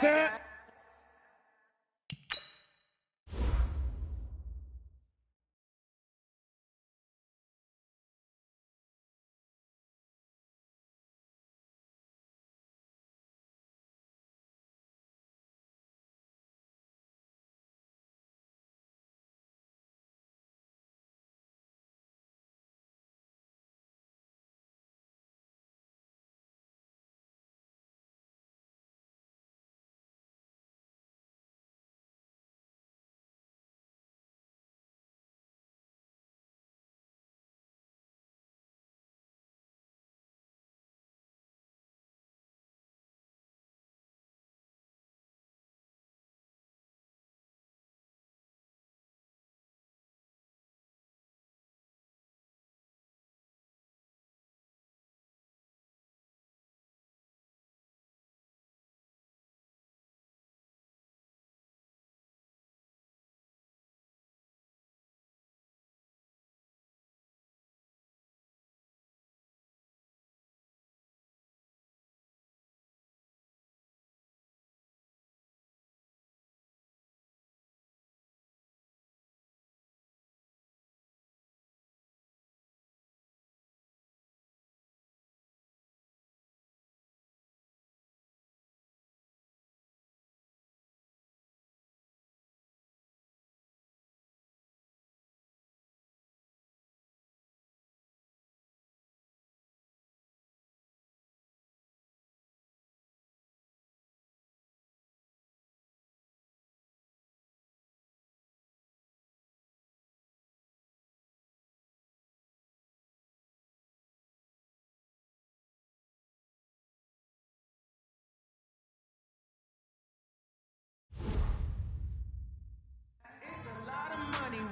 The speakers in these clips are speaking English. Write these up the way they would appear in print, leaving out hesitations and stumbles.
that?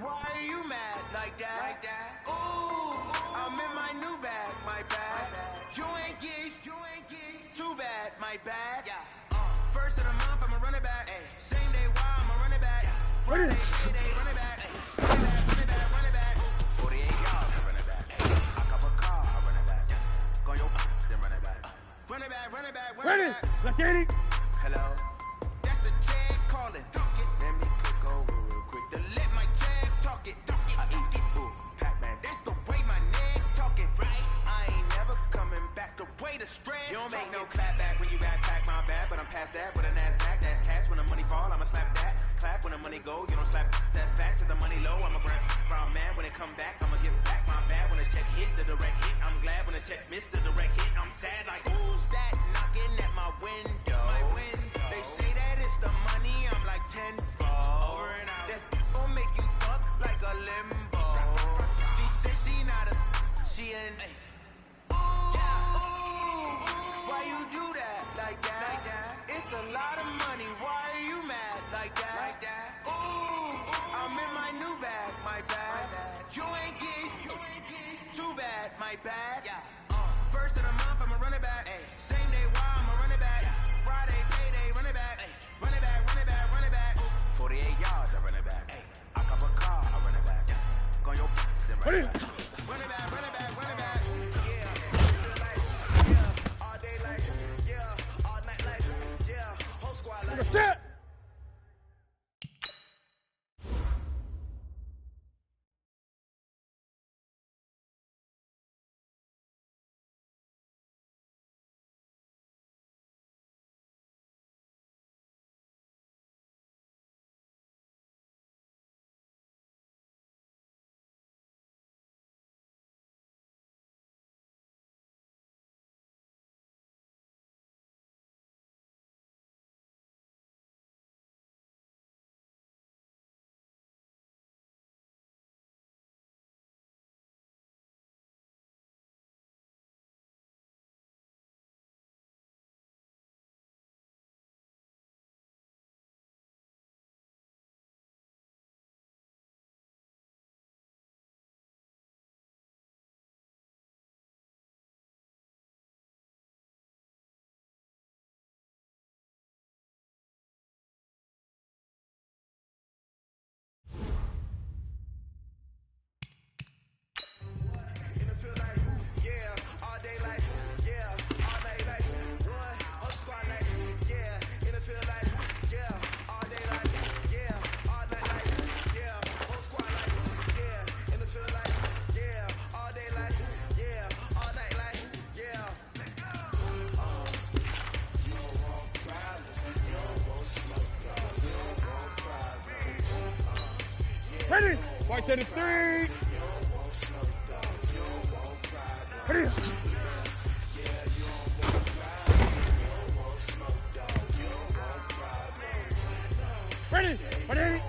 Why are you mad like that? Ooh, I'm in my new bag, my bad. You ain't geese, too bad, my bad. First of the month, I'ma run it back. Same day, why I'ma run it back. Friday, payday, run it back. Run it back, run it back. 48 yards, I run it back. I cop a car, I run it back. Go your then run it back. Run it back, run it back, run it back. Ready? Hello, that's the jag calling. Let me click over real quick to let my jag talk it. I eat it, ooh, Pac-Man. That's the way my neck talking. Right? I ain't never coming back. The way the stress. You don't make no clap back when you backpack my bad, but I'm past that with a NASDAQ. That's cash when the money fall. I'ma slap that. Clap when the money go. You don't slap. That's facts. If the money low, I'ma grab brown man when it come back. I'ma give back my bad when the check hit the direct hit. I'm glad when the check missed the direct hit. I'm sad like who's that knocking at my window? They say that it's the money. I'm like tenfold. Over and out. That's gon' make you fuck like a limbo. She said she not a. She an. Why you do that like that? It's a lot of money. Why are you mad like that? Ooh, I'm in my new bag, my bad. You ain't geek, too bad, my bad. First of the month, I'ma run it back. Same day, why I'ma run it back. Friday, payday, run it back. Run it back, run it back, run it back. 48 yards, I run it back. I cop a car, I run it back. Go your then run it back. Run it back, run it back, run it back. All day life, yeah, all night life, yeah, whole squad life. That's it. Feel like Fight to the three. Ready? Ready? Ready?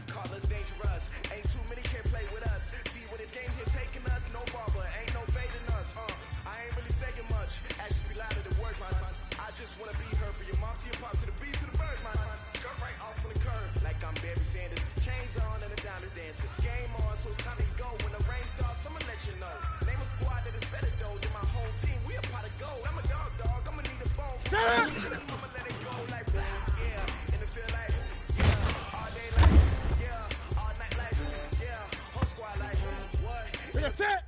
Call us dangerous. Ain't too many can play with us. See where this game here taking us. No barber, ain't no fading us. I ain't really saying much. Actions be louder than words, man. I just wanna be heard from your mom to your pop to the beat to the birds, man. Cut right off on the curb like I'm Barry Sanders. Chains on and the diamonds dancing. Game on, so it's time to go. When the rain starts, I'ma let you know. Name a squad that is better though than my whole team. We a pot of gold. I'm a dog. I'ma need a bone from my team. I'ma let it go like yeah. In the field like yeah. All day like yeah. All night like yeah. Whole squad like what? That's it.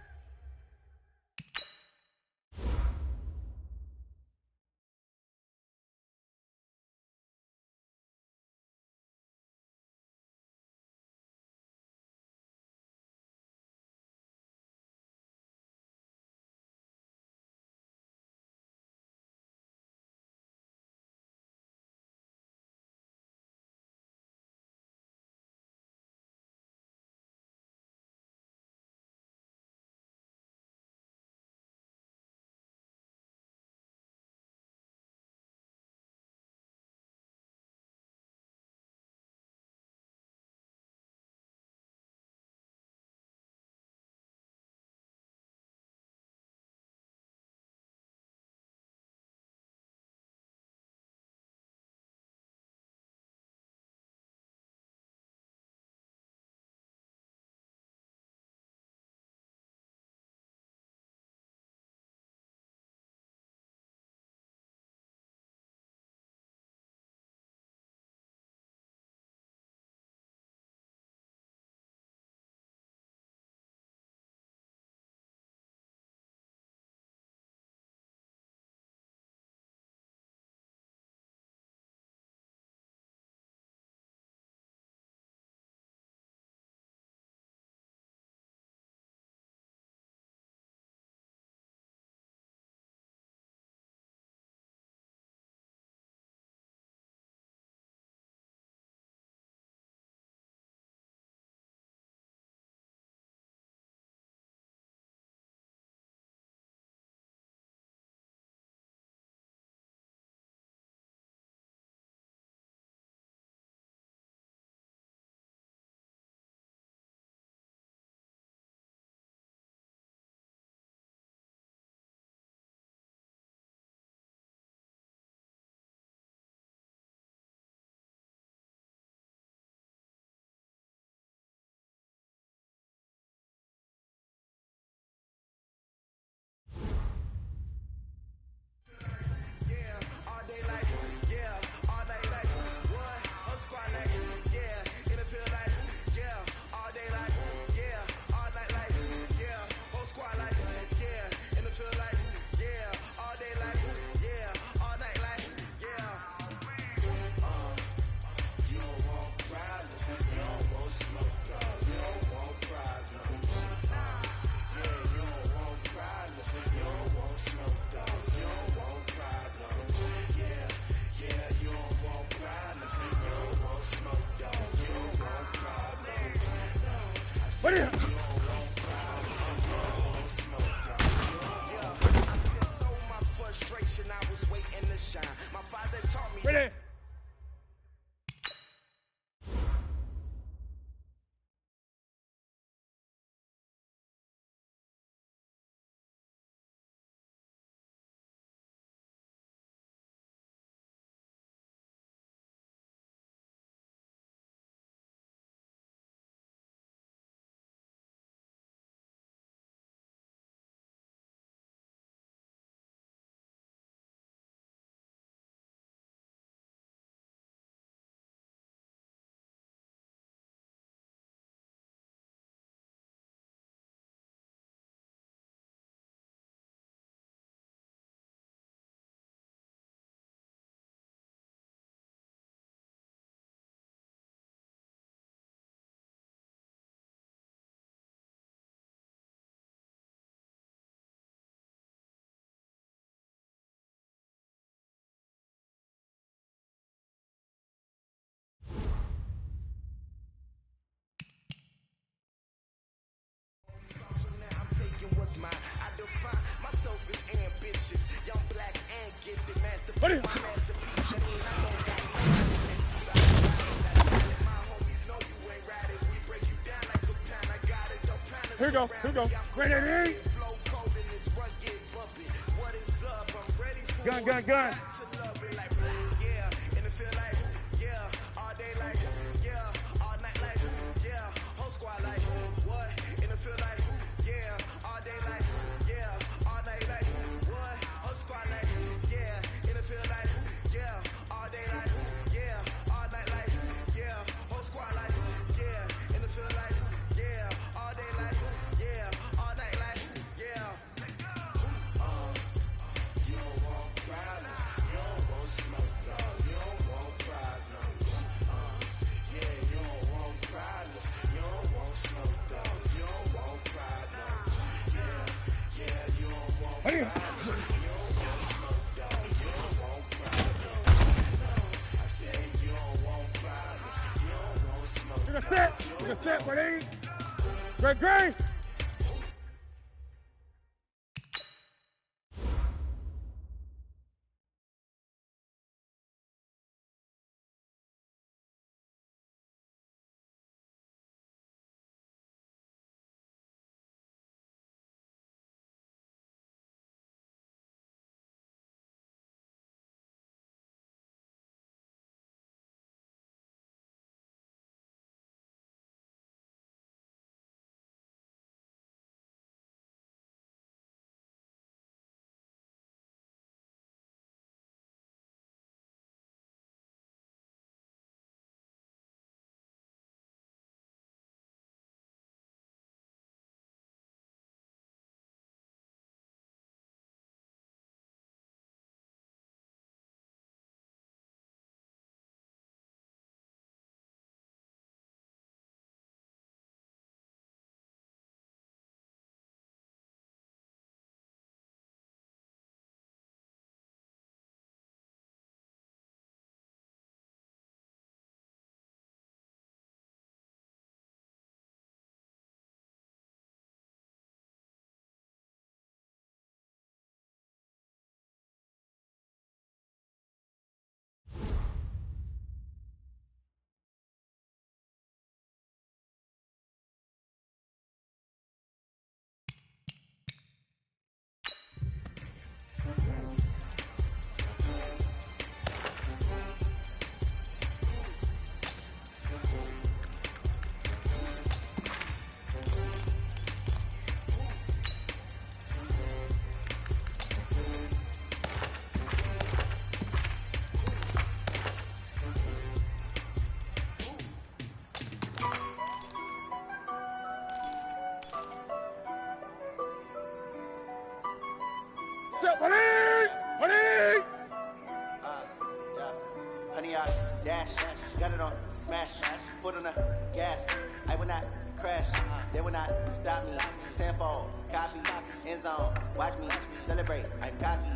What are you? Frustration, I was waiting to shine. My father taught me. Ready? was mine. I define myself as ambitious, young, black, and gifted. Masterpiece, What are you? my masterpiece. That mean I don't got no limits. Let my homies know you ain't ride it. We break you down like a pound. I got it, don't pound us Here we go. around Here we go. me. I'm Ready? flow cold and it's rugged, bumpy. What is up? I'm ready for Gun, gun, gun. to love it like yeah, and it feel like yeah, all day like yeah, all night like yeah, whole squad like what, and it feel like yeah, all day like yeah, all night like what, whole squad like yeah, and it feel like yeah, all day like yeah, all night like yeah, whole squad like yeah, and it feel like yeah, all day like yeah, all night like yeah. You don't want problems, you don't want smoke, no, you don't want problems. Yeah, you don't want problems, you don't want smoke, dog, you don't want problems. Yeah, you don't want What are you? problems, you don't want smoke, dog, you don't want problems. I said you don't want problems, you don't want smoke. You're gonna set. You're gonna set. Ready? Great, great. Set. Ready? Ready? Yeah. Honey, I dash, got it on smash, foot on the gas. I will not crash, they will not stop me. Tenfold, copy, end zone, watch me celebrate. I'm cocky,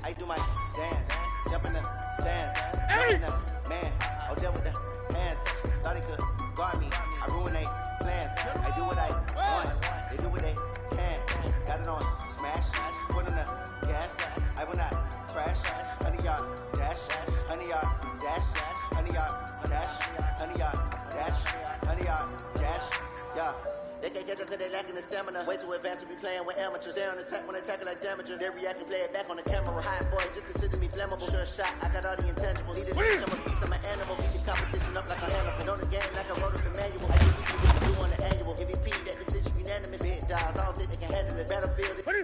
I do my dance, jump in the stands, jump in the man, oh deal with the hands. Thought he could guard me, I ruin they plans. I do what I want, they do what they can. Got it on smash, foot on the gas. I will not crash, honey yard dash, honey yard dash, honey yard dash, honey yard dash, honey yard dash, yeah. They can't catch up cause they lacking the stamina. Way too advanced to be playing with amateurs. They on attack when they tackle like damager. They react and play it back on the camera. Hot boy, just consider me flammable. Sure shot, I got all the intangibles. Need a bitch, I'm a beast, I'm an animal. Beat the competition up like a animal. Know the game like I wrote up the manual. I usually do what you do on the annual. MVP, that decision unanimous. Big dogs, I don't think they can handle this. Battlefield. Ready?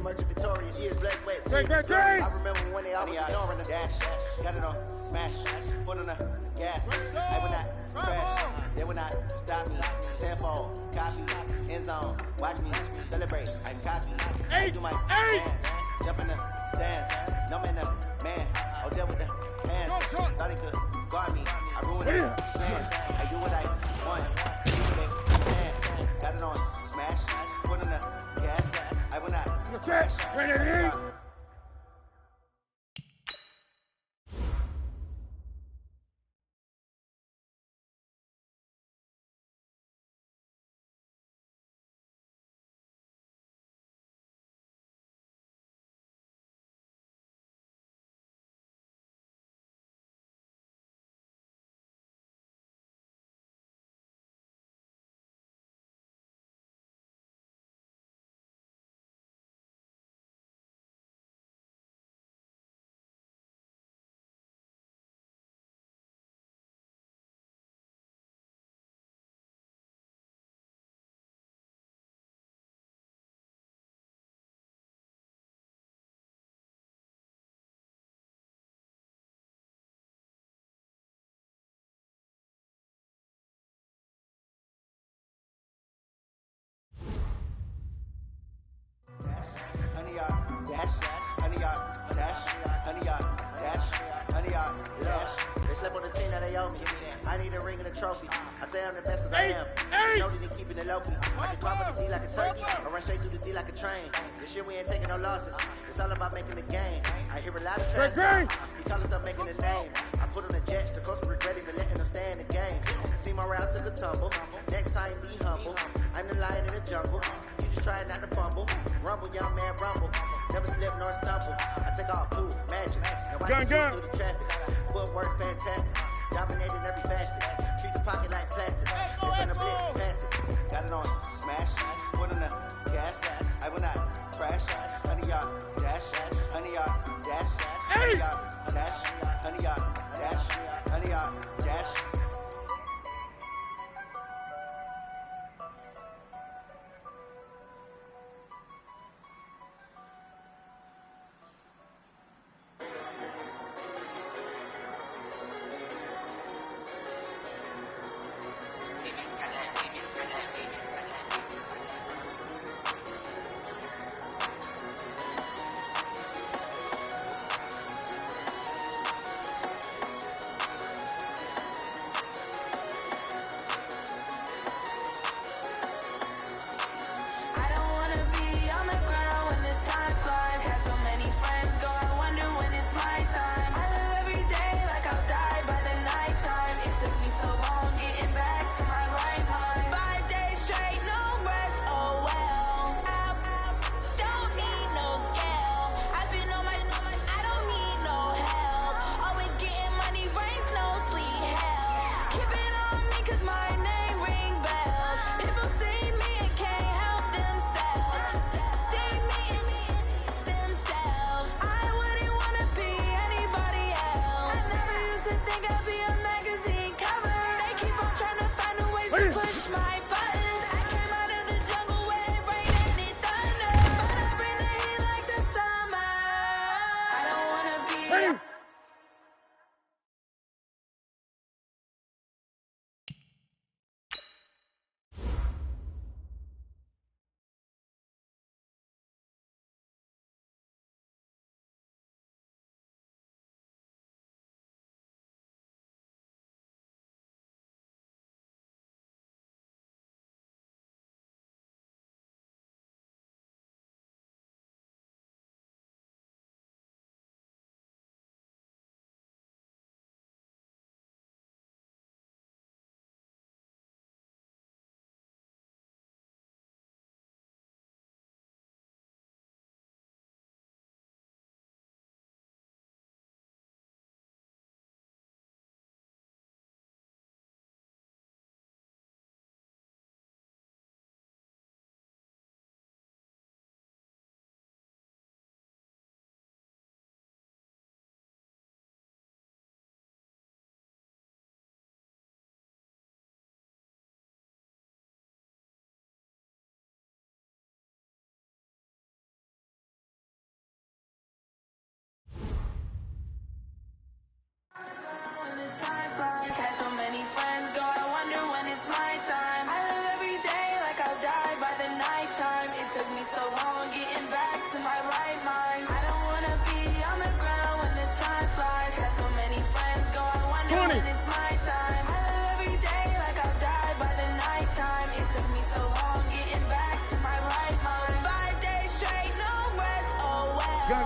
emerging victorious. Years blessed wet. Great. I remember when they always ignoring us. Dash, got it on, smash, foot on the gas. I would not crash, they would not stop me. Tenfold, copy, end zone, watch me celebrate. I'm cocky, I do my dance, jump in the stands. No man, man, oh deal with the hands. Thought he could guard me, I ruined the plans. I do what I want, got it on, smash, foot on the gas. I will not crash. Ready? They slept on the team that they owe me. I need a ring and a trophy. I say I'm the best cause I am. No need to keeping it low key. I can climb up the D like a turkey. I run straight through the D like a train. This shit we ain't taking no losses. It's all about making the game. I hear a lot of trash talk. He call himself making a name. I put on the jets, the coach regret even letting them stay in the game. See my route took a tumble. Next time be humble. I'm the lion in the jungle. You just try not to fumble. Rumble, young man, rumble. Never slip nor stumble. I take all proof, magic. Nobody can shoot through the traffic. Footwork fantastic. Dominating every facet. Treat the pocket like plastic. If the blitz, pass it. Got it on, smash. Foot on the gas. I will not crash. 100 yard dash. 100 yard dash. 100 yard dash. 100 yard dash. 100 yard dash.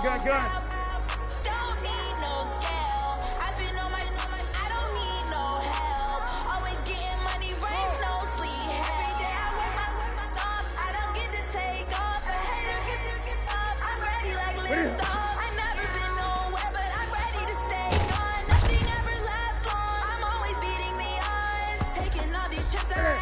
Gun. Don't need no scale. I've been on my, I don't need no help. Always getting money, rain, no sleep. Every day I work my thumb. I don't get to take off. A hater get up. I'm ready like lift off. I never been nowhere, but I'm ready to stay gone. Nothing ever lasts long. I'm always beating the odds. Taking all these trips around.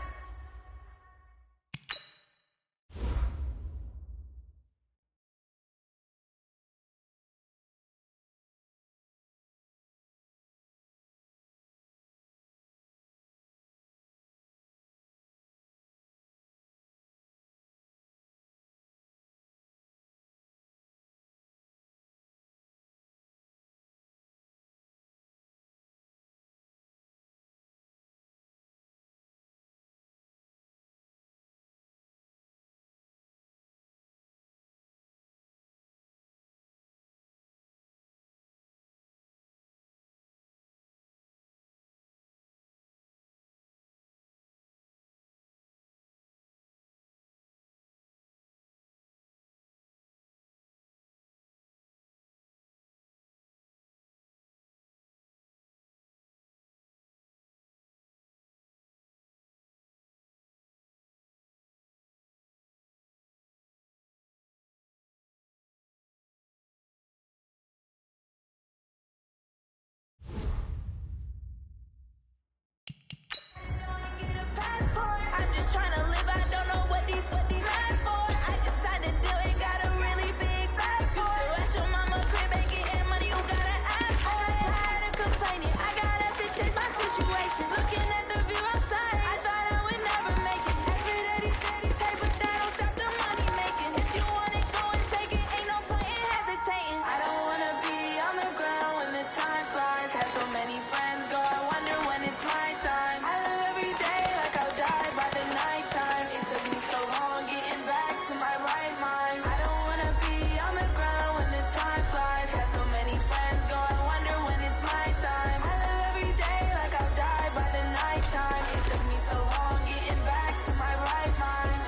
I'm just trying to live, I don't know what these mad for. I just signed a deal and got a really big bag for it. Still at your mama crib ain't getting money, you gotta ask for it. Tired of complaining, I gotta to change my situation. Looking at the view outside, I thought I would never make it. Every day these take, but that don't stop the money making. If you want it, go and take it, ain't no point in hesitating. I don't wanna be on the ground when the time flies. Had so many friends go, I wonder when it's my time. I live every day like I'll die by the nighttime. It took me so long getting back to my right mind. I don't wanna be on the ground when the time flies. Had so many friends go, I wonder when it's my time. I live every day like I'll die by the nighttime. It took me so long getting back to my right mind.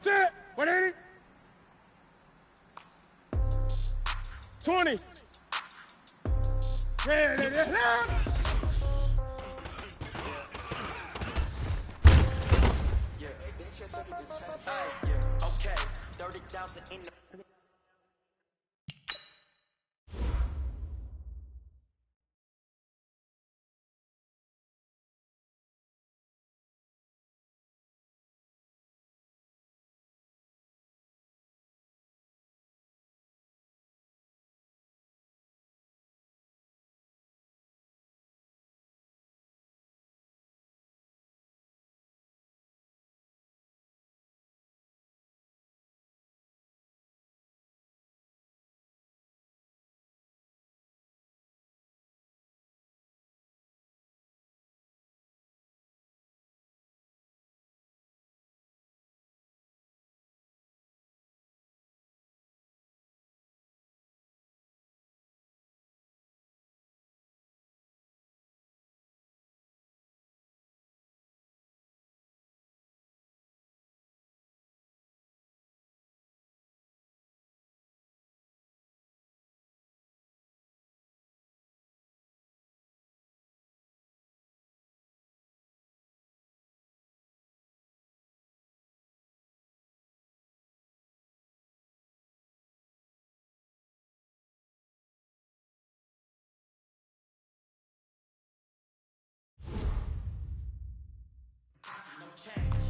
Set. 180. 20. Yeah. Okay, 30,000 in the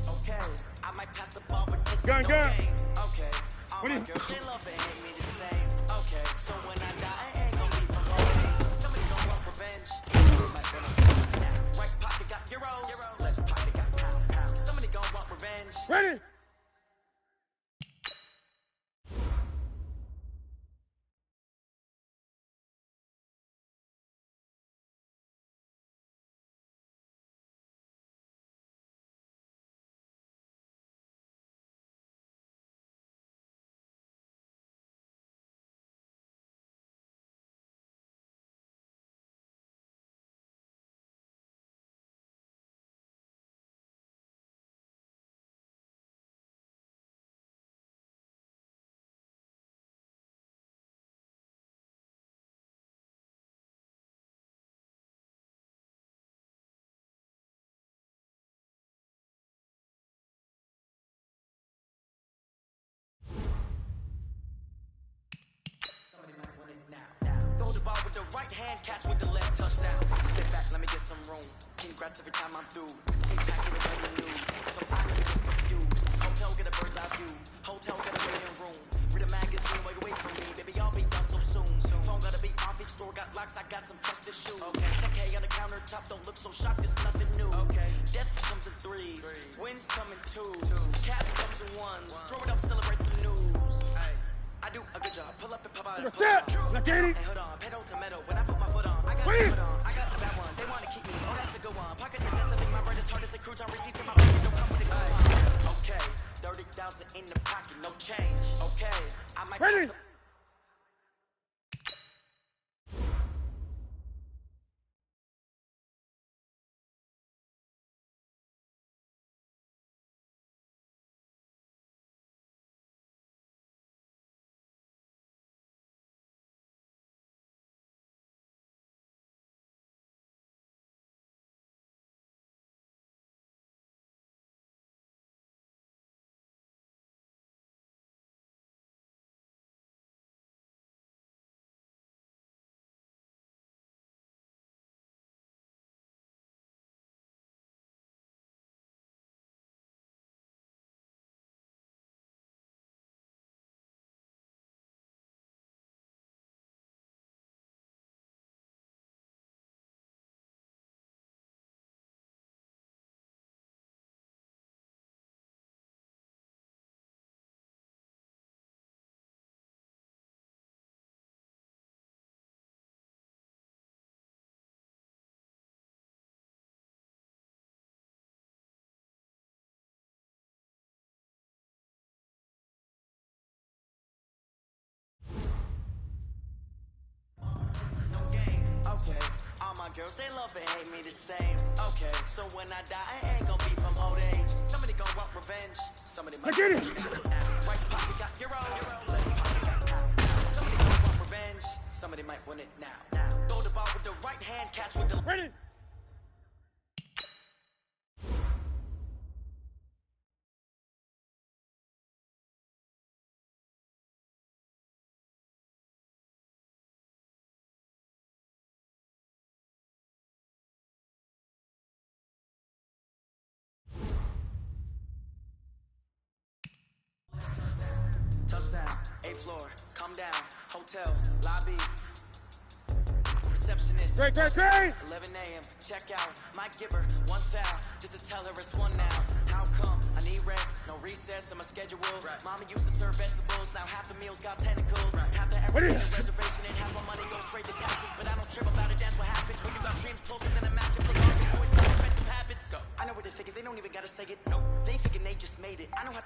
okay, I might pass the ball, but this Gun. is no game. Okay, all What my are you- girls, they love and hate me the same. Okay, so when I die, I ain't gonna be from home. Somebody gonna want revenge. Might wanna right pocket got euros, left pocket got pound. Somebody gonna want revenge. Ready. the right hand, catch with the left, touchdown. Sit back, let me get some room. Congrats every time I'm through. See, pack it away you new. So I never get confused. Hotel, get a bird's eye view. Hotel, get a waiting room. Read a magazine while you wait for me. Baby, I'll be done so soon. Phone gotta be off, each store got locks. I got some trusted shoes. Okay. 10K on the countertop, don't look so shocked, it's nothing new. Okay. Death comes in threes. Wins come in twos. Cash comes in ones. Throw it up, celebrate some news. I do a good job. Pull up and pop out. Hey, hold on, pedal to metal. When I put my foot on, I got the foot on. I got the bad one. They want to keep me. Oh, that's a good one. Pockets are dense. I think my bread is hard as a crouton. Receipts in my pocket. Don't come with a coupon. Okay, 30,000 in the pocket, no change. Okay, I might. ready. Okay, all my girls, they love and hate me the same. Okay, so when I die, I ain't gonna be from old age. Somebody gon' want revenge. Somebody might Get it. right pocket got euros, left pocket got pound. Somebody gon' want revenge. Somebody might win it now. Throw the ball with the right hand, catch with the Ready. touchdown. 8th floor, come down. Hotel, lobby. Receptionist. Great. 11 a.m. Check out. My giver, one foul. Just to tell her it's one now. How come? I need rest. No recess on my schedule. Mama used to serve vegetables. Now half the meals got tentacles. Half the everything a reservation and half my money goes straight to taxes. But I don't trip about it. That's what happens when you got dreams closer than a match. Plus always got expensive habits. I know what they're thinking. They don't even gotta say it. No, they thinking they just made it. I know how.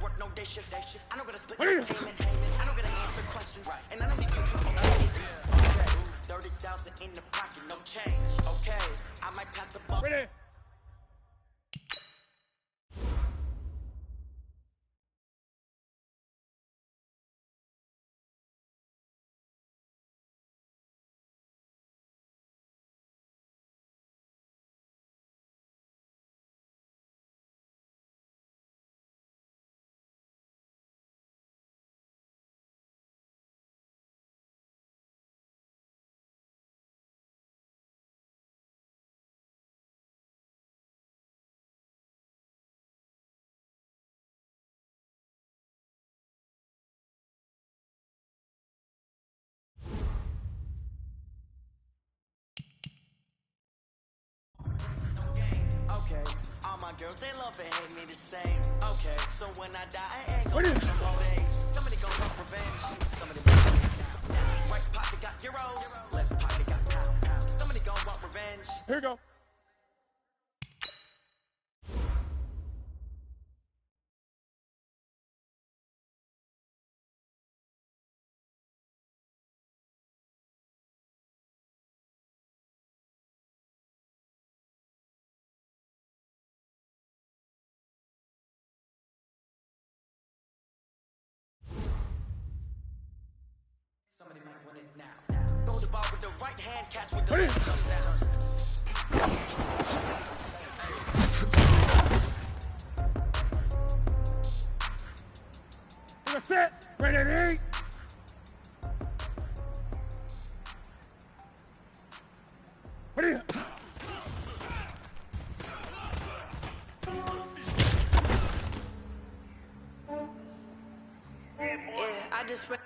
Work no day shift. I don't gotta split no payment. I don't gotta answer questions. And I don't need control. Okay, 30,000 in the pocket, no change. Okay, I might pass the ball. Ready. Okay, all my girls, they love and hate me the same. Okay, so when I die, I ain't gonna be from old age. Somebody gon' want revenge. Somebody right pocket got euros, left pocket got pound. Somebody gon' want revenge. Here we go. Throw the ball with the right hand, catch with the left, touchdown. Set, ready to eat. What are you? Yeah, I just ran.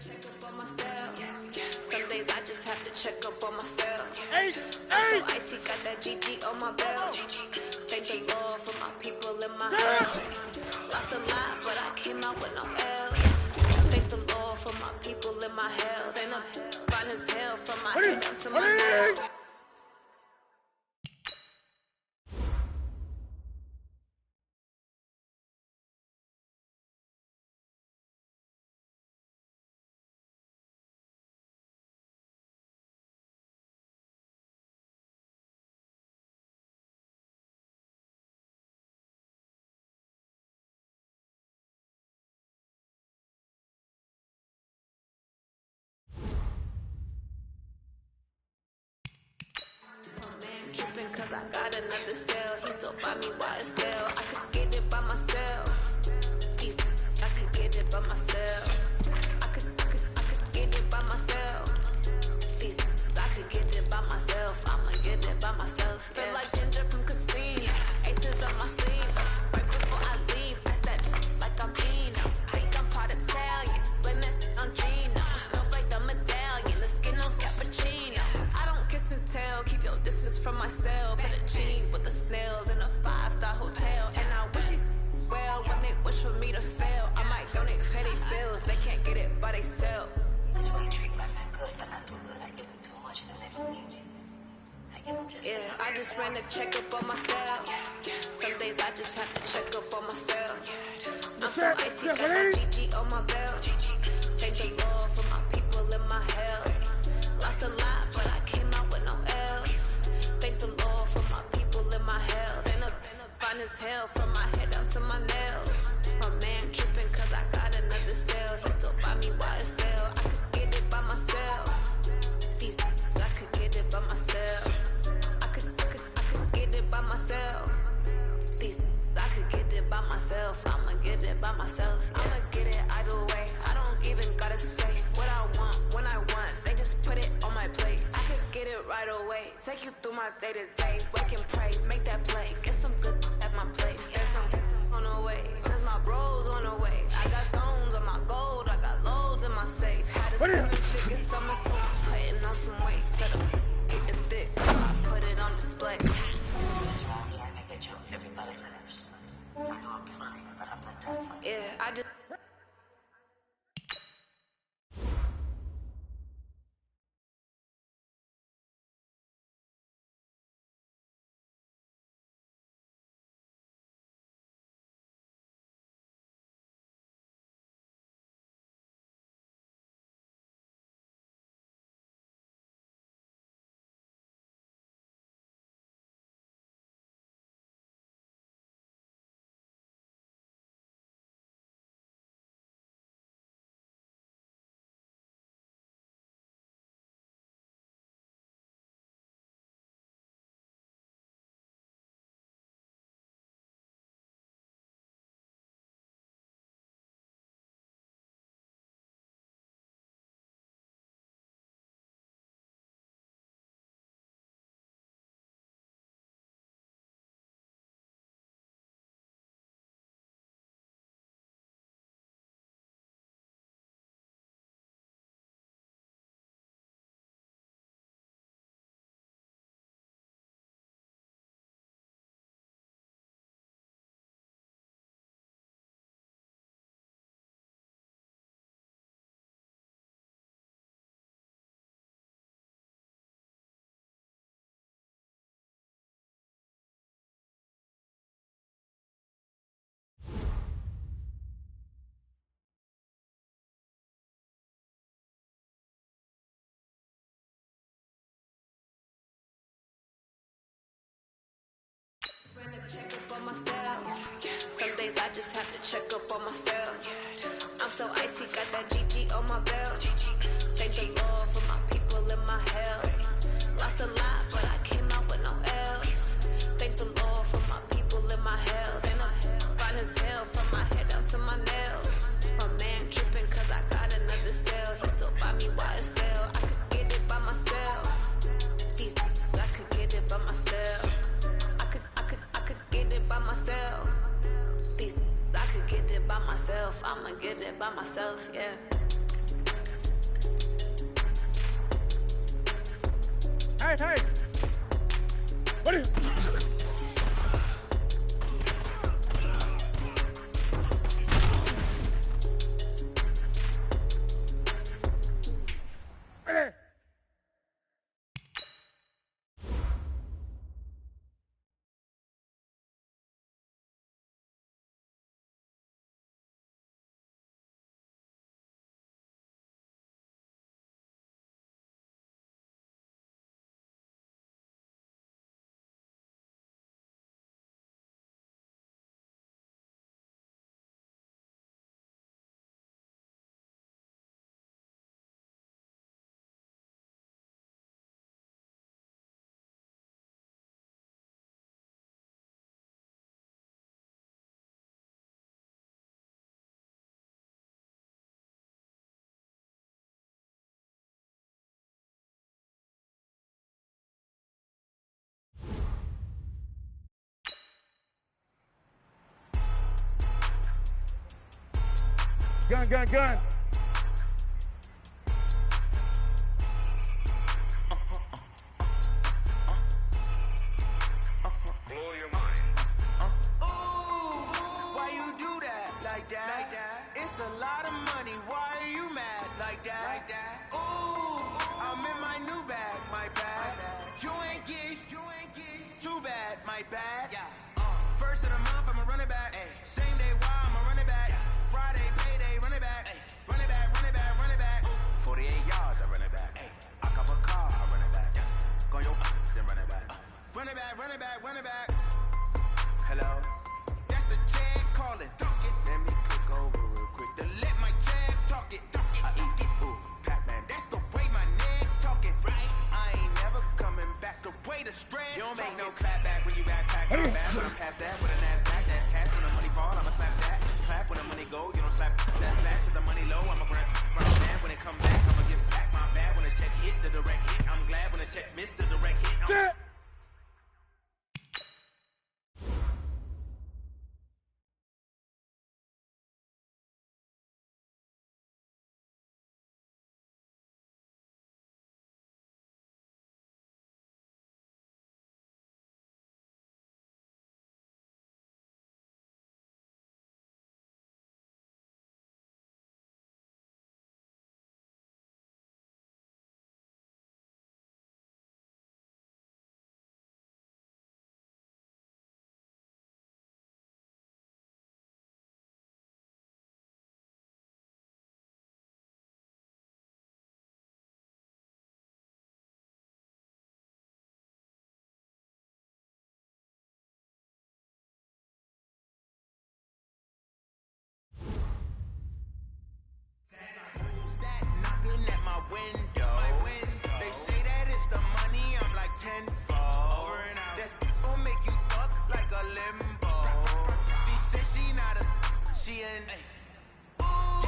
Check up on myself. Some days I just have to check up on myself. I'm so icy, got that GG on my belt. Thank the Lord for my people in my health. Lost a lot, but I came out with no L's. Thank the Lord for my people in my health. Ain't no fine as hell from my head to my nails. Tripping cause I got another cell. He still buy me YSL. I could get it by myself. I could get it by myself. I could get it by myself. I could get it by myself. I'ma get it by myself. Yeah. Feel like Ginger from Casino. Aces up my sleeve. Right before I leave, that's that like I'm Eno. Think I'm part Italian. Blame that on Gino. Snowflake the medallion. The skin on cappuccino. I don't kiss and tell. Keep your distance from myself. Fettuccine with the snails in a 5-star hotel. And I wish he's well when they wish for me to fail. I might donate petty bills. They can't get it by themselves. This way you treat my friend good, but not too good. I give them too much, then they don't need it. I give them just I just ran to check up on myself. icy, got that GG on my belt. Thank the Lord for my people in my hell. Lost a lot, but I came out with no L's. Thank the Lord for my people in my hell. Then up fine as hell from my head down to my nails. My man tripping cause I got another sale. He still buy me YSL. I could get it by myself. These I could get it by myself. I could get it by myself. These I could get it by myself. I'ma get it by myself. I'ma get it either way. I don't even gotta say what I want when I want. They just put it on my plate. I could get it right away. Take you through my day to day. Wake and pray, make that play. Get some good at my place. There's some on the way, cause my bros on the way. I got stones on my gold. I got loads in my safe. Had a 7-figure summer, so I'm putting on some weight. Set up, getting thick, so I put it on display. What's wrong? I make a joke. Everybody laughs. I know I'm funny, but I'm not that funny. Yeah, I just. Check up on myself. Some days I just have to check up on myself. I'm so icy, got that GG on my belt. Thank the Lord for my people in my hell. Lost a lot, but I came out with no L's. Thank the Lord for my people in my hell. Then I'm fine as hell from my head down to my nails. My man tripping cause I got another sale. He still buy me YSL. I could get it by myself. These I could get it by myself. Get it by myself. These I could get it by myself. I'ma get it by myself, yeah. Hey! What are you? Ready? Gun. Blow your mind. Ooh, why you do that like that? It's a lot of money. Why are you mad like that? Ooh, I'm in my new bag, my bad. You ain't geek, too bad, my bad. First of the month, I'ma run it back. Same day, why I'ma run it back. Friday. NASDAQ with a NASDAQ, that's cash. When the money fall, I'ma slap that. Clap when the money go, you don't slap. That's fast. If the money low, I'ma grab that. When it come back, I'ma get back my bad. When the check hit, the direct hit. I'm glad when the check missed, the direct hit. Shit. Knocking at my window. They say that it's the money, I'm like tenfold. That's gon' make you up like a limbo. She said she not a, she an. Ooh,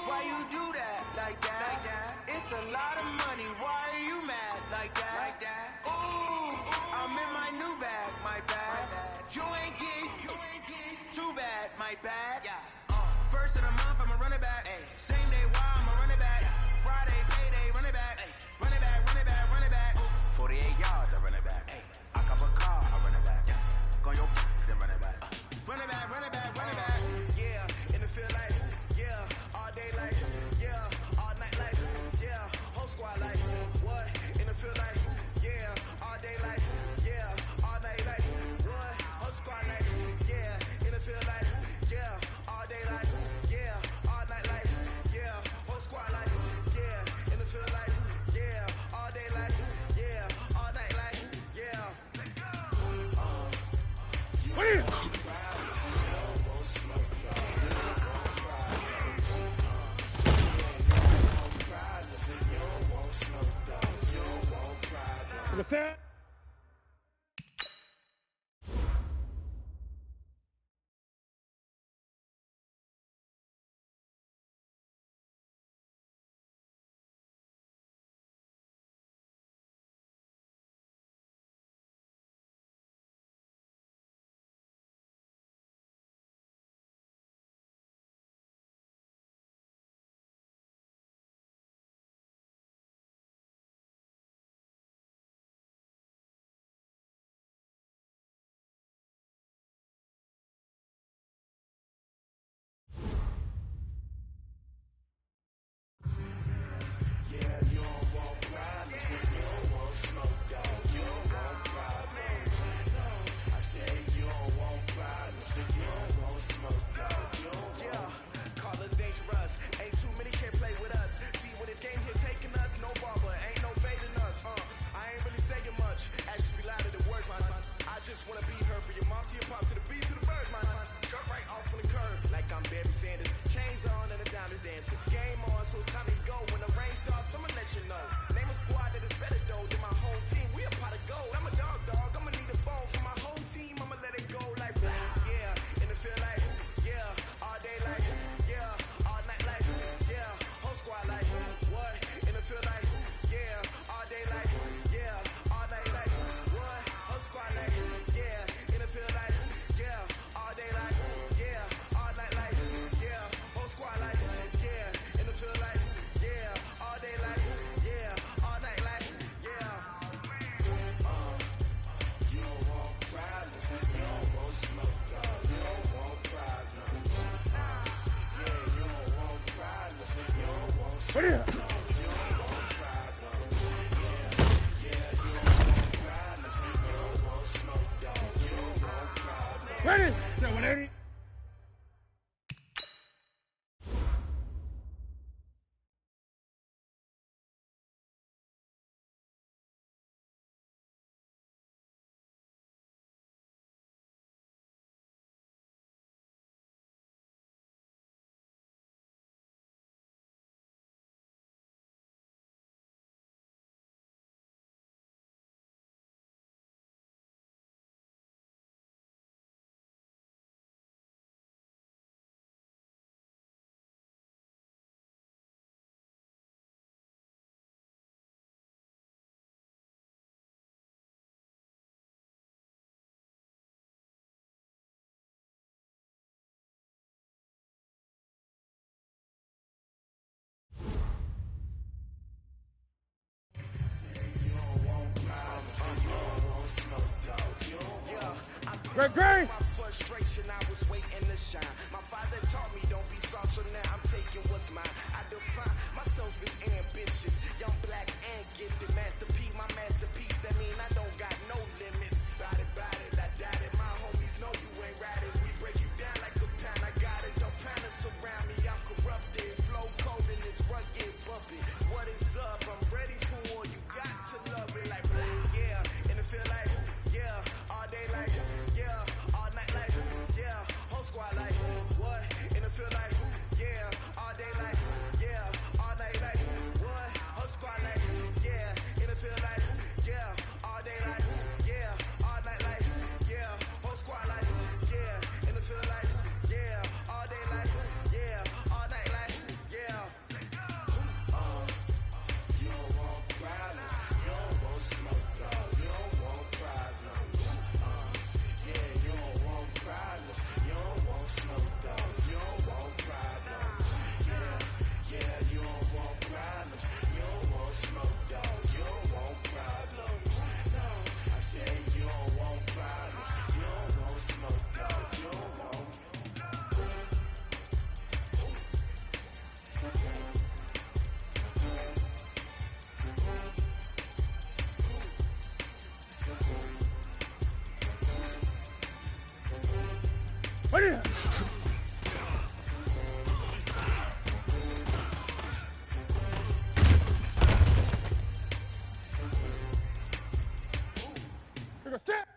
why you do that like that? It's a lot of money, why are you mad like that? Ooh, I'm in my new bag, my bad. You ain't getting too bad, my bad. First of the month, I'ma run it back. Same day, why I'ma run it back. Friday, payday, run it back. Run it back, run it back, run it back. 48 yards, I run it back. I cop a car, I run it back. Go your then run it back. Run it back, run it back, run it back. Yeah, in the field life. Yeah, all day life. Yeah, all night life. Yeah, whole squad life. What? In the field life. Yeah, all day life. Yeah, all night life. What? Whole squad life. Yeah, in the field life. Yeah, all day life. Yeah, all night life. Yeah, whole squad life. Yeah, in the field life. Yeah, all day life. Yeah, all night life. Yeah. What is? Nigga said. Ain't too many can play with us. See when this game here taking us, no barber, ain't no fading us. I ain't really saying much. Actions be louder than words, man. I just wanna be heard for your mom to your pop to the beat to the birds, man. Cut right off on the curb like I'm Barry Sanders. Chains on and the diamonds dancing. Game on, so it's time to go. When the rain starts, I'ma let you know. Name a squad that is better though than my home team. We a pot of gold. I'm a dog. I'ma need a bone for my whole team. I'ma let it go like yeah. In the field life, yeah. All day life, yeah. All night life, yeah. Whole squad life, what? In the field life, yeah. All day life, yeah. All night life, what? Whole squad life, yeah. In the field life, yeah. All day life, yeah. All night life, yeah. Whole squad life, yeah. In the field life, yeah. All day life, yeah. All night life, yeah. You don't want problems, you don't want smoke, you don't want problems. Yeah, you don't want problems, you don't want smoke. What is? You don't want problems. Yeah, you don't want problems, you don't want smoke, you don't want problems. Ready? Is that 180? Great Green. My frustration, I was waiting to shine. My father taught me don't be soft, so now I'm taking what's mine. I define myself as ambitious, young, black, and gifted. Masterpiece, my masterpiece. That mean I don't got no limits. Bout it, I doubt it. My homies know you ain't right it. We break you down like a pound. I got it, don't pound it surround me. I'm corrupted, flow cold and it's rugged, bumpy. What is up? I'm ready for war. You got to love it like yeah, and it feel like yeah, all day like yeah, all night like yeah, whole squad like what? And it feel like yeah, all day like yeah, all night like what? Whole squad like yeah, and it feel like yeah, all day like yeah, all night like yeah, whole squad like yeah, and it feel like yeah, all day like yeah, all night like yeah. You don't want problems, you don't want smoke, dog. You don't want problems. Yeah, you don't want problems, you don't want smoke, dog. You don't want problems. Yeah, you don't want problems, you don't want smoke, dog. You don't want problems. No, I said you don't want problems, you don't want smoke, dog. You don't want. What is it? Take a step.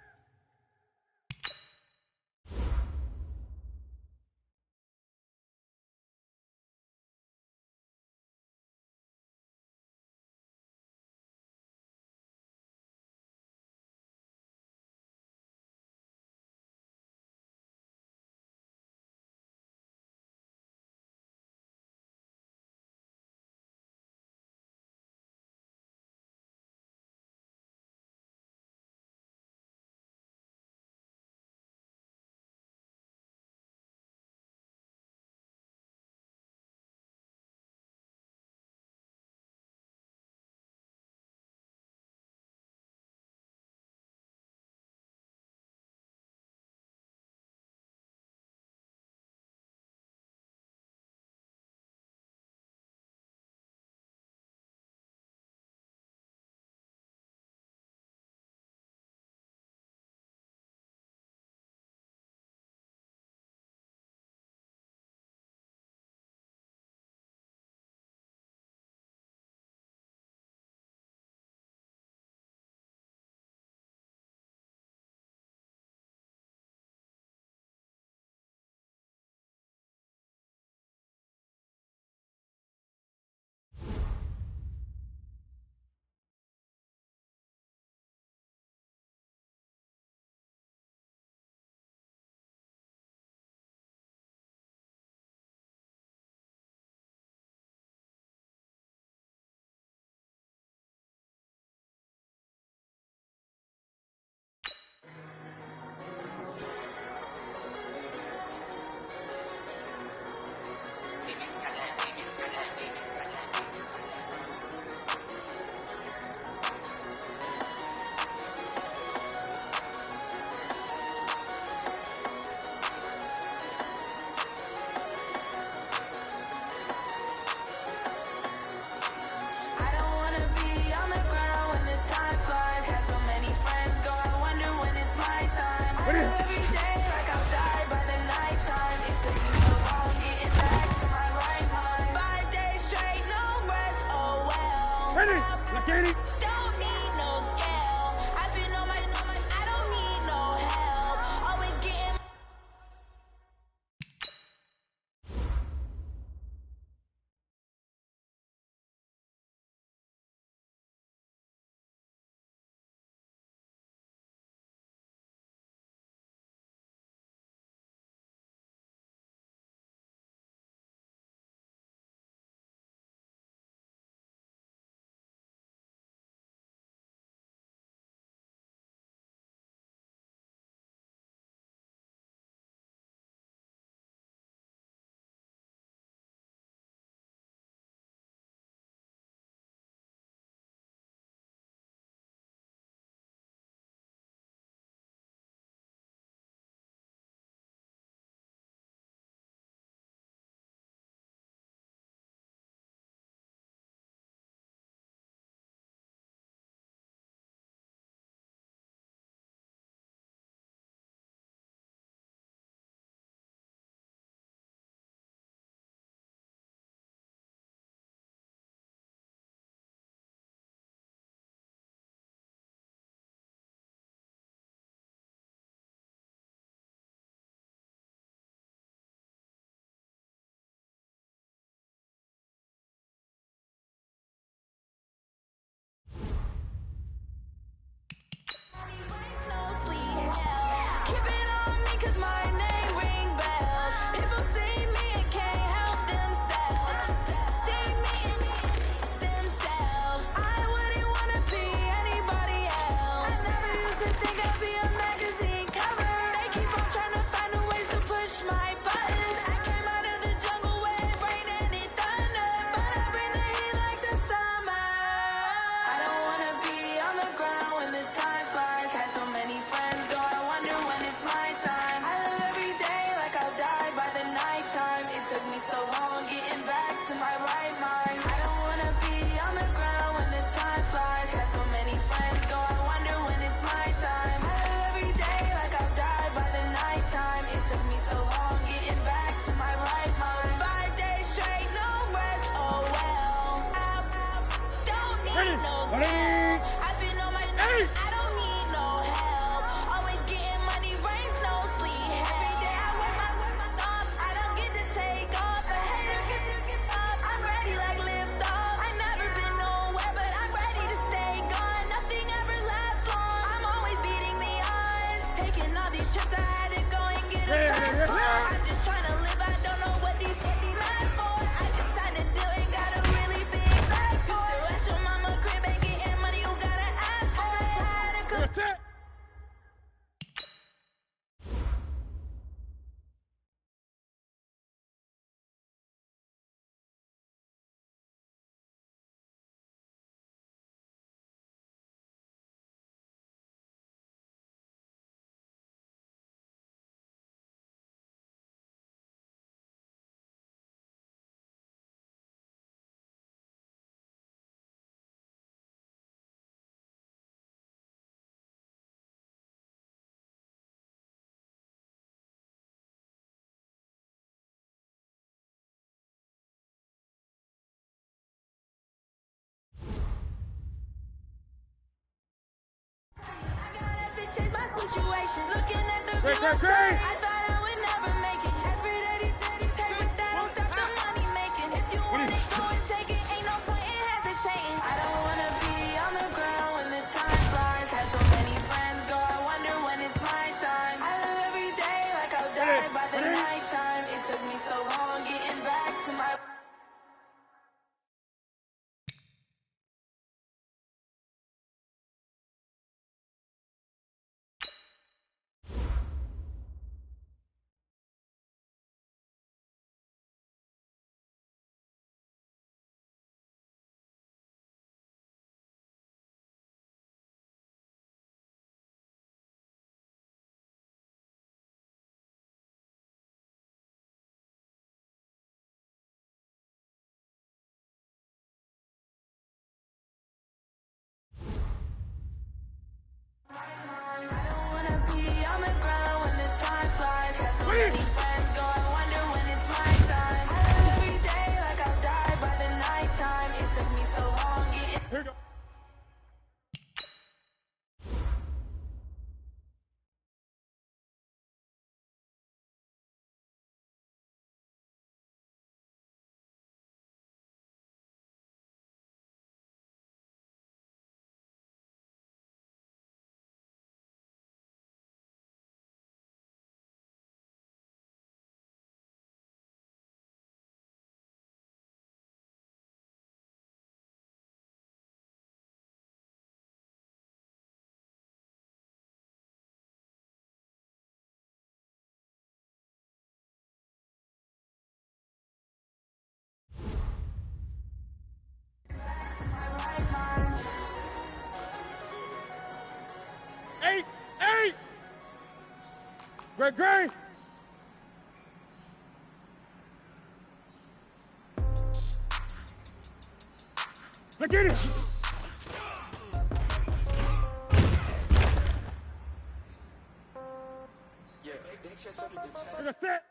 situation. Looking at the view Great. outside, I thought I would never make it. Every day, take but that don't stop the money making. If you want it, go and take it. Ain't no point in hesitating. I don't wanna be on the ground when the time flies. Had so many friends go, I wonder when it's my time. I live every day like I'll die by the nighttime. It took me so long getting back to my. Here we go. Eight. Great. Let's get it. Let's set.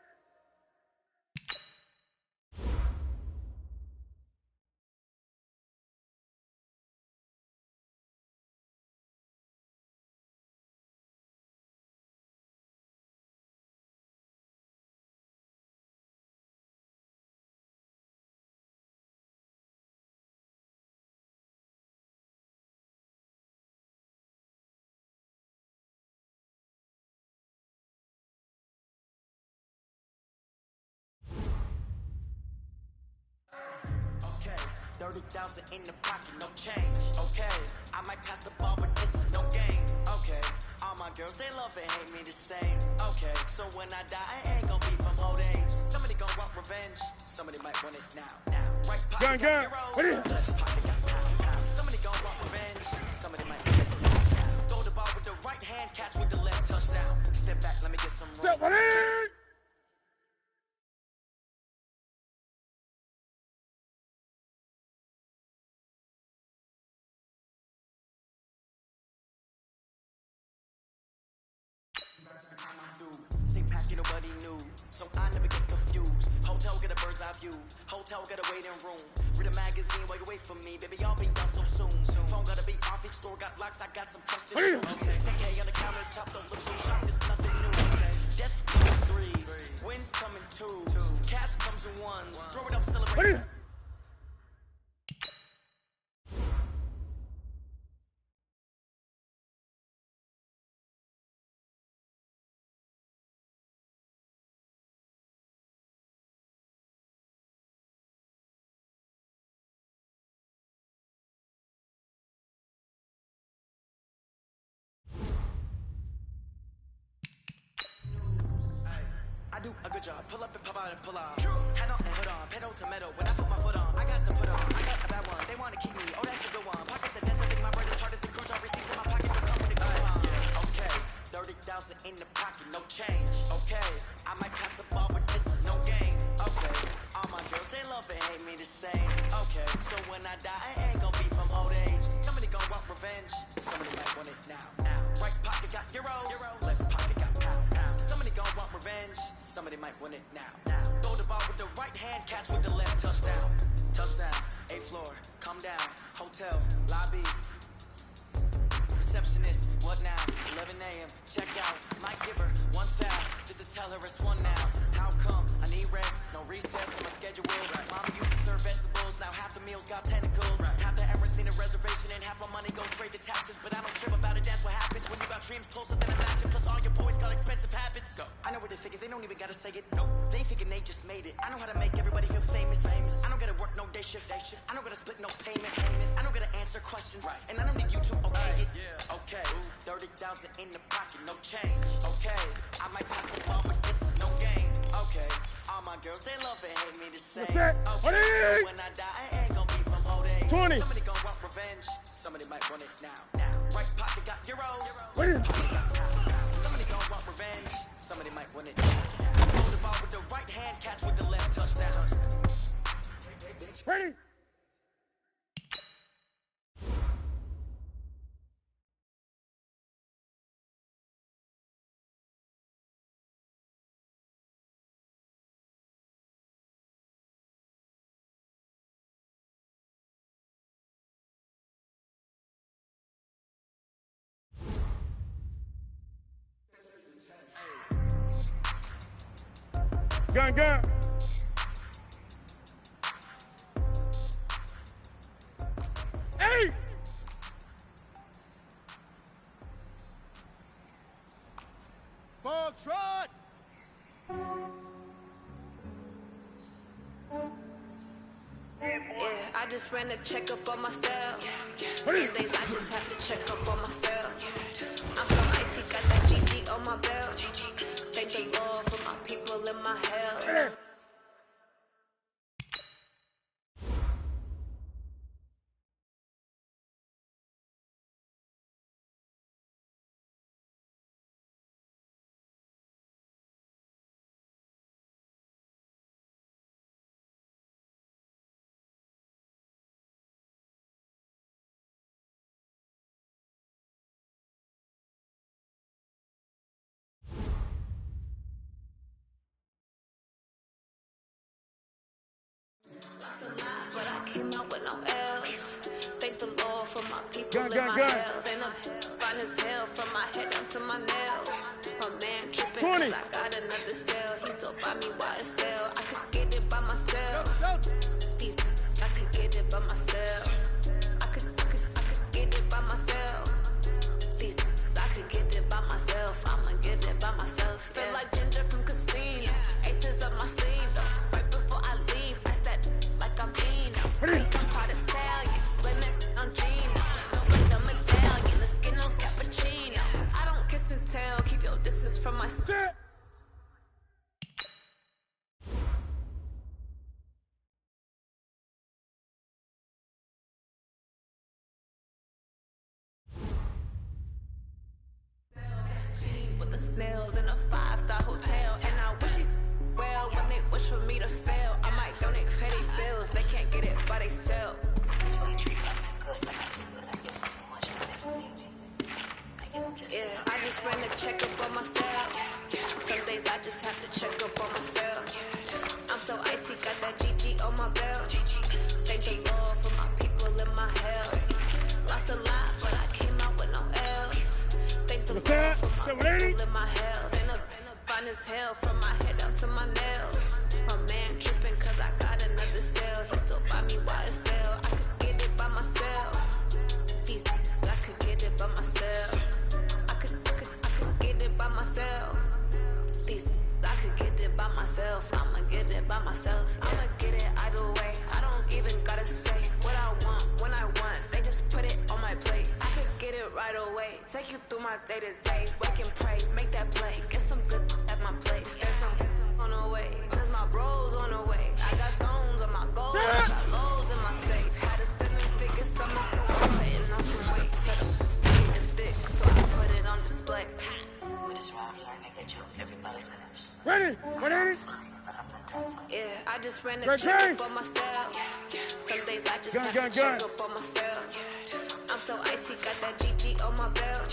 Okay, 30,000 in the pocket, no change. Okay, I might pass the ball, but this is no game. Okay, all my girls, they love and hate me the same. Okay, so when I die, I ain't gonna be from old age. Somebody gonna want revenge, somebody might want it now. Right pocket got heroes, left pocket got pound. Somebody gonna want revenge, somebody might want it now. Throw the ball with the right hand, catch with the left, touchdown. Step back, let me get some room. Step one in. Stay packing nobody knew, so I never get confused. Hotel get a bird's eye view, hotel get a waiting room. Read a magazine while you wait for me, baby, I'll be done so soon. Phone gotta be off, each store got locks, I got some trusted shoes. 10K on the countertop, don't look so sharp, it's nothing new. Death comes in threes, wins come in twos, cash comes in ones. Throw it up, celebrate. I do a good job, pull up and pop out and pull out. Head on and hood on, pedal to metal. When I put my foot on, I got to put on. I got a bad one, they wanna keep me. Oh, that's a good one. Pockets are dense, I think my bread is hard as a cruise. All receipts in my pocket will come with a coupon. Okay, 30,000 in the pocket, no change. Okay, I might pass the ball, but this is no game. Okay, all my girls, they love and hate me the same. Okay, so when I die, I ain't gonna be from old age. Somebody gonna want revenge, somebody might want it now. Right pocket got euros, left pocket got pound. Somebody gonna want revenge, somebody might win it now. Throw the ball with the right hand, catch with the left, touchdown. Touchdown, 8th floor, come down, hotel, lobby. receptionist. What now? 11 a.m. Check out. Might give her one foul just to tell her it's one now. How come? I need rest, no recess on my schedule. Mama used to serve vegetables, now half the meals got tentacles. Half the errands need a reservation and half my money goes straight to taxes. But I don't trip about it, that's what happens when you got dreams closer than imagine. Plus all your boys got expensive habits. Go. I know what they're thinking, they don't even gotta say it. No, they thinking they just made it. I know how to make everybody feel famous. I don't gotta work no day shift. I don't gotta split no payment. I don't gotta answer questions. And I don't need you to okay it. Okay, 30,000 in the pocket, no change. Okay, I might pass the ball, but this is no game. Okay, all my girls, they love and hate me the same. Okay, so when I die, I ain't gonna be from old age. 20. Somebody gonna want revenge. Somebody might want it now. Right pocket got euros. Left pocket got pounds. Somebody gonna want revenge. Somebody might want it now. Hold the ball with the right hand, catch with the left, touchdown. Ready? Gun. Hey! Ball trot! Yeah, I just ran a checkup on myself. Some days I just have to check up on myself. I'm so icy, got that GG on my belt. Thank the Lord for my people in my hell. But I came out with no L's. Thank the Lord for my people in my hell. Then I'm fine as hell from my head down to my nails. My man tripping 20. cause I got another cell. He still buy me YSL. I could get it by myself. These I could get it by myself. I could get it by myself. These I could get it by myself. I'ma get it by myself. Feel like Ginger from Casino. Aces up my sleeve though. Right before I leave, I said like I'm Eno. I'm proud Italian, blame it on Gino. Smells like the medallion, the skin on cappuccino. I don't kiss and tell, keep your distance from my Set. genie with the snails in a 5-star hotel. And I wish these well when they wish for me to fail. I might donate petty bills, they can't get it by themselves. That's why you treat them good, but not too good. I give them too much, so they believe me. I give them just Yeah, I just ran a checkup on myself. Some days I just have to check up on myself. I'm so icy, got that GG on my belt. Thank the Lord for my people in my hell. Lost a lot, but I came out with no L's. Thank the What's that? Lord for my 780? people in my hell. Then I'm fine as hell from my head down to my nails. My man tripping cause I got another cell. He still buy me YSL. I could get it by myself. These I could get it by myself. I could get it by myself. These I could get it by myself. I'ma get it by myself. I'ma get it either way. I don't even gotta say what I want when I want. They just put it on my plate. I could get it right away. Take you through my day to day. Wake and pray, make that play. Get some good at my place. There's some on the way. Cause my bros on the way. I got stones on my gold. I got loads in my safe. Had a 7-figure summer, so I'm putting on some weight. Set up getting thick, so I put it on display. with his rhymes, I make a joke, everybody laughs. Ready? 180? Funny, but I'm not that funny. Yeah, I just ran a Red check King. up on myself. Some days I just Gun, have gun, to check gun. up on myself. I'm so icy, got that GG on my belt.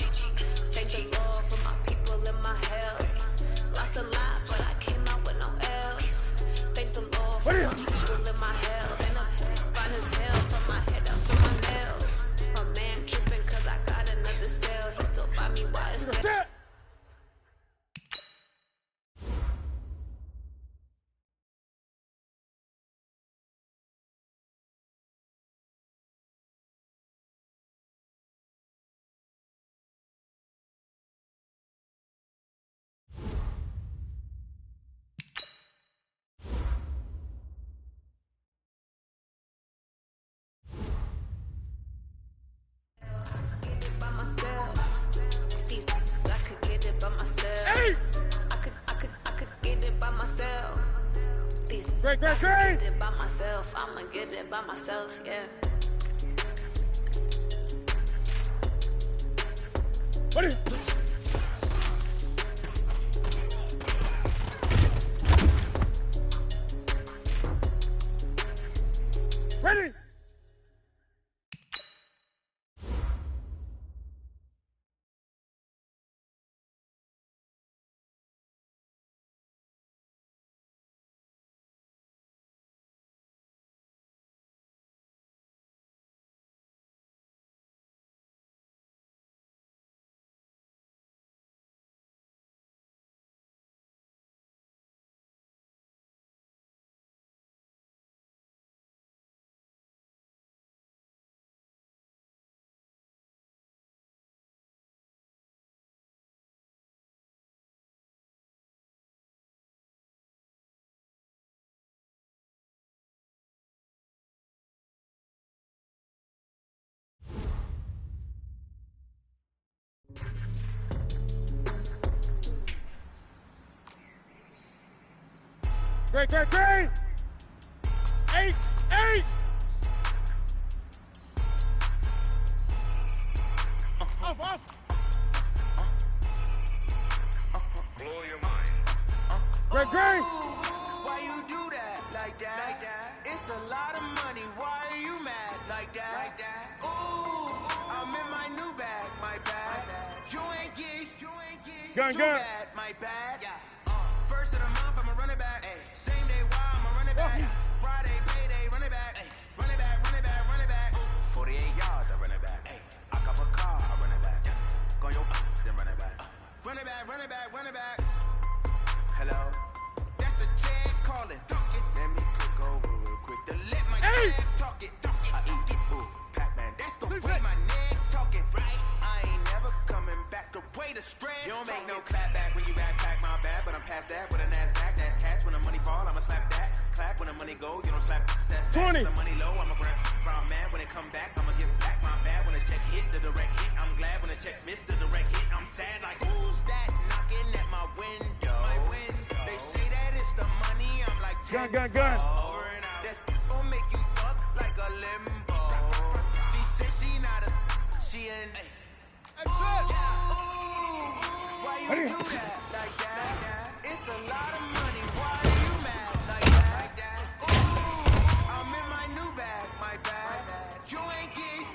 Thank the Lord for my people in my hell. Lost a lot, but I came out with no L's. Thank the Lord for my people in my hell. And I'm fine as hell from my head down to my nails. My man tripping cause I got another cell. myself. These Great. I can get it by myself. I'ma get it by myself, yeah. What is Ready? Great. 8. Off. Blow your mind. Great. Why you do that like that? It's a lot of money. Why are you mad like that? Ooh, I'm in my new bag, my bad. You ain't geese. Gun. Too bad, my bad. First of the month, I'ma run it back. Same day, why I'ma run it back. Friday, payday, run it back. Run it back. 48 yards, I run it back. I cop a car, I run it back. Go your then run it back. Run it back. Hello? That's the jag calling. Let me click over real quick to let my jag talk it. I eat it, ooh, Pac-Man. That's the way my neck talking. I ain't never coming back. The way the stress. You don't make no clap back when you backpack, my bad. But I'm past that with a NASDAQ. That's cash. When the money fall, I'ma slap that. Clap when the money go, you don't slap. That's fast. 20. The money low, I'ma grab brown man. When it come back, I'ma give back my bad. When the check hit, the direct hit. I'm glad when the check missed the direct hit. I'm sad like, who's that knocking at my window? They say that it's the money. I'm like, Gun. over and out. That's gon' make you fuck like a limbo. She said she not a, she in. Why you do that like that? It's a lot of money. Why are you mad like that? Ooh, I'm in my new bag, my bad. You ain't geek.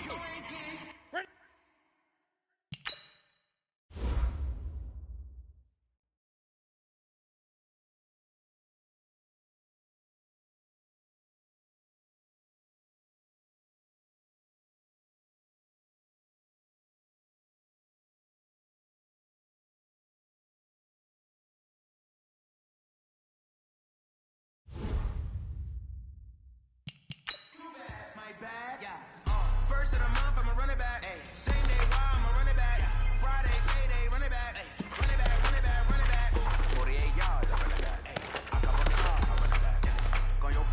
My bad. First of the month, I'ma run it back. Same day, why I'ma run it back. Friday, payday, run it back. Run it back. 48 yards, I run it back. I cop a car, I run it back. Go your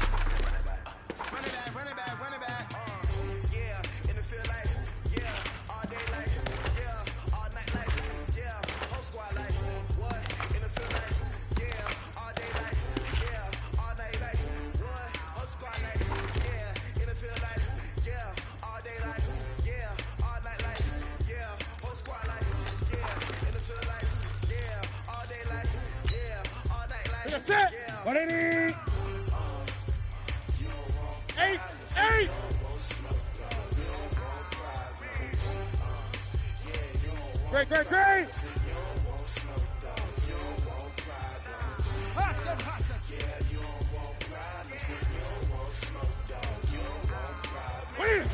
run it back. Run it back. Yeah, in the field life. Yeah, all day life. Yeah, all night life. Yeah, whole squad life. What? In the field life. Yeah, all day life. Yeah, all night life. What? Whole squad life. Yeah, in the field life. Yeah, all day life. Yeah, all night life. Yeah, whole squad life. Yeah, in the field life. Yeah, all day life. Yeah, all night life. That's it. Yeah. 180. 8. Great. What is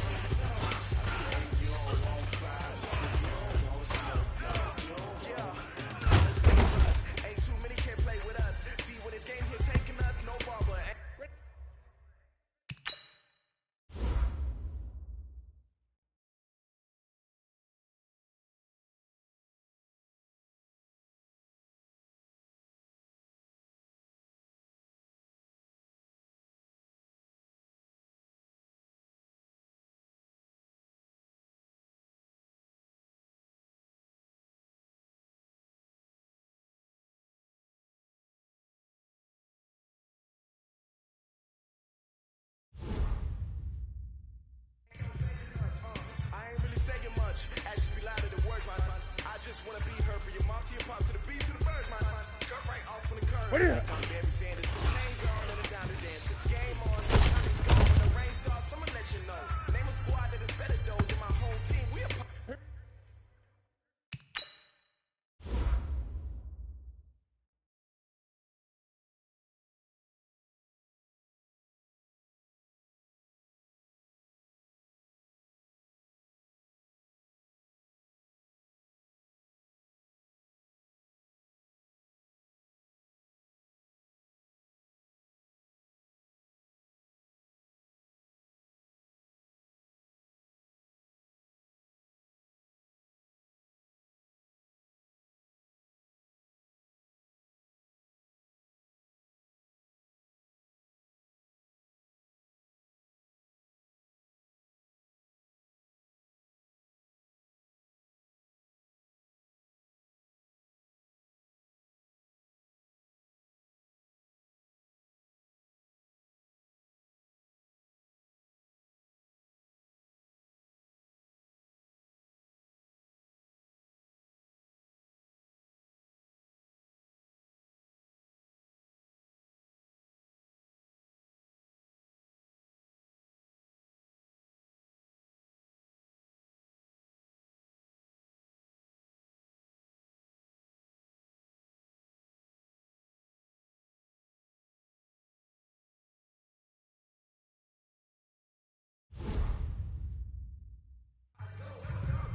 just wanna be heard for your mom to your pop to the beat to the bird, man. Cut right off on the curb. What is it? I'm Barry Sanders, chains on and a diamond dancer. Game on, so time to go. When the rain starts, I'ma let you know. Name a squad that is better though than my home team. We a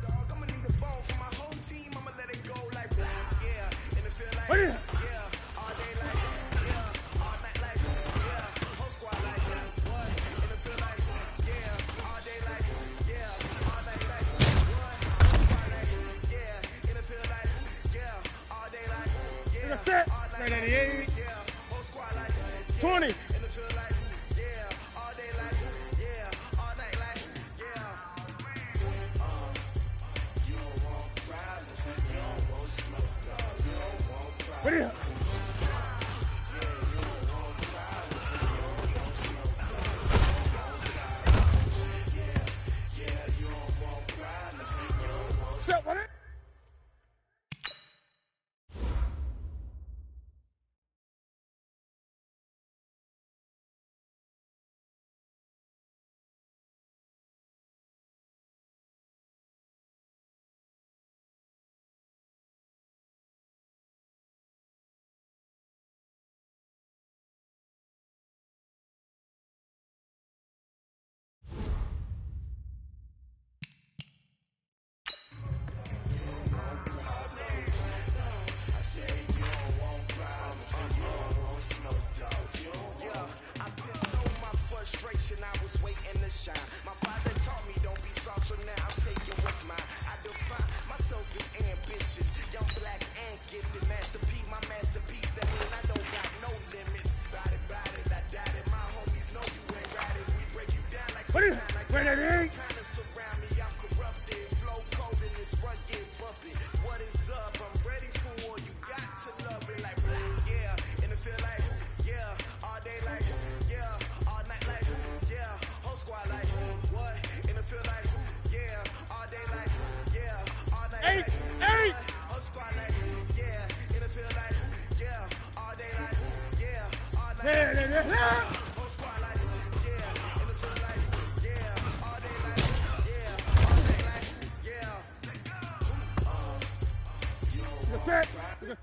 dog, I'ma need a bone for my whole team. I'ma let it go like yeah, and it feel like What is it? yeah, all day like yeah, all night like yeah, whole squad like what? And it feel like yeah, all day like yeah, all night like what? Whole squad like yeah, and it feel like yeah, all day like yeah, That's it. all night like 98. yeah, whole squad like yeah, 20. and it feel like yeah, all day like yeah, all night like yeah. You don't want problems, you don't want smoke, no, you don't want problems. What is it? So, what is it? Frustration, I was waiting to shine. My father taught me don't be soft, so now I'm taking what's mine. I define myself as ambitious, young, black, and gifted. Masterpiece, my masterpiece. That mean I don't got no limits. Bout it, I doubt it. My homies know you ain't ride it. We break you down like What is it? Wait, 98. kind of surround me. I'm corrupted, flow cold and it's rugged, bumpy. What is up? I'm ready for war. You got to love it like yeah, and it feel like yeah, all day like yeah, all night like yeah, whole squad like what? And it feel like yeah, all day like yeah, all night Eight. like Eight. whole squad like yeah, and it feel like yeah, all day like yeah, all night Yeah, like yeah, yeah. whole squad like yeah, and it feel like yeah, all day like yeah, all day like yeah. That's it. That's it.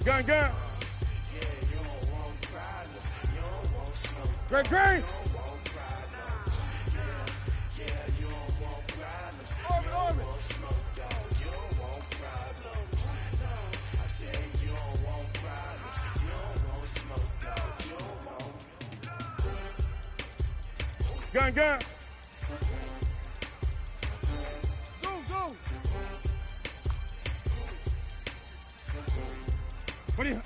Gun, gun. Great, great. Orbit, orbit. Gun, gun. Zoom, zoom. What do you?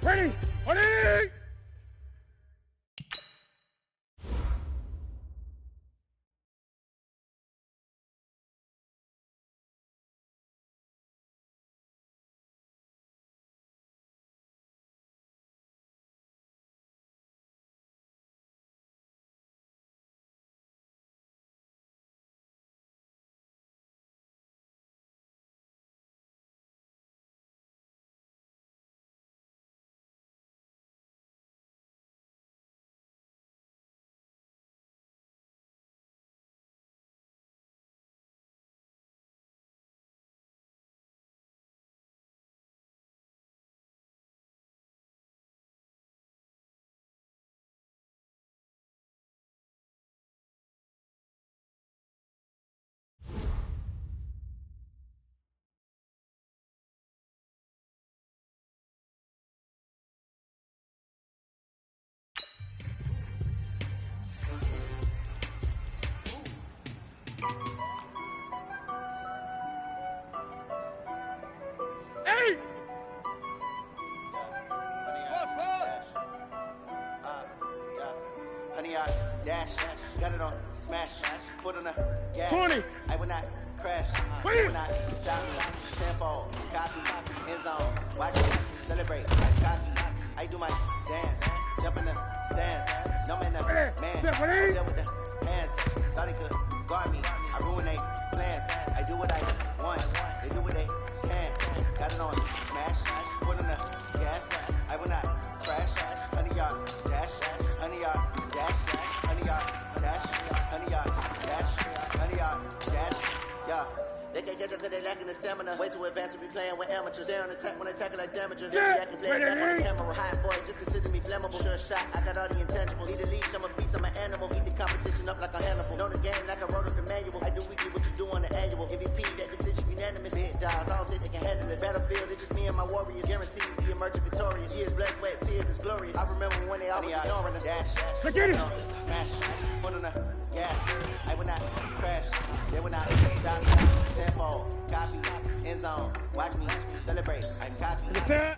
Ready? Ready? Hey! Pause, pause. Honey, I dash, got it on smash, foot on the gas. 20. I will not crash, What? I will not stop me. Tenfold, copy, end zone, watch me celebrate. I copy, I do my dance, jump in the stands. No man, man, Step, what is? deal with the hands. Thought he could guard me, I ruin they plans. I do what I want, they do what they can. Got it on smash, foot on the gas. I will not crash, honey, y'all dash, honey, y'all dash, honey, y'all dash, honey, y'all dash, honey, y'all dash, yeah. They can't catch up cause they lacking the stamina. Way too advanced to be playing with amateurs. They on attack when attacking like damagers. Yeah, I can play it back on the camera. Hot boy, just consider me flammable. Sure shot, I got all the intangibles. Need a leash, I'm a beast, I'm an animal. Eat the competition up like a Hannibal. Know the game like I wrote up the manual. I do weekly what you do on the annual. MVP, that decision unanimous. Hit dials, I don't think they can handle this. Battlefield, it's just me and my warriors. Guaranteed we emerging victorious. Years, blood, sweat, tears, is glorious. I remember when they always ignoring us. Dash, Look at it. smash, foot on the gas. I will not crash, they will not stop. Tenfold, copy, end zone, watch me celebrate. I copy. Understand?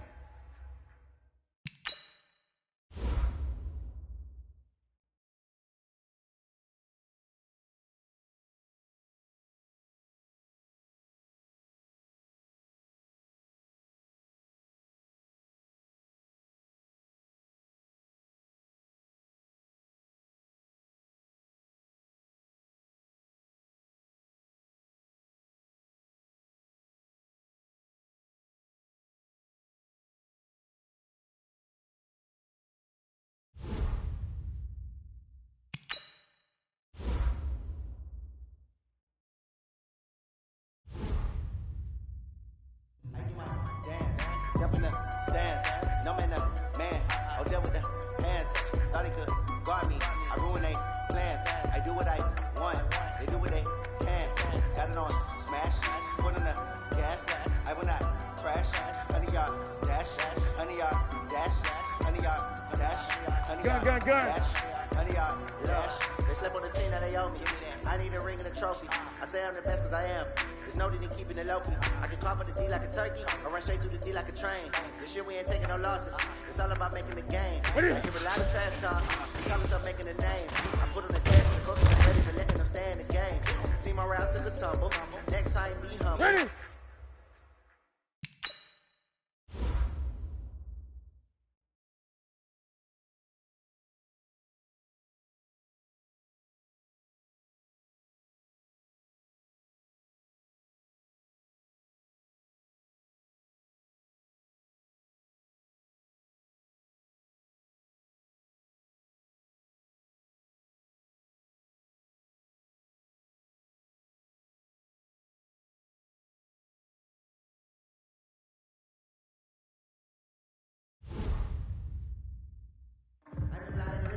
I do my dance, jump in the stands. No man, man, I'll deal with the hands. Thought he could guard me, I ruin they plans. I do what I want, they do what they can. Got it on smash, foot on the gas. I will not crash, honey, y'all dash, honey, y'all dash, honey, y'all dash, honey, y'all Gun, gun. dash, honey, y'all dash. They slept on the team that they owe me. I need a ring and a trophy. I say I'm the best cause I am. There's no need in keeping it low key. I can call for the D like a turkey, or run straight through the D like a train. This year we ain't taking no losses. It's all about making the game. What is I it? hear a lot of trash talk. We call ourselves making a name. I put on the desk, the coach was ready for letting them stay in the game. Team around took a tumble. Next time be humble. Ready?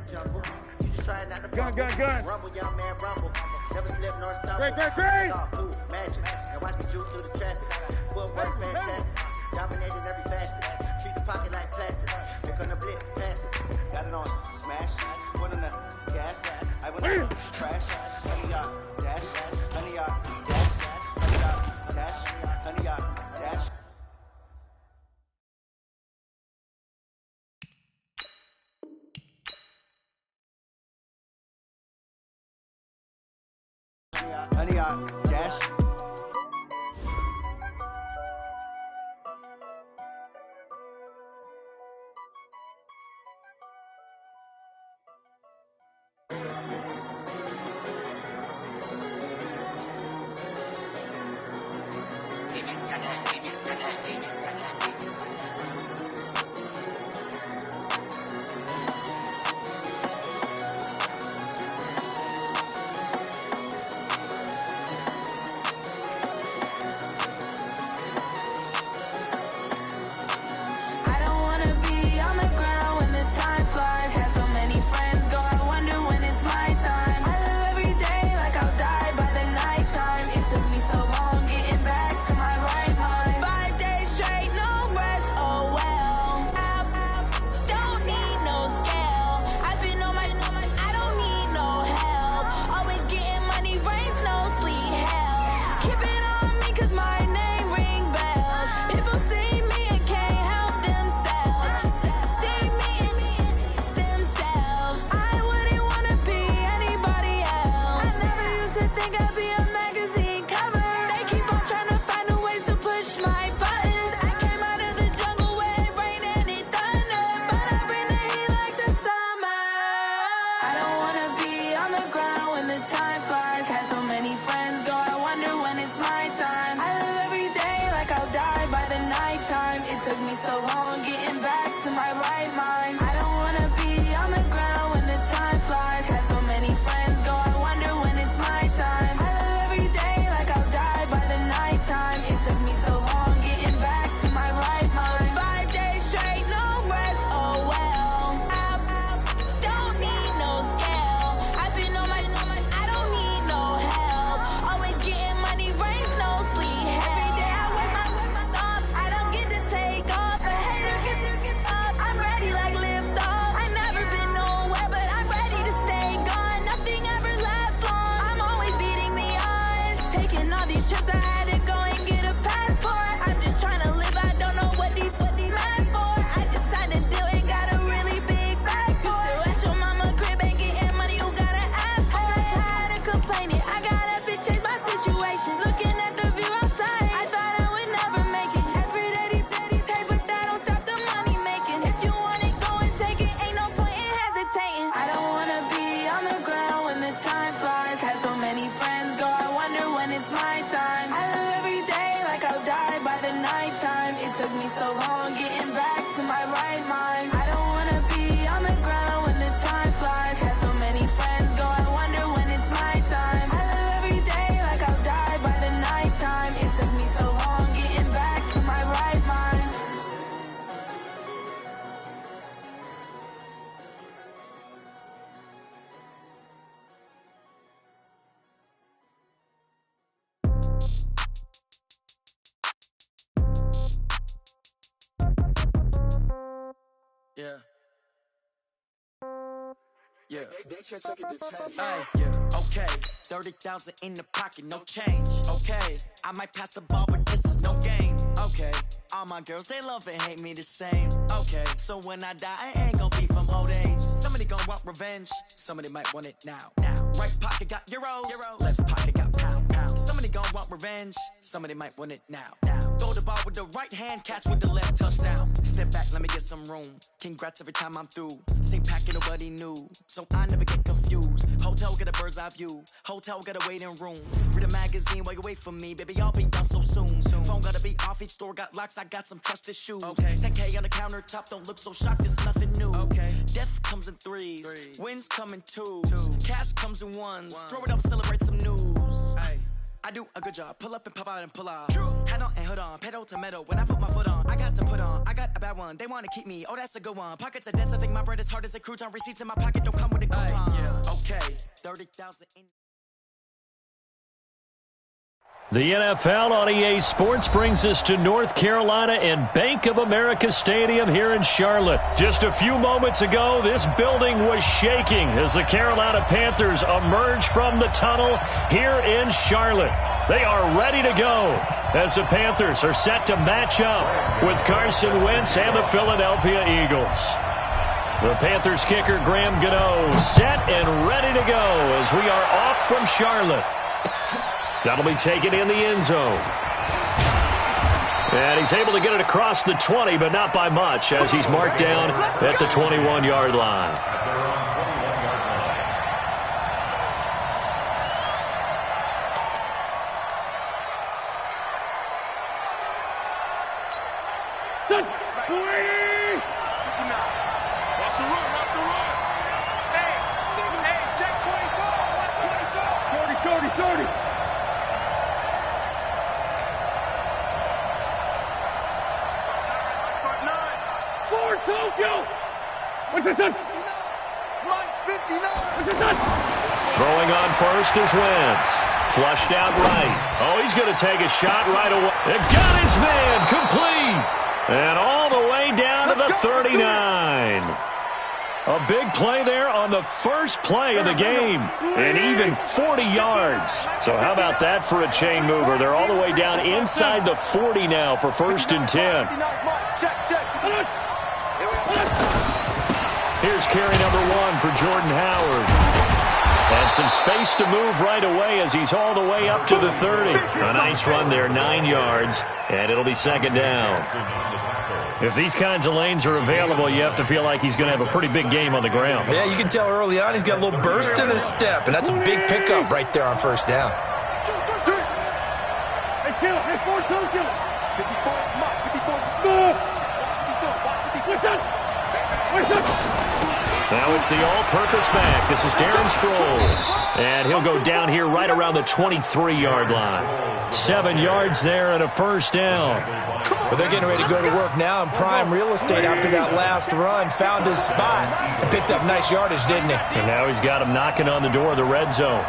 the jungle. You just trying not to Gun. rumble, young man, rumble. Never slip nor stumble. Great. Move, magic. Now watch me juke through the traffic. Footwork fantastic. Dominating every facet. Treat the pocket like plastic. Here come the blitz, pass it. Got it on smash. Put on the gas. I went on the crash. Honey, y'all dash. Honey, y'all dash. Honey, y'all dash. Honey, y'all dash. Honey, y'all dash. I don't wanna be on the ground when the time flies. Had so many friends go, I wonder when it's my time. I live every day like I'll die by the nighttime. It took me so long getting back to my right mind. 5 days straight, no rest, oh well. Don't need no scale. I've been on my, I don't need no help. Always getting money, rain, snow, sleet, hell. Keep it on me 'cause my name ring bells. People see me and can't help themselves. See me and themselves. I wouldn't wanna be anybody else. I never used to think I'd be a magazine cover. They keep on trying to find new ways to push my buttons. I came out of the jungle where it rained and it thundered, but I bring the heat like the summer. I don't wanna be on the ground when the time flies. Had so many friends go, I wonder when it's my time. I live every day like I'll die by the nighttime. It took me so long getting back to my right mind. I don't wanna be on the ground when the time flies. Had so many friends go, I wonder when it's my time. I live every day like I'll die by the nighttime. It took me so long getting back to my right mind. 5 days straight, no rest, oh well. Don't need no scale. I've been on my, I don't need no help. Always getting money, rain, snow, sleet, hell. Every day I work my thumb. I don't get to take off. A hater get up. I'm ready like lift off. I never been nowhere, but I'm ready to stay gone. Nothing ever lasts long. I'm always beating the odds. Taking all these trips, I had to go and get a passport. I'm just trying to live. I don't know what these mad for. I just signed a deal and got a really big bag for it. Still at your mama crib ain't getting money, you gotta ask for it. Tired of complaining, I gotta be change my situation. Looking at the view outside, I thought I would never make it. Every day they take, but that don't stop the money making. If you want it, go and take it. Ain't no point in hesitating. I don't wanna be on the ground when the time flies. Had so many friends go, I wonder when it's my time. I live every day like I'll die by the nighttime. It took me so long getting back to my right mind. I don't wanna be on the ground when the time flies. Had so many friends go, I wonder when it's my time. I live every day like I'll die by the nighttime. It took me so long getting back to my right mind. Yeah. Yeah. Hey, yeah. Okay. 30,000 in the pocket, no change. Okay. I might pass the ball, but this is no game. Okay. All my girls, they love and hate me the same. Okay. So when I die, I ain't gonna be from old age. Somebody gonna want revenge. Somebody might want it now. Right pocket got euros. Left pocket got pounds. Somebody gonna want revenge. Somebody might want it now. Throw the ball with the right hand, catch with the left, touchdown. Step back, let me get some room. Congrats every time I'm through. Same packet, nobody new, so I never get confused. Hotel get a bird's eye view. Hotel got a waiting room. Read a magazine while you wait for me, baby. I'll be done so soon. Phone gotta be off. Each store got locks. I got some trusted shoes. Okay. 10K on the countertop. Don't look so shocked. It's nothing new. Okay. Death comes in threes. Wins come in twos. Cash comes in ones. Throw it up, celebrate some news. Ay. I do a good job. Pull up and pop out and pull out. Hat on Hey, hold on, pedal to metal. When I put my foot on, I got to put on. I got a bad one. They want to keep me. Oh, that's a good one. Pockets are dense. I think my bread is hard as a crouton. Receipts in my pocket don't come with a coupon. Yeah, okay. 30,000 in. The NFL on EA Sports brings us to North Carolina and Bank of America Stadium here in Charlotte. Just a few moments ago, this building was shaking as the Carolina Panthers emerged from the tunnel here in Charlotte. They are ready to go as the Panthers are set to match up with Carson Wentz and the Philadelphia Eagles. The Panthers kicker Graham Gano set and ready to go as we are off from Charlotte. That'll be taken in the end zone. And he's able to get it across the 20, but not by much, as he's marked down at the 21-yard line. Watch the run, watch the run. Hey, check 24, watch 24. 30. Tokyo! What's this son? Lunch 59. What's this son? Throwing on first is Wentz. Flushed out right. Oh, he's going to take a shot right away. It got his man complete. And all the way down to the 39. A big play there on the first play of the game. And even 40 yards. So how about that for a chain mover? They're all the way down inside the 40 now for 1st and 10. Check. Here's carry number 1 for Jordan Howard. And some space to move right away as he's all the way up to the 30. A nice run there, 9 yards, and it'll be 2nd down. If these kinds of lanes are available, you have to feel like he's going to have a pretty big game on the ground. Yeah, you can tell early on he's got a little burst in his step, and that's a big pickup right there on 1st down. Hey, kill. Hey, 4 Tokyo. 54, come on, 54. What's up? Now it's the all-purpose back. This is Darren Sproles. And he'll go down here right around the 23-yard line. 7 yards there and a 1st down. But they're getting ready to go to work now in prime real estate after that last run. Found his spot and picked up nice yardage, didn't he? And now he's got him knocking on the door of the red zone.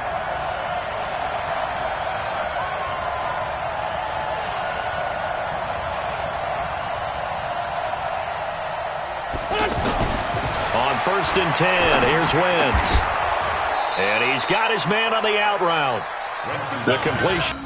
On 1st and 10, here's Wentz. And he's got his man on the out route. The completion.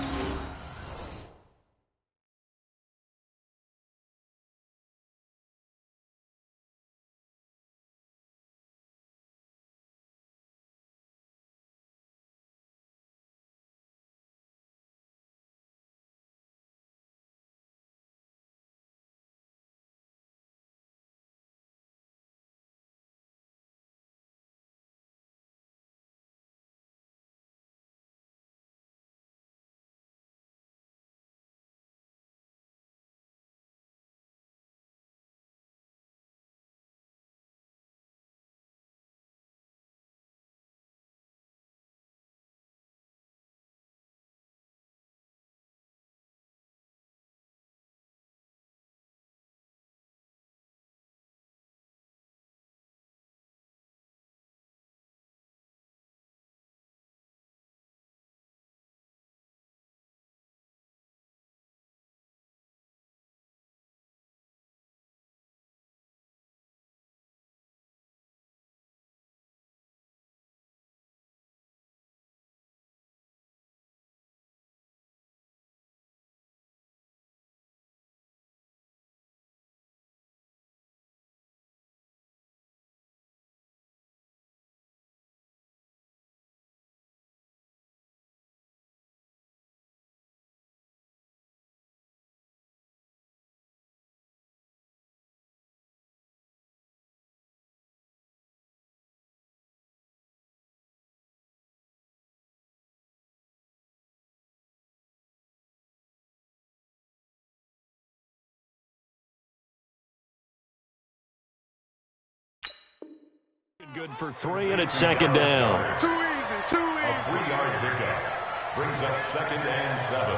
Good for 3, and it's 2nd down. Too easy. A 3-yard pickup brings up 2nd and 7.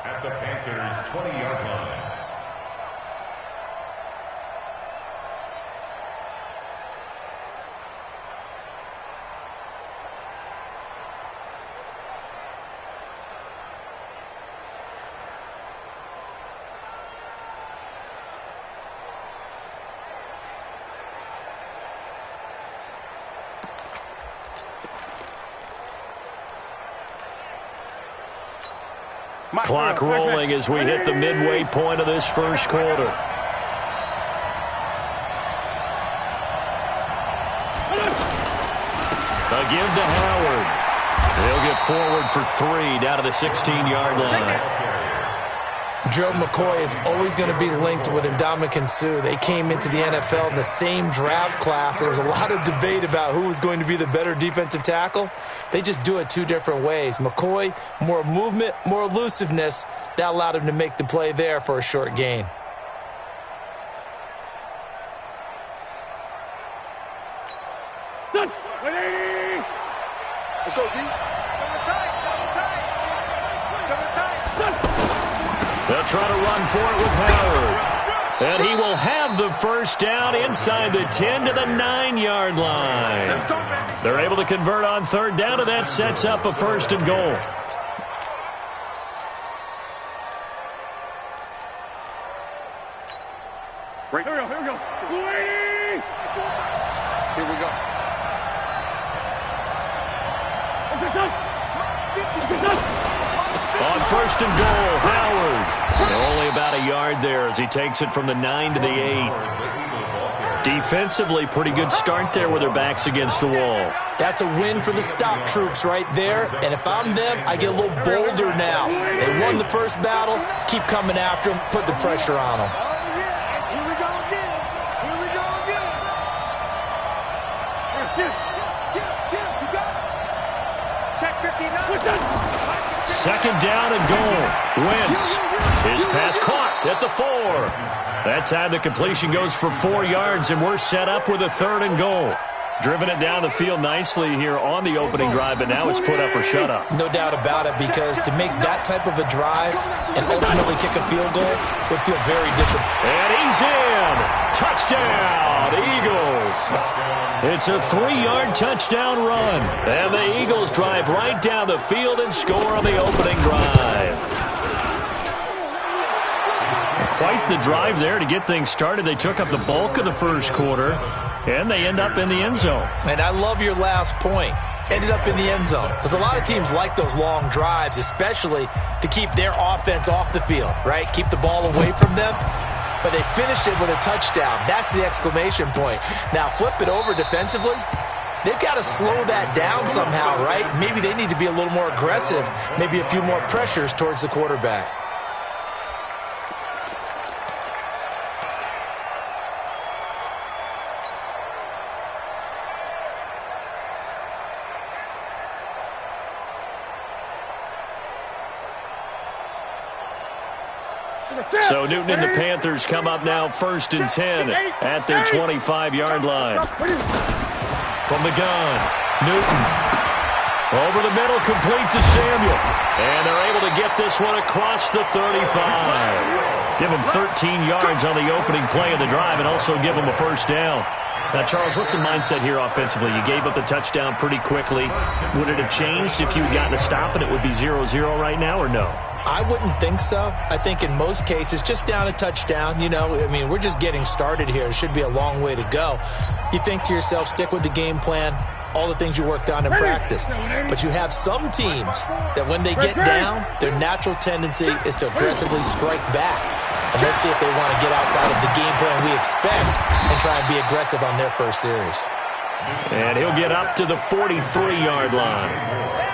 at the Panthers' 20-yard line. Clock rolling as we hit the midway point of this first quarter. A give to Howard. He'll get forward for 3 down to the 16-yard line. Joe McCoy is always going to be linked with Ndamukong Suh. They came into the NFL in the same draft class. There was a lot of debate about who was going to be the better defensive tackle. They just do it 2 different ways. McCoy, more movement, more elusiveness. That allowed him to make the play there for a short gain. Done. 180. Let's go, D. Double tight. They'll try to run for it with Howard. And he will have the first down inside the 10 to the 9-yard line. They're able to convert on 3rd down, and that sets up a 1st and goal. Here we go. 280. Here we go. On 1st and goal, Howard. Only about a yard there as he takes it from the 9 to the 8. Defensively, pretty good start there with their backs against the wall. That's a win for the stop troops right there. And if I'm them, I get a little bolder now. They won the first battle. Keep coming after them. Put the pressure on them. Here we go again. You got it. Check 59. 2nd down and goal. Wentz. His pass caught at the 4. That time the completion goes for 4 yards, and we're set up with a 3rd and goal. Driven it down the field nicely here on the opening drive, but now it's put up or shut up. No doubt about it, because to make that type of a drive and ultimately kick a field goal would feel very disappointing. And he's in. Touchdown, Eagles. It's a 3-yard touchdown run. And the Eagles drive right down the field and score on the opening drive. Quite the drive there to get things started. They took up the bulk of the first quarter, and they end up in the end zone. And I love your last point. Ended up in the end zone. Because a lot of teams like those long drives, especially to keep their offense off the field, right? Keep the ball away from them. But they finished it with a touchdown. That's the exclamation point. Now, flip it over defensively. They've got to slow that down somehow, right? Maybe they need to be a little more aggressive. Maybe a few more pressures towards the quarterback. So Newton and the Panthers come up now 1st and 10 at their 25-yard line. From the gun, Newton. Over the middle, complete to Samuel. And they're able to get this one across the 35. Give him 13 yards on the opening play of the drive and also give him a 1st down. Now, Charles, what's the mindset here offensively? You gave up the touchdown pretty quickly. Would it have changed if you had gotten a stop and it would be 0-0 right now, or no? I wouldn't think so. I think in most cases, just down a touchdown, we're just getting started here. It should be a long way to go. You think to yourself, stick with the game plan, all the things you worked on in practice. But you have some teams that when they get down, their natural tendency is to aggressively strike back. And let's see if they want to get outside of the game plan we expect and try and be aggressive on their first series. And he'll get up to the 43-yard line.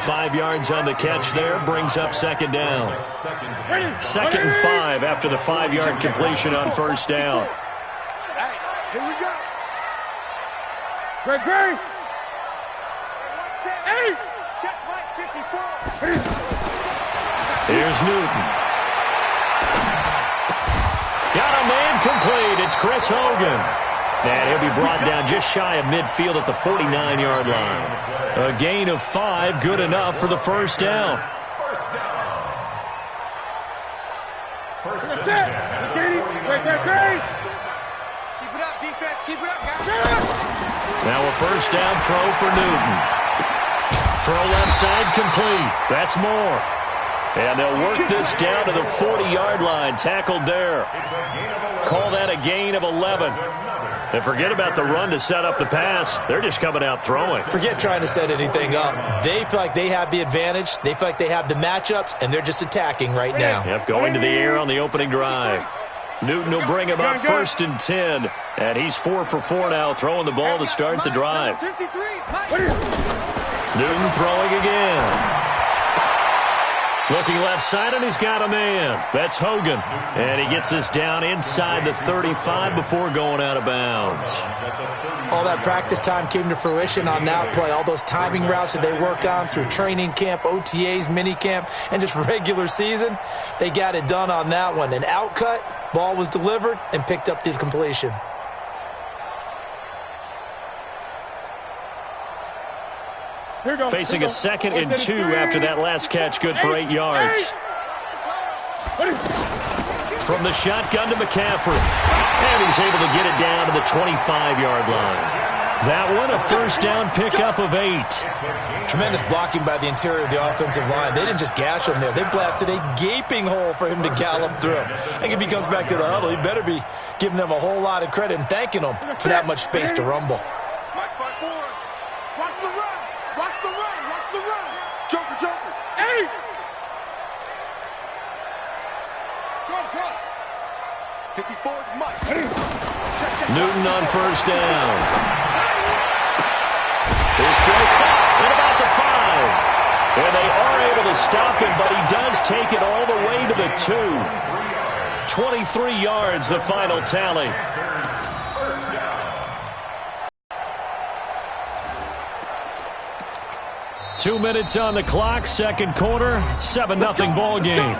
5 yards on the catch there, brings up 2nd down. 2nd and 5 after the 5-yard completion on 1st down. Here we go. Great. Check Mike 54. Here's Newton. Got a man complete. It's Chris Hogan. And he'll be brought down just shy of midfield at the 49-yard line. A gain of 5, good enough for the 1st down. First and That's 10. it. Katie, great. Keep it up, defense. Keep it up, guys. Now a first down throw for Newton. Throw left side complete. That's more. And they'll work this down to the 40-yard line. Tackled there. Call that a gain of 11. And forget about the run to set up the pass. They're just coming out throwing. Forget trying to set anything up. They feel like they have the advantage. They feel like they have the matchups, and they're just attacking right now. Yep, going to the air on the opening drive. Newton will bring him up first and 10. And he's 4 for 4 now, throwing the ball to start the drive. Newton throwing again. Looking left side, and he's got a man. That's Hogan. And he gets us down inside the 35 before going out of bounds. All that practice time came to fruition on that play. All those timing routes that they work on through training camp, OTAs, mini camp, and just regular season, they got it done on that one. An outcut, ball was delivered, and picked up the completion. Facing a 2nd and 2 after that last catch, good for 8 yards. From the shotgun to McCaffrey. And he's able to get it down to the 25-yard line. That one, a first down pickup of 8. Tremendous blocking by the interior of the offensive line. They didn't just gash him there. They blasted a gaping hole for him to gallop through. I think if he comes back to the huddle, he better be giving them a whole lot of credit and thanking them for that much space to rumble. Watch the run. Watch the run. Watch the run. Joker. Hey! Short. 54 is Mike. Newton on first down. His throw at about the 5. And they are able to stop him, but he does take it all the way to the 2. 23 yards, the final tally. Two minutes on the clock, second quarter, 7-0 ball game.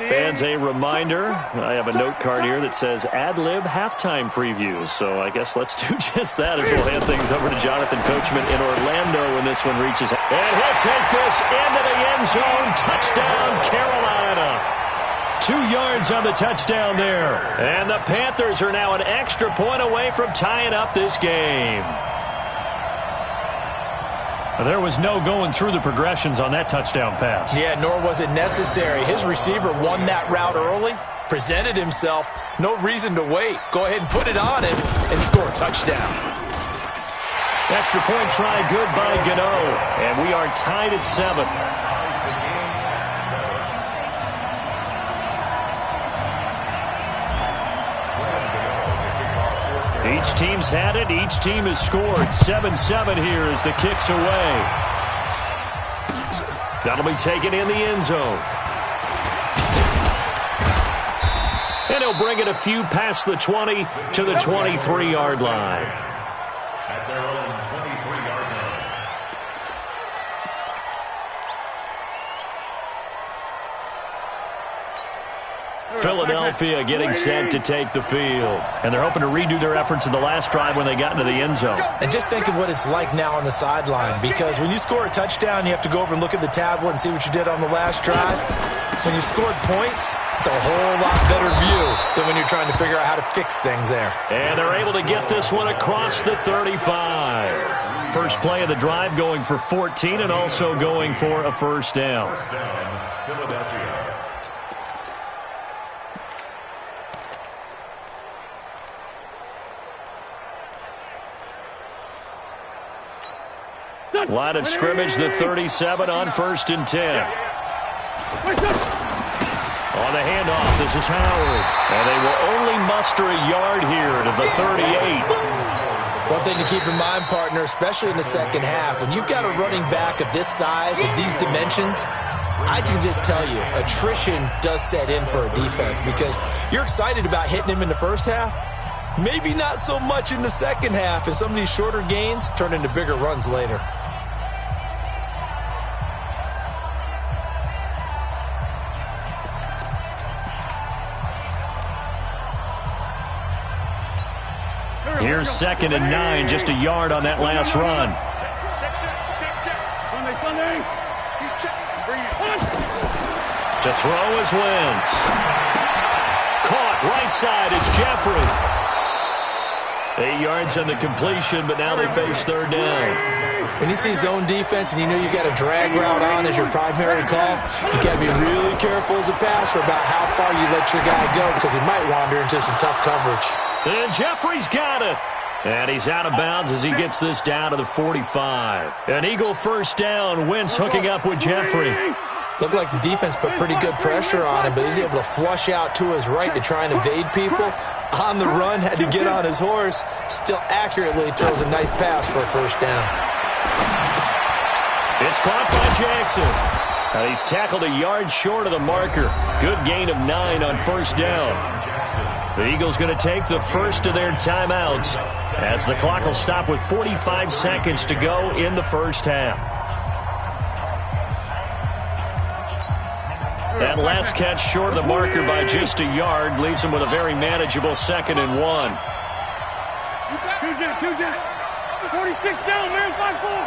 Fans, a reminder, I have a note card here that says ad-lib halftime previews. So I guess let's do just that as we'll hand things over to Jonathan Coachman in Orlando when this one reaches. And he'll take this into the end zone. Touchdown, Carolina. 2 yards on the touchdown there. And the Panthers are now an extra point away from tying up this game. There was no going through the progressions on that touchdown pass. Yeah, nor was it necessary. His receiver won that route early, presented himself, no reason to wait. Go ahead and put it on him and score a touchdown. Extra point try good by Gano, and we are tied at 7. Each team's had it. Each team has scored. 7-7 here as the kick's away. That'll be taken in the end zone. And he'll bring it a few past the 20 to the 23-yard line. At their own 23-yard line. Philadelphia getting set to take the field. And they're hoping to redo their efforts in the last drive when they got into the end zone. And just think of what it's like now on the sideline, because when you score a touchdown, you have to go over and look at the tablet and see what you did on the last drive. When you scored points, it's a whole lot better view than when you're trying to figure out how to fix things there. And they're able to get this one across the 35. First play of the drive going for 14 and also going for a first down. First down, Philadelphia. Line of scrimmage, the 37 on first and 10. On the handoff, this is Howard. And they will only muster a yard here to the 38. One thing to keep in mind, partner, especially in the second half, when you've got a running back of this size, of these dimensions, I can just tell you, attrition does set in for a defense because you're excited about hitting him in the first half. Maybe not so much in the second half, and some of these shorter gains turn into bigger runs later. Here's 2nd and 9, just a yard on that last run. To throw is Wentz. Caught right side, it's Jeffrey. 8 yards on the completion, but now they face 3rd down. When you see zone defense and you know you got a drag route on as your primary call, you got to be really careful as a passer about how far you let your guy go because he might wander into some tough coverage. And Jeffrey's got it. And he's out of bounds as he gets this down to the 45. An Eagle 1st down. Wentz hooking up with Jeffrey. Looked like the defense put pretty good pressure on him, but he's able to flush out to his right to try and evade people. On the run, had to get on his horse. Still accurately throws a nice pass for a 1st down. It's caught by Jackson. And he's tackled a yard short of the marker. Good gain of 9 on 1st down. The Eagles going to take the first of their timeouts as the clock will stop with 45 seconds to go in the first half. That last catch short of the marker by just a yard leaves him with a very manageable 2nd and 1. 46 down, man, 5-4.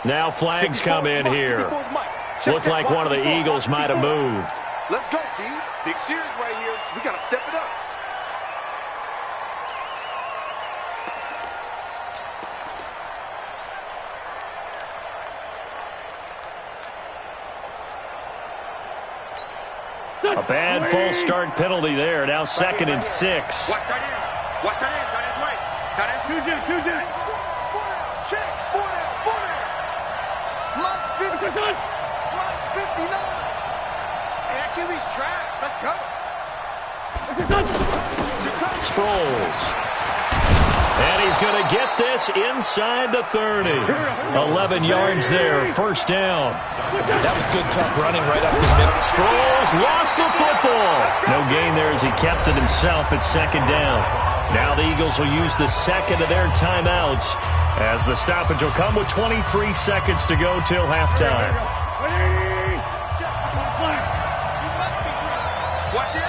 Now flags come in here. Looked like one of the Eagles might have moved. Let's go, D. Big series right here. We got to step it up. A bad false start penalty there. Now 2nd and 6. Watch tight end. Watch tight end. Tight end's right. Tight end's Two jet. Check. 4 down. Lock 50. Lock 59. Hey, that QB's tracks. Let's go. Sproles. And he's going to get this inside the 30. 11 yards there, 1st down. That was good, tough running right up the middle. Sproles lost the football. No gain there as he kept it himself at 2nd down. Now the Eagles will use the 2nd of their timeouts as the stoppage will come with 23 seconds to go till halftime. Watch it.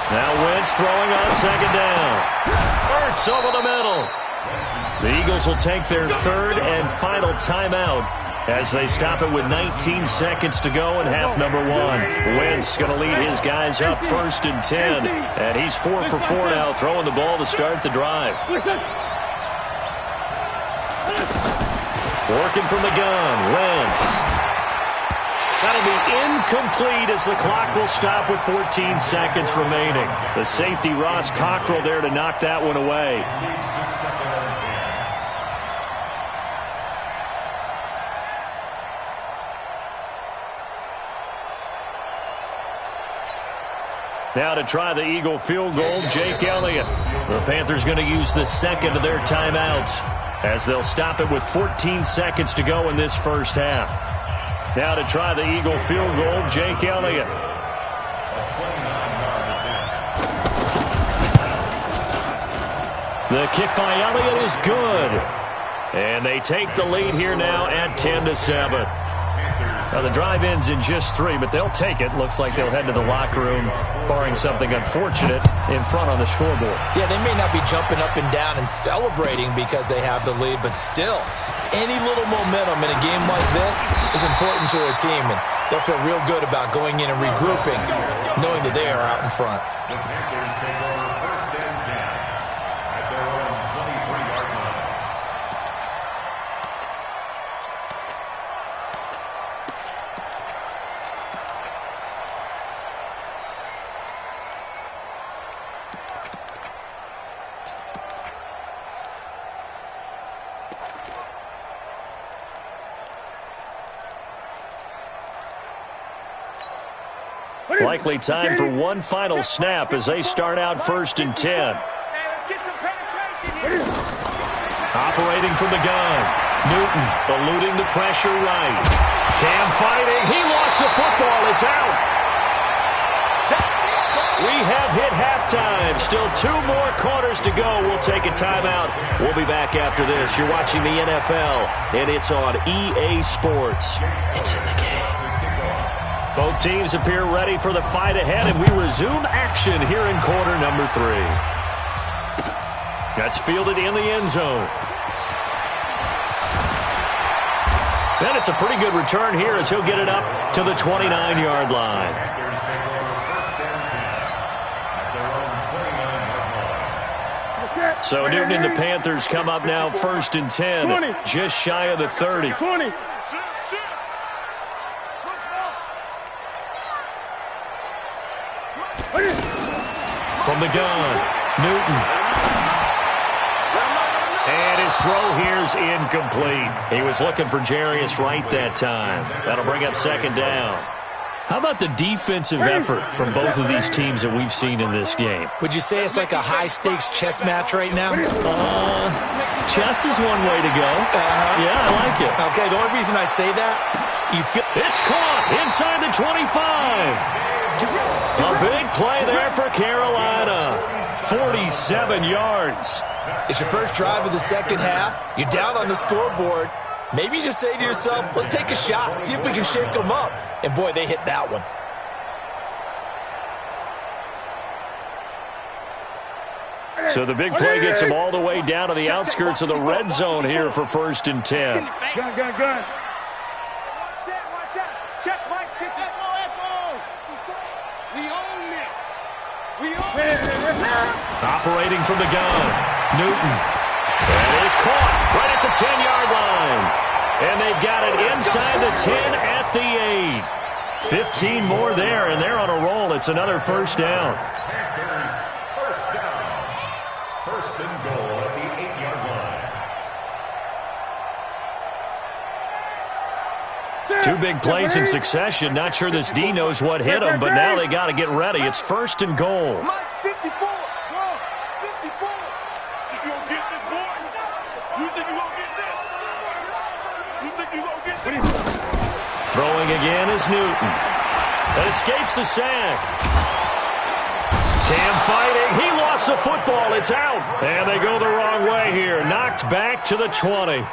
Now Wentz throwing on 2nd down. Hurts over the middle. The Eagles will take their 3rd and final timeout as they stop it with 19 seconds to go in half number 1. Wentz going to lead his guys up 1st and 10. And he's 4 for 4 now, throwing the ball to start the drive. Working from the gun, Wentz. That'll be incomplete as the clock will stop with 14 seconds remaining. The safety, Ross Cockrell, there to knock that one away. Now to try the Eagle field goal, Jake Elliott. The Panthers going to use the 2nd of their timeouts as they'll stop it with 14 seconds to go in this first half. Now to try the Eagle field goal, Jake Elliott. The kick by Elliott is good. And they take the lead here now at 10-7. Now the drive ends in just 3, but they'll take it. Looks like they'll head to the locker room, barring something unfortunate, in front on the scoreboard. Yeah, they may not be jumping up and down and celebrating because they have the lead, but still, any little momentum in a game like this is important to a team, and they'll feel real good about going in and regrouping, knowing that they are out in front. The Panthers take over 1st and 10 at their own 23-yard line. Likely time for one final snap as they start out 1st and 10. Hey, let's get some penetration here. Operating from the gun. Newton eluding the pressure right. Cam fighting. He lost the football. It's out. We have hit halftime. Still 2 more quarters to go. We'll take a timeout. We'll be back after this. You're watching the NFL, and it's on EA Sports. It's in the game. Both teams appear ready for the fight ahead, and we resume action here in quarter number 3. That's fielded in the end zone. And it's a pretty good return here as he'll get it up to the 29-yard line. So Newton and the Panthers come up now 1st and 10, just shy of the 30. 20. From the gun, Newton. And his throw here's incomplete. He was looking for Jarius Wright that time. That'll bring up 2nd down. How about the defensive effort from both of these teams that we've seen in this game? Would you say it's like a high-stakes chess match right now? Chess is one way to go. Yeah, I like it. Okay, the only reason I say that, it's caught inside the 25. A big play there for Carolina. 47 yards. It's your first drive of the second half. You're down on the scoreboard. Maybe you just say to yourself, let's take a shot, see if we can shake them up. And, boy, they hit that one. So the big play gets them all the way down to the outskirts of the red zone here for 1st and 10. Gun. Check, Mike. Get that ball, echo. We own it. We own it. Operating from the gun, Newton. And is caught right at the 10-yard line. And they've got it inside the 10 at the 8. 15 more there, and they're on a roll. It's another 1st down. Panthers, 1st down. 1st and goal at the 8-yard line. 2 big plays in succession. Not sure this D knows what hit him, but now they got to get ready. It's 1st and goal. Mike, 54. Go. 54. You gonna get this, boy? You think you gonna get this? You think you gonna get this? Throwing again is Newton. That escapes the sack. Cam fighting. He lost the football. It's out. And they go the wrong way here. Knocked back to the 20.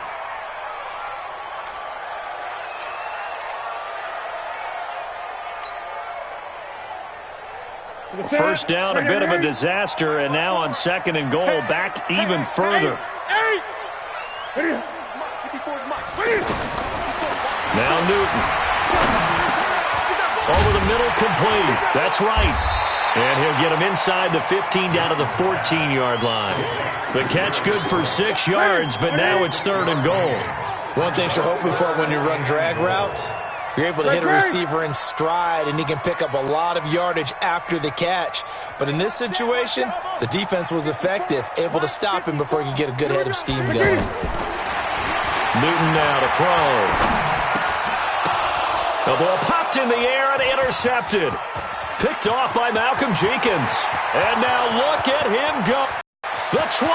First down, a bit of a disaster, and now on 2nd and goal, back even further. Now Newton. Over the middle, complete. That's right. And he'll get him inside the 15 down to the 14-yard line. The catch good for 6 yards, but now it's 3rd and goal. one thing you're hoping for when you run drag routes, you're able to hit a receiver in stride, and he can pick up a lot of yardage after the catch. But in this situation, the defense was effective, able to stop him before he could get a good head of steam going. Newton now to throw. The ball popped in the air and intercepted. Picked off by Malcolm Jenkins. And now look at him go. The 20,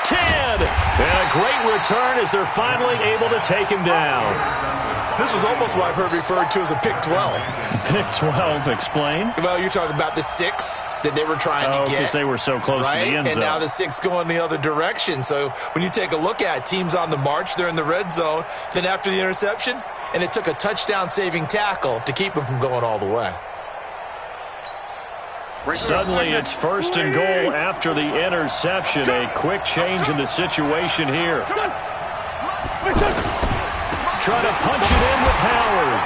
10, and a great return as they're finally able to take him down. This was almost what I've heard referred to as a pick 12. Pick 12, explain? Well, you're talking about the 6 that they were trying to get. Because they were so close to the end zone. And now the 6 going the other direction. So when you take a look at teams on the march, they're in the red zone. Then after the interception, and it took a touchdown-saving tackle to keep them from going all the way. Suddenly it's 1st and goal after the interception. A quick change in the situation here. Trying to punch it in with Howard.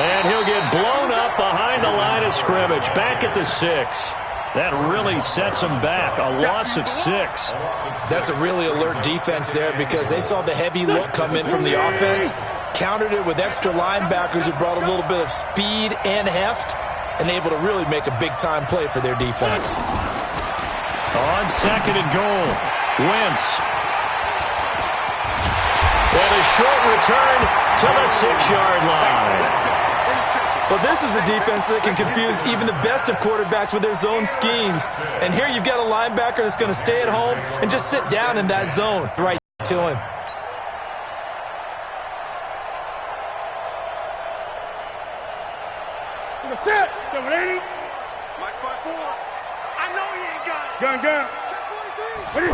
And he'll get blown up behind the line of scrimmage. Back at the 6. That really sets him back. A loss of 6. That's a really alert defense there because they saw the heavy look come in from the offense, countered it with extra linebackers who brought a little bit of speed and heft, and able to really make a big-time play for their defense. On 2nd and goal, Wentz. And a short return to the 6-yard line. Well, this is a defense that can confuse even the best of quarterbacks with their zone schemes. And here you've got a linebacker that's going to stay at home and just sit down in that zone right to him. set. 780. Mike's by 4. I know he ain't got it. Gun down. Ready.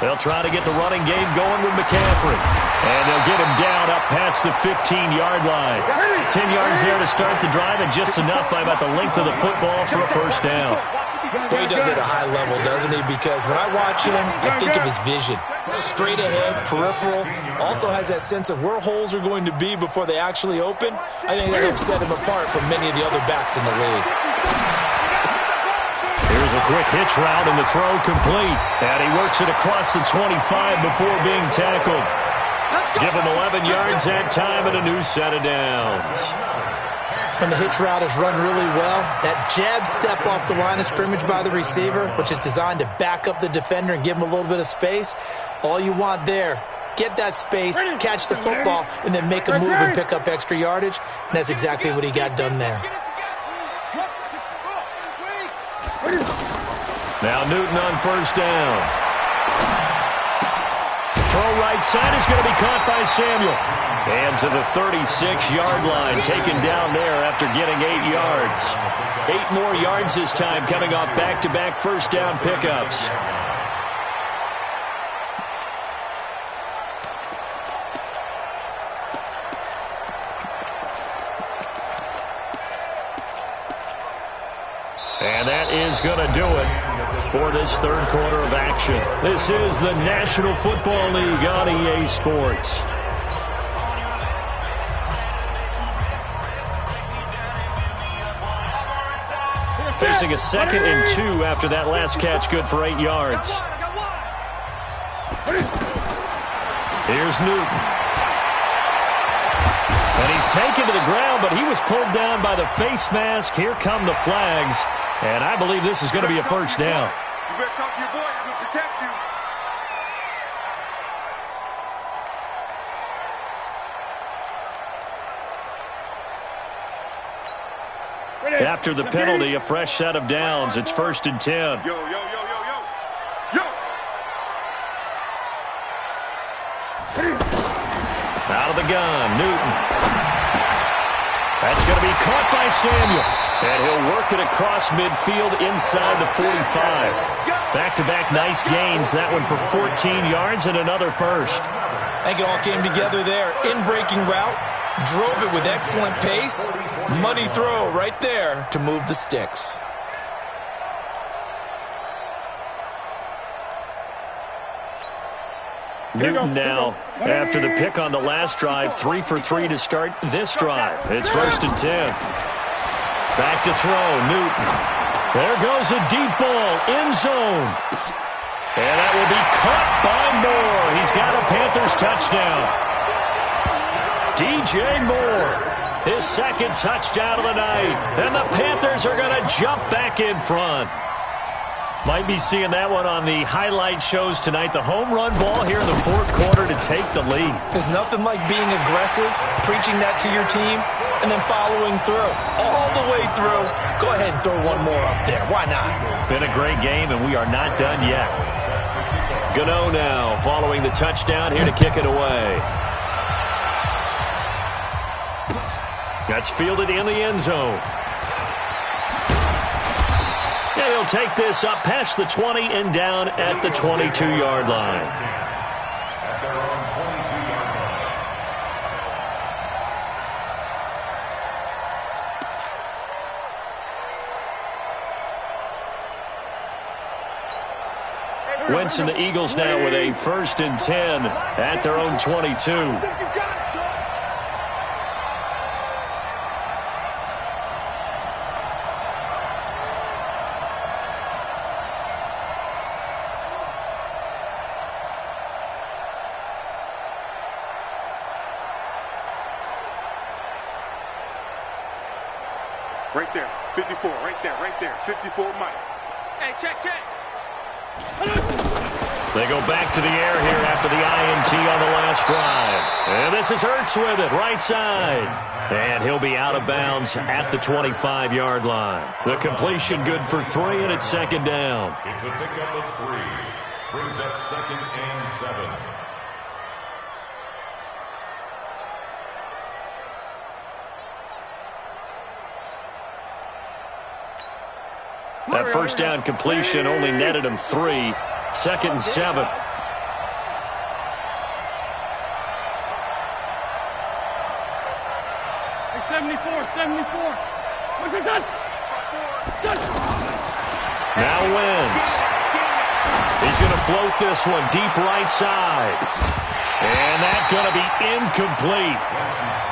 They'll try to get the running game going with McCaffrey. And they'll get him down up past the 15-yard line. 10 yards there to start the drive, and just enough by about the length of the football for a first down. Well, he does it at a high level, doesn't he? Because when I watch him, I think of his vision. Straight ahead, peripheral. Also has that sense of where holes are going to be before they actually open. I think that helps set him apart from many of the other backs in the league. Here's a quick hitch route, and the throw complete. And he works it across the 25 before being tackled. Give him 11 yards that time and a new set of downs. When the hitch route is run really well, that jab step off the line of scrimmage by the receiver, which is designed to back up the defender and give him a little bit of space, all you want there, get that space, catch the football, and then make a move and pick up extra yardage. And that's exactly what he got done there. Now Newton on first down. Throw right side is going to be caught by Samuel. And to the 36-yard line, taken down there after getting 8 yards. 8 more yards this time, coming off back-to-back first down pickups. And that is going to do it for this third quarter of action. This is the National Football League on EA Sports. Facing a 2nd and 2 after that last catch, good for 8 yards. Here's Newton. And he's taken to the ground, but he was pulled down by the face mask. Here come the flags. And I believe this is going to be a first down. You better talk to your boy. I'm going to protect you. After the penalty, a fresh set of downs. It's 1st and 10. Yo, yo, yo, yo, yo. Yo! Out of the gun, Newton. That's going to be caught by Samuel. And he'll work it across midfield inside the 45. Back-to-back nice gains. That one for 14 yards and another first. I think it all came together there. In-breaking route. Drove it with excellent pace. Money throw right there to move the sticks. Newton now, after the pick on the last drive, 3 for 3 to start this drive. It's 1st and 10. Back to throw, Newton. There goes a deep ball, end zone. And that will be caught by Moore. He's got a Panthers touchdown. DJ Moore, his 2nd touchdown of the night. And the Panthers are going to jump back in front. Might be seeing that one on the highlight shows tonight. The home run ball here in the 4th quarter to take the lead. There's nothing like being aggressive, preaching that to your team, and then following through. All the way through. Go ahead and throw one more up there. Why not? Been a great game, and we are not done yet. Gano now following the touchdown here to kick it away. That's fielded in the end zone. And he'll take this up past the 20 and down at the 22-yard line. At their own 22-yard line. Wentz and the Eagles now with a 1st and 10 at their own 22. Right there. 54. Right there. Right there. 54 Mike. Hey, check. They go back to the air here after the INT on the last drive. And this is Hurts with it, right side. And he'll be out of bounds at the 25-yard line. The completion good for 3, and it's 2nd down. It's a pickup of 3. Brings up 2nd and 7. That first down completion only netted him 3. 2nd and 7. 74. What's it done? Now Wentz. He's going to float this one deep right side. And that's going to be incomplete.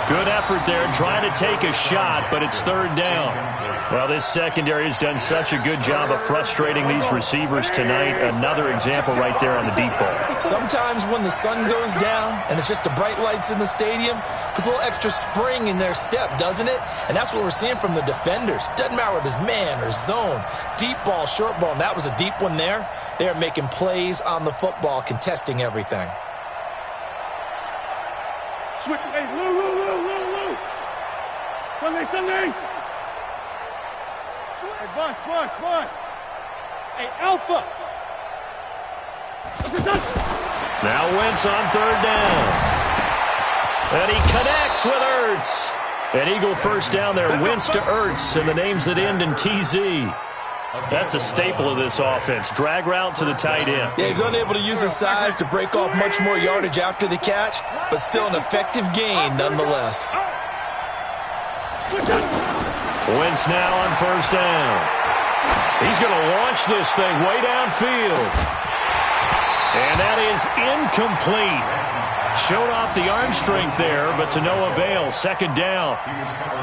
Good effort there trying to take a shot, but it's 3rd down. Well, this secondary has done such a good job of frustrating these receivers tonight. Another example right there on the deep ball. Sometimes when the sun goes down and it's just the bright lights in the stadium, puts a little extra spring in their step, doesn't it? And that's what we're seeing from the defenders. Doesn't matter whether it's man or zone, deep ball, short ball, and that was a deep one there. They're making plays on the football, contesting everything. Switch. Hey, Lou. Sunday. Hey, Bush. Hey, Alpha. Now Wentz on 3rd down. And he connects with Ertz. An Eagle first down there. Wentz to Ertz, and the names that end in TZ. That's a staple of this offense. Drag route to the tight end. Yeah, he's unable to use his size to break off much more yardage after the catch, but still an effective gain nonetheless. Wentz now on 1st down. He's going to launch this thing way downfield. And that is incomplete. Showed off the arm strength there, but to no avail. 2nd down.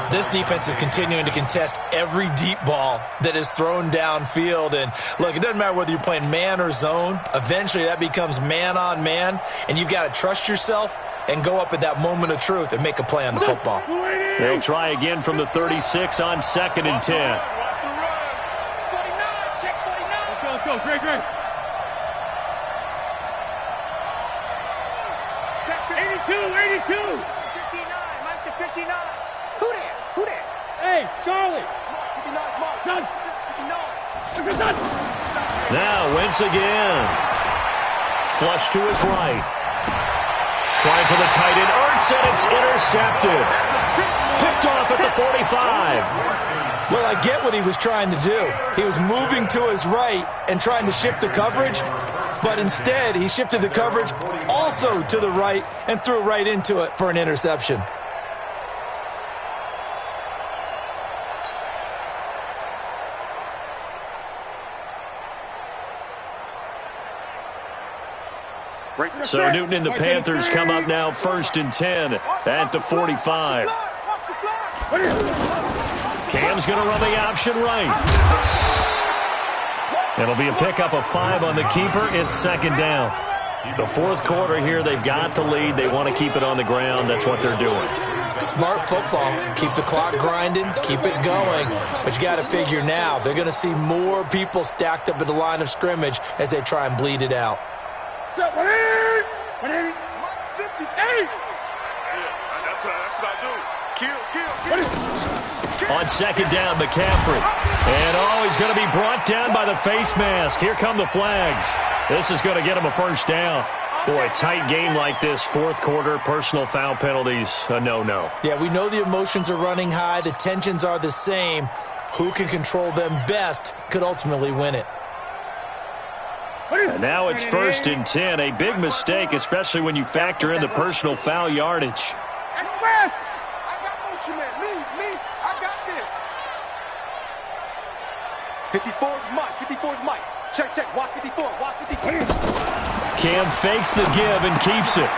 This defense is continuing to contest every deep ball that is thrown downfield. And look, it doesn't matter whether you're playing man or zone. Eventually that becomes man on man, and you've got to trust yourself and go up at that moment of truth and make a play on the football. They'll try again from the 36 on 2nd and 10. Let's go. Great. 82. 59. Mike to 59. Who there? Hey, Charlie. 59. Mark. Done. 59. Now Wentz again. Flush to his right. Trying for the tight end. Ertz, and it's intercepted. Picked off at the 45. Well, I get what he was trying to do. He was moving to his right and trying to shift the coverage, but instead he shifted the coverage also to the right and threw right into it for an interception. So Newton and the Panthers come up now 1st and 10 at the 45. Cam's going to run the option right. It'll be a pickup of 5 on the keeper. It's 2nd down. The 4th quarter here, they've got the lead. They want to keep it on the ground. That's what they're doing. Smart football. Keep the clock grinding. Keep it going. But you got to figure now, they're going to see more people stacked up at the line of scrimmage as they try and bleed it out. 180. 58. Yeah, that's what I do. Kill. On 2nd down, McCaffrey. And, he's going to be brought down by the face mask. Here come the flags. This is going to get him a 1st down. Boy, a tight game like this, 4th quarter, personal foul penalties, a no-no. Yeah, we know the emotions are running high. The tensions are the same. Who can control them best could ultimately win it. And now it's 1st and 10. A big mistake, especially when you factor in the personal foul yardage. I got motion, man. Me. I got this. 54 is Mike. Check. Watch 54. Cam fakes the give and keeps it.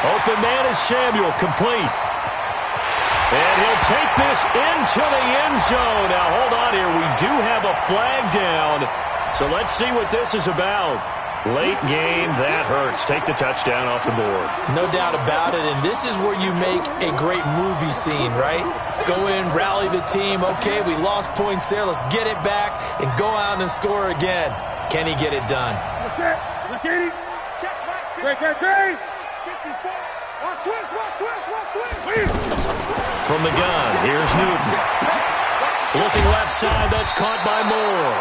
Open man is Samuel, complete. And he'll take this into the end zone. Now, hold on here. We do have a flag down. So let's see what this is about. Late game, that hurts. Take the touchdown off the board. No doubt about it, and this is where you make a great movie scene, right? Go in, rally the team. Okay, we lost points there. Let's get it back and go out and score again. Can he get it done? Look at it. Great. 54. Watch twist. From the gun, here's Newton. Looking left side, that's caught by Moore.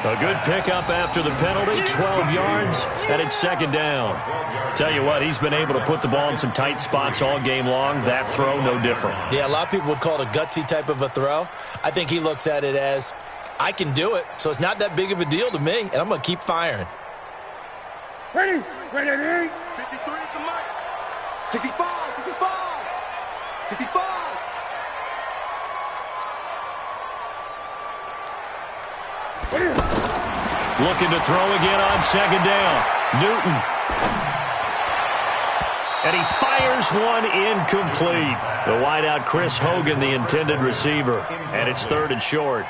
A good pickup after the penalty, 12 yards, and it's 2nd down. Tell you what, he's been able to put the ball in some tight spots all game long. That throw, no different. Yeah, a lot of people would call it a gutsy type of a throw. I think he looks at it as I can do it, so it's not that big of a deal to me, and I'm going to keep firing. Ready? Ready? 53 is the mic. 65, 65, 65. Looking to throw again on second down. Newton. And he fires one incomplete. The wideout Chris Hogan, the intended receiver. And it's 3rd and short.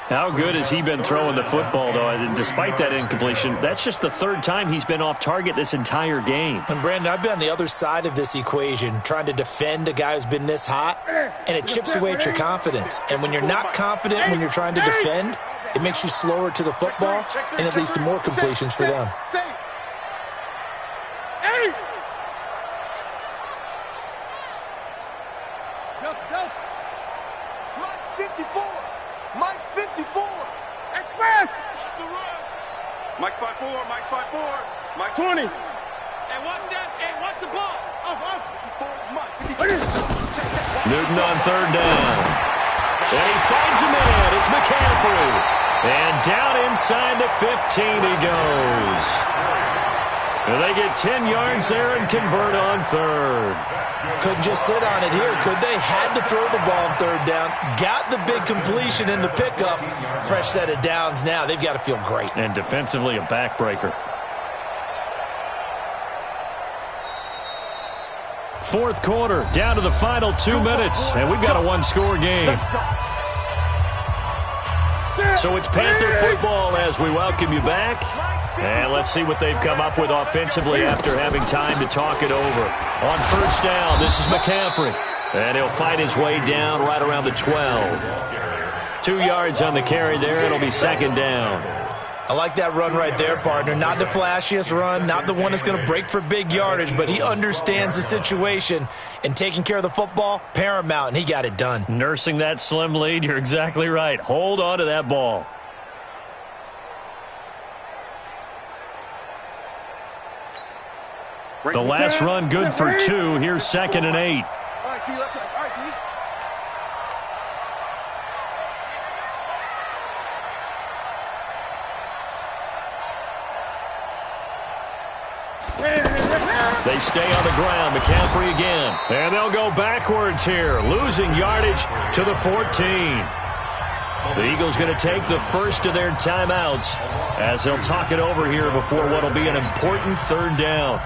How good has he been throwing the football, though? Despite that incompletion, that's just the 3rd time he's been off target this entire game. And, Brandon, I've been on the other side of this equation, trying to defend a guy who's been this hot, and it chips away at your confidence. And when you're not confident when you're trying to defend, it makes you slower to the football, and it leads to more completions for them. Mike's 54. Mike's 54. Express. Mike's 5'4", Mike's 5'4", Mike's 20. Hey, watch that. Hey, watch the ball. Off. 54. Mike. 54. Newton on 3rd down. And he finds a man. It's McCaffrey. And down inside the 15 he goes. And they get 10 yards there and convert on 3rd. Couldn't just sit on it here, could they? Had to throw the ball on 3rd down. Got the big completion in the pickup. Fresh set of downs now. They've got to feel great. And defensively a backbreaker. 4th quarter, down to the final 2 minutes. And we've got a one-score game. So it's Panther football as we welcome you back. And let's see what they've come up with offensively after having time to talk it over. On 1st down, this is McCaffrey. And he'll fight his way down right around the 12. 2 yards on the carry there. It'll be 2nd down. I like that run right there, partner. Not the flashiest run, not the one that's going to break for big yardage, but he understands the situation, and taking care of the football, paramount, and he got it done. Nursing that slim lead, you're exactly right. Hold on to that ball. The last run good for 2. Here's 2nd and 8. All right, T, let's go. All right, T. They stay on the ground. McCaffrey again. And they'll go backwards here, losing yardage to the 14. The Eagles going to take the first of their timeouts as they'll talk it over here before what will be an important 3rd down.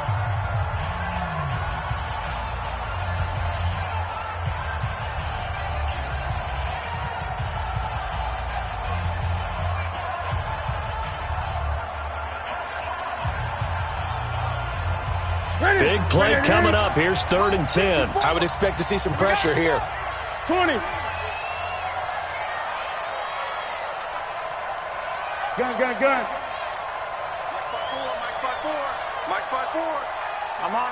Big play coming up. Here's 3rd and 10. I would expect to see some pressure here. 20. Gun. Mike's 5'4", Mike's 5'4", Mike's 5'4". I'm on.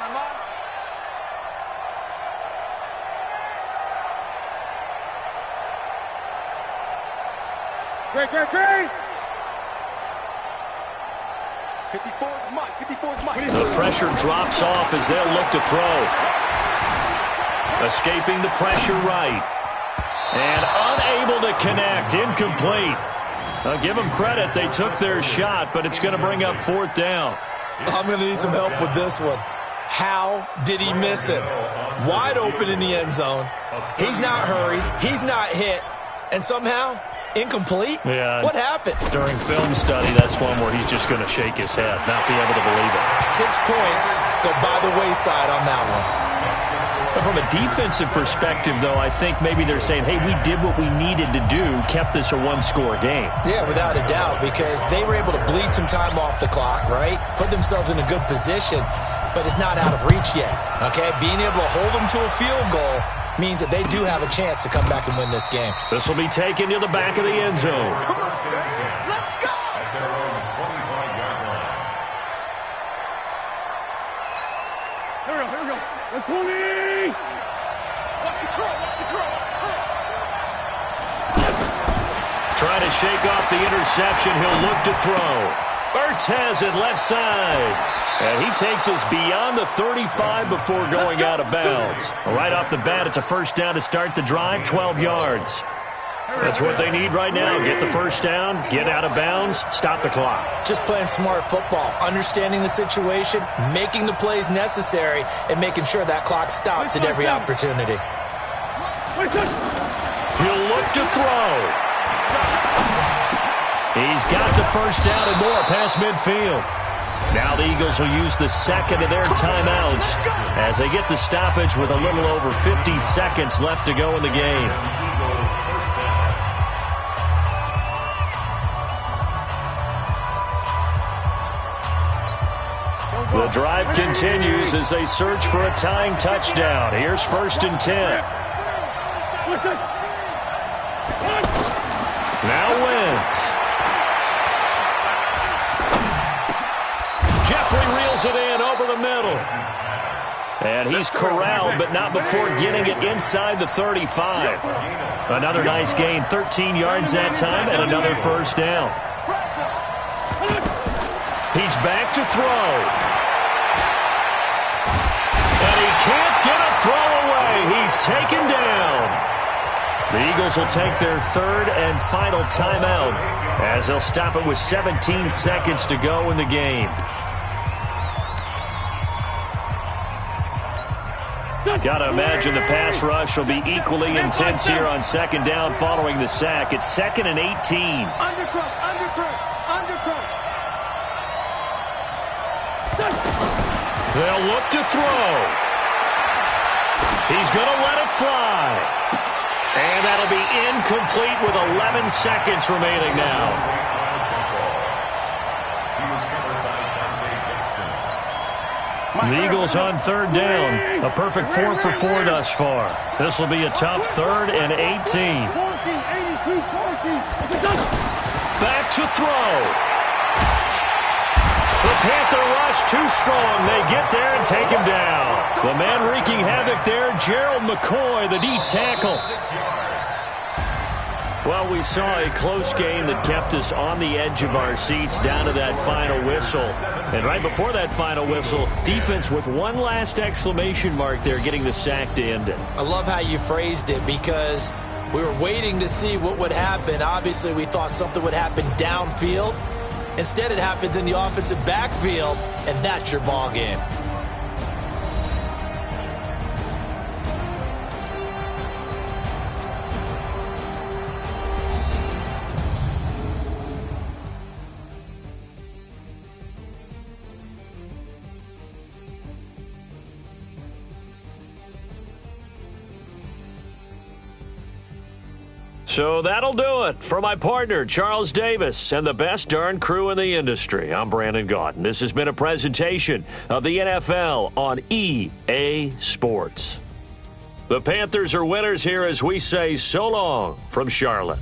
Great. 54's Mike. 54's Mike. The pressure drops off as they'll look to throw. Escaping the pressure right. And unable to connect. Incomplete. I'll give them credit. They took their shot, but it's going to bring up 4th down. I'm going to need some help with this one. How did he miss it? Wide open in the end zone. He's not hurried. He's not hit. And somehow, incomplete? Yeah. What happened? During film study, that's one where he's just going to shake his head, not be able to believe it. 6 points go by the wayside on that one. But from a defensive perspective, though, I think maybe they're saying, hey, we did what we needed to do, kept this a one-score game. Yeah, without a doubt, because they were able to bleed some time off the clock, right? Put themselves in a good position, but it's not out of reach yet, okay? Being able to hold them to a field goal means that they do have a chance to come back and win this game. This will be taken to the back of the end zone. Let's go. Here we go. 20. Watch the curl. Trying to shake off the interception. He'll look to throw. Ertz has it left side. And he takes us beyond the 35 before going out of bounds. Right off the bat, it's a 1st down to start the drive, 12 yards. That's what they need right now. Get the first down, get out of bounds, stop the clock. Just playing smart football, understanding the situation, making the plays necessary, and making sure that clock stops at every opportunity. He'll look to throw. He's got the first down and more past midfield. Now the Eagles will use the second of their timeouts as they get the stoppage with a little over 50 seconds left to go in the game. The drive continues as they search for a tying touchdown. Here's 1st and 10. Now Wentz. Jeffrey reels it in over the middle. And he's corralled, but not before getting it inside the 35. Another nice gain, 13 yards that time, and another first down. He's back to throw. And he can't get a throw away. He's taken down. The Eagles will take their third and final timeout as they'll stop it with 17 seconds to go in the game. Got to imagine the pass rush will be equally intense here on second down following the sack. It's 2nd and 18. Undercut. They'll look to throw. He's going to let it fly. And that'll be incomplete with 11 seconds remaining now. The Eagles on third down. A perfect 4 for 4 thus far. This will be a tough 3rd and 18. Back to throw. The Panther rush too strong. They get there and take him down. The man wreaking havoc there, Gerald McCoy, the D tackle. Well, we saw a close game that kept us on the edge of our seats down to that final whistle. And right before that final whistle, defense with one last exclamation mark there, getting the sack to end it. I love how you phrased it because we were waiting to see what would happen. Obviously, we thought something would happen downfield. Instead, it happens in the offensive backfield, and that's your ball game. So that'll do it for my partner, Charles Davis, and the best darn crew in the industry. I'm Brandon Gaudin. This has been a presentation of the NFL on EA Sports. The Panthers are winners here as we say so long from Charlotte.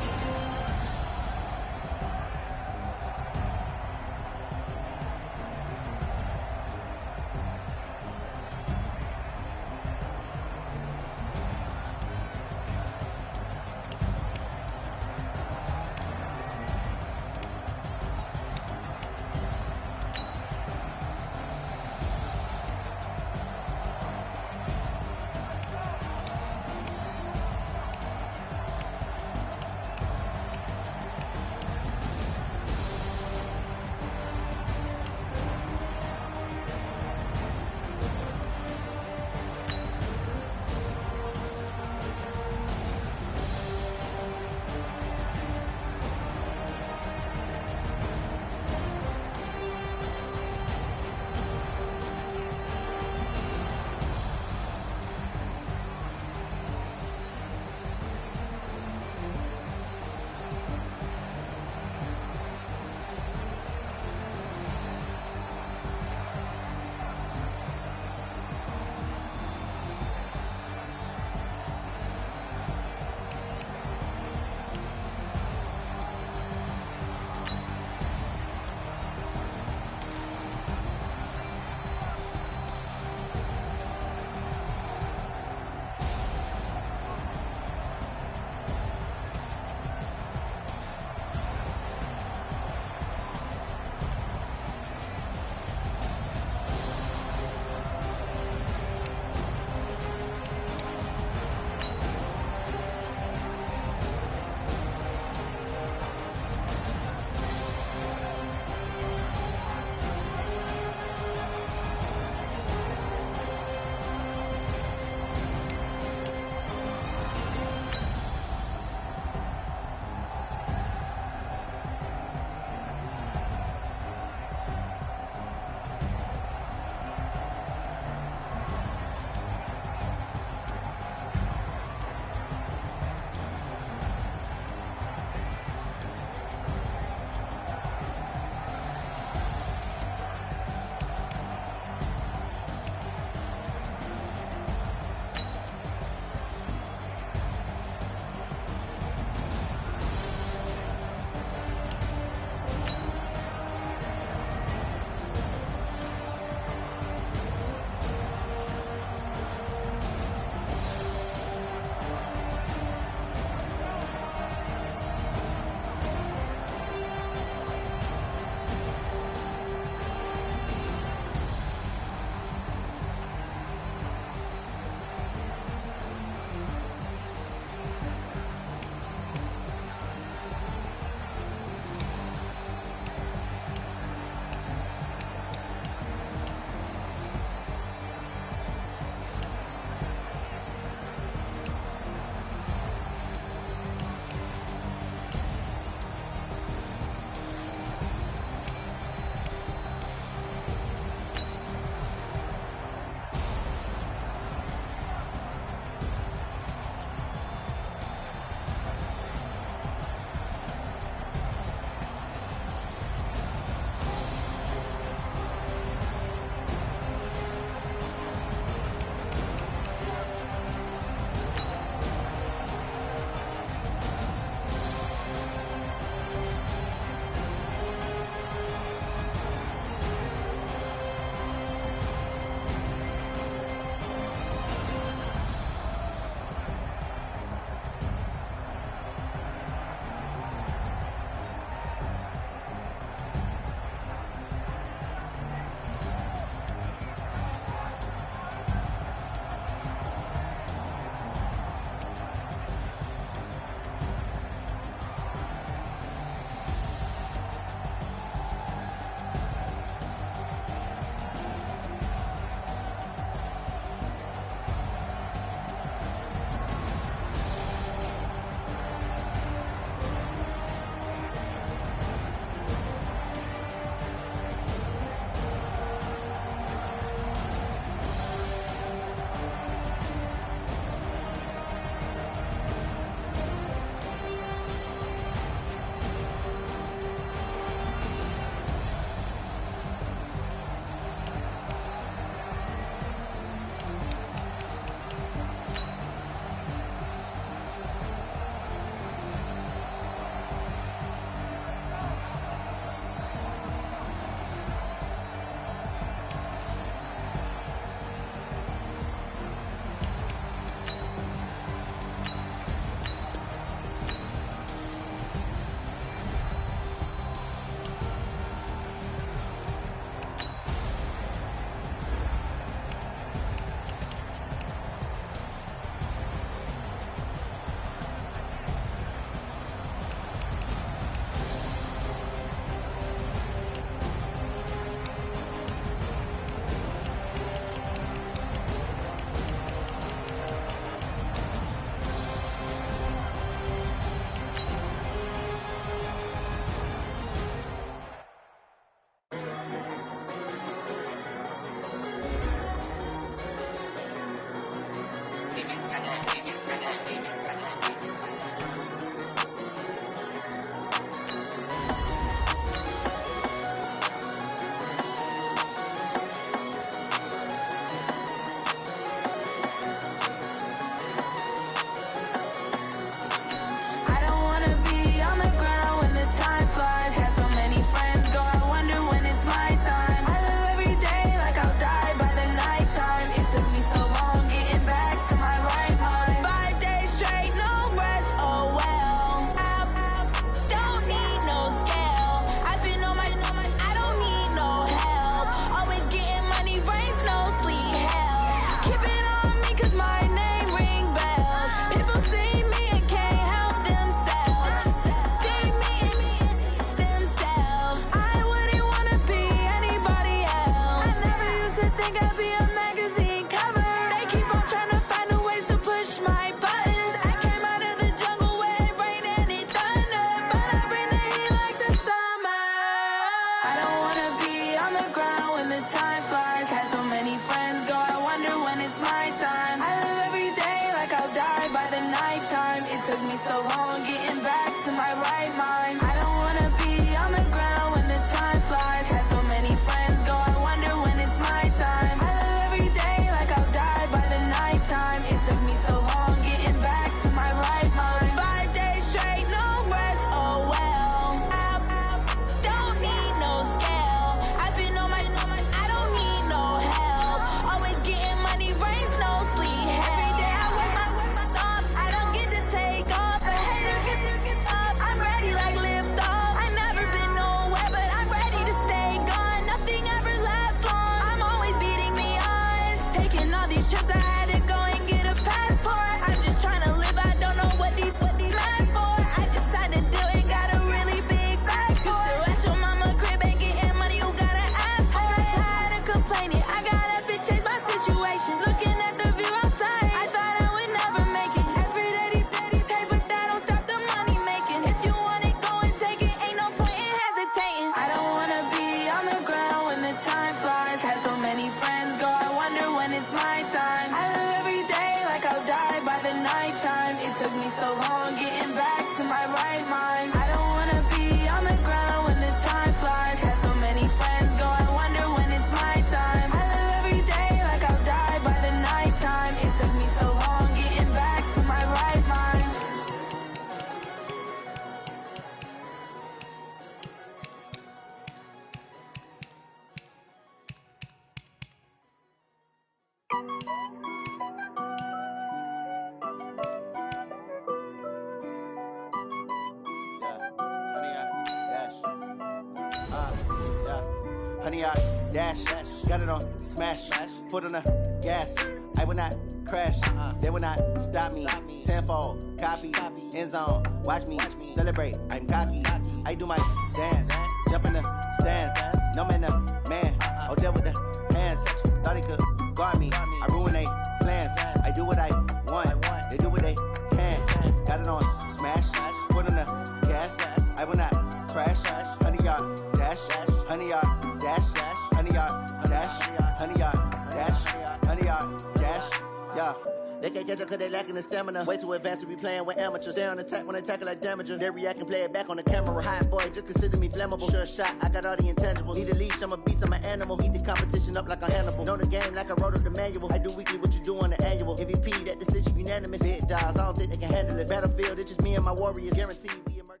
Honey, I dash, got it on smash, foot on the gas. I will not crash, they will not stop me. Tenfold, copy, end zone, watch me celebrate. I'm cocky, I do my dance, jump in the stands. No man, the man, oh, there with the hands. Thought he could guard me, I ruin they plans. I do what I want, they do what they can. Got it on smash, foot on the gas. I will not crash, honey, y'all dash, honey, y'all dash, honey, y'all dash, honey, y'all dash, honey, y'all dash, yeah. They can't catch up cause they lacking the stamina. Way too advanced to be playing with amateurs. Stay on attack when they tackle like damager. They react and play it back on the camera. Hot boy, just consider me flammable. Sure shot, I got all the intangibles. Need a leash, I'm a beast, I'm an animal. Eat the competition up like a Hannibal. Know the game like I wrote up the manual. I do weekly what you do on the annual. MVP, that decision unanimous. Big dogs, I don't think they can handle this. Battlefield, it's just me and my warriors. Guaranteed we emerge.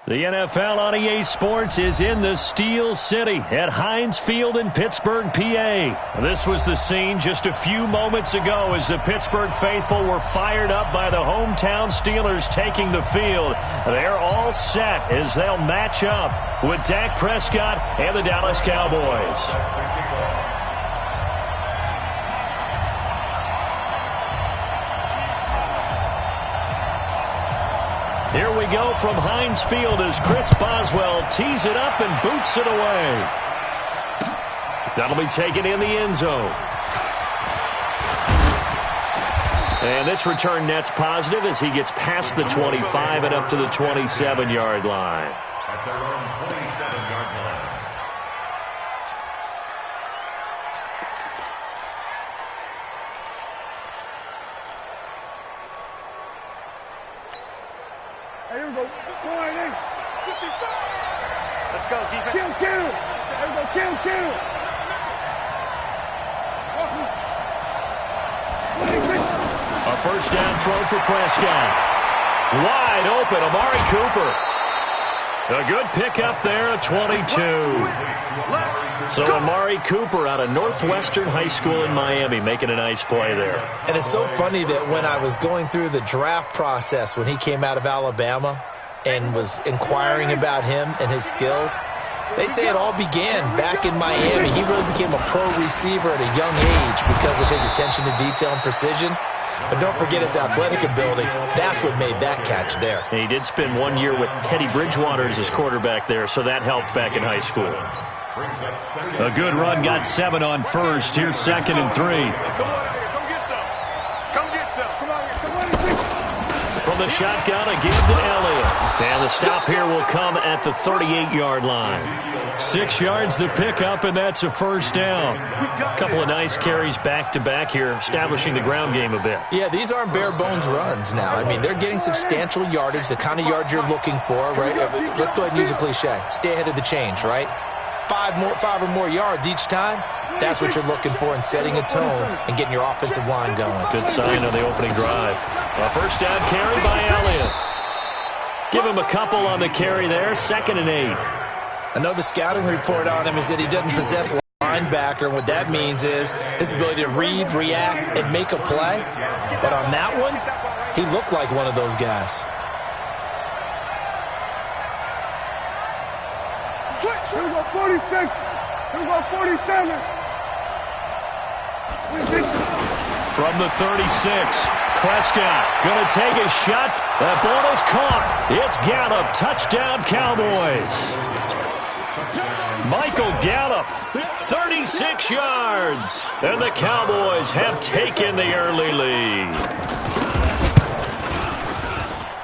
The NFL on EA Sports is in the Steel City at Heinz Field in Pittsburgh, PA. This was the scene just a few moments ago as the Pittsburgh faithful were fired up by the hometown Steelers taking the field. They're all set as they'll match up with Dak Prescott and the Dallas Cowboys. Here we go from Heinz Field as Chris Boswell tees it up and boots it away. That'll be taken in the end zone. And this return net's positive as he gets past the 25 and up to the 27-yard line. At their own 27-yard line. Hey, here we go. Go on, hey. 55. Let's go, defense. Kill. Here we go. Kill. A first down throw for Prescott. Wide open, Amari Cooper. A good pickup there at 22. So Amari Cooper out of Northwestern High School in Miami making a nice play there. And it's so funny that when I was going through the draft process when he came out of Alabama and was inquiring about him and his skills, they say it all began back in Miami. He really became a pro receiver at a young age because of his attention to detail and precision. But don't forget his athletic ability. That's what made that catch there. And he did spend 1 year with Teddy Bridgewater as his quarterback there, so that helped back in high school. A good run, got 7 on first. Here's 2nd and 3. Come on here. Come get some. Come get some. Come on here. From the shotgun, a give to Elliott. And the stop here will come at the 38-yard line. 6 yards the pickup, and that's a first down. A couple of nice carries back-to-back here, establishing the ground game a bit. Yeah, these aren't bare-bones runs now. I mean, they're getting substantial yardage, the kind of yards you're looking for, right? Let's go ahead and use a cliche. Stay ahead of the change, right? 5 or more yards each time. That's what you're looking for in setting a tone and getting your offensive line going. Good sign on the opening drive. A first down carry by Elliott. Give him a couple on the carry there. 2nd and 8. I know the scouting report on him is that he doesn't possess linebacker, and what that means is his ability to read, react, and make a play. But on that one, he looked like one of those guys. Here we go, 46. Here we go, 47. From the 36, Prescott going to take a shot. That ball is caught. It's Gallup. Touchdown, Cowboys. Michael Gallup, 36 yards. And the Cowboys have taken the early lead.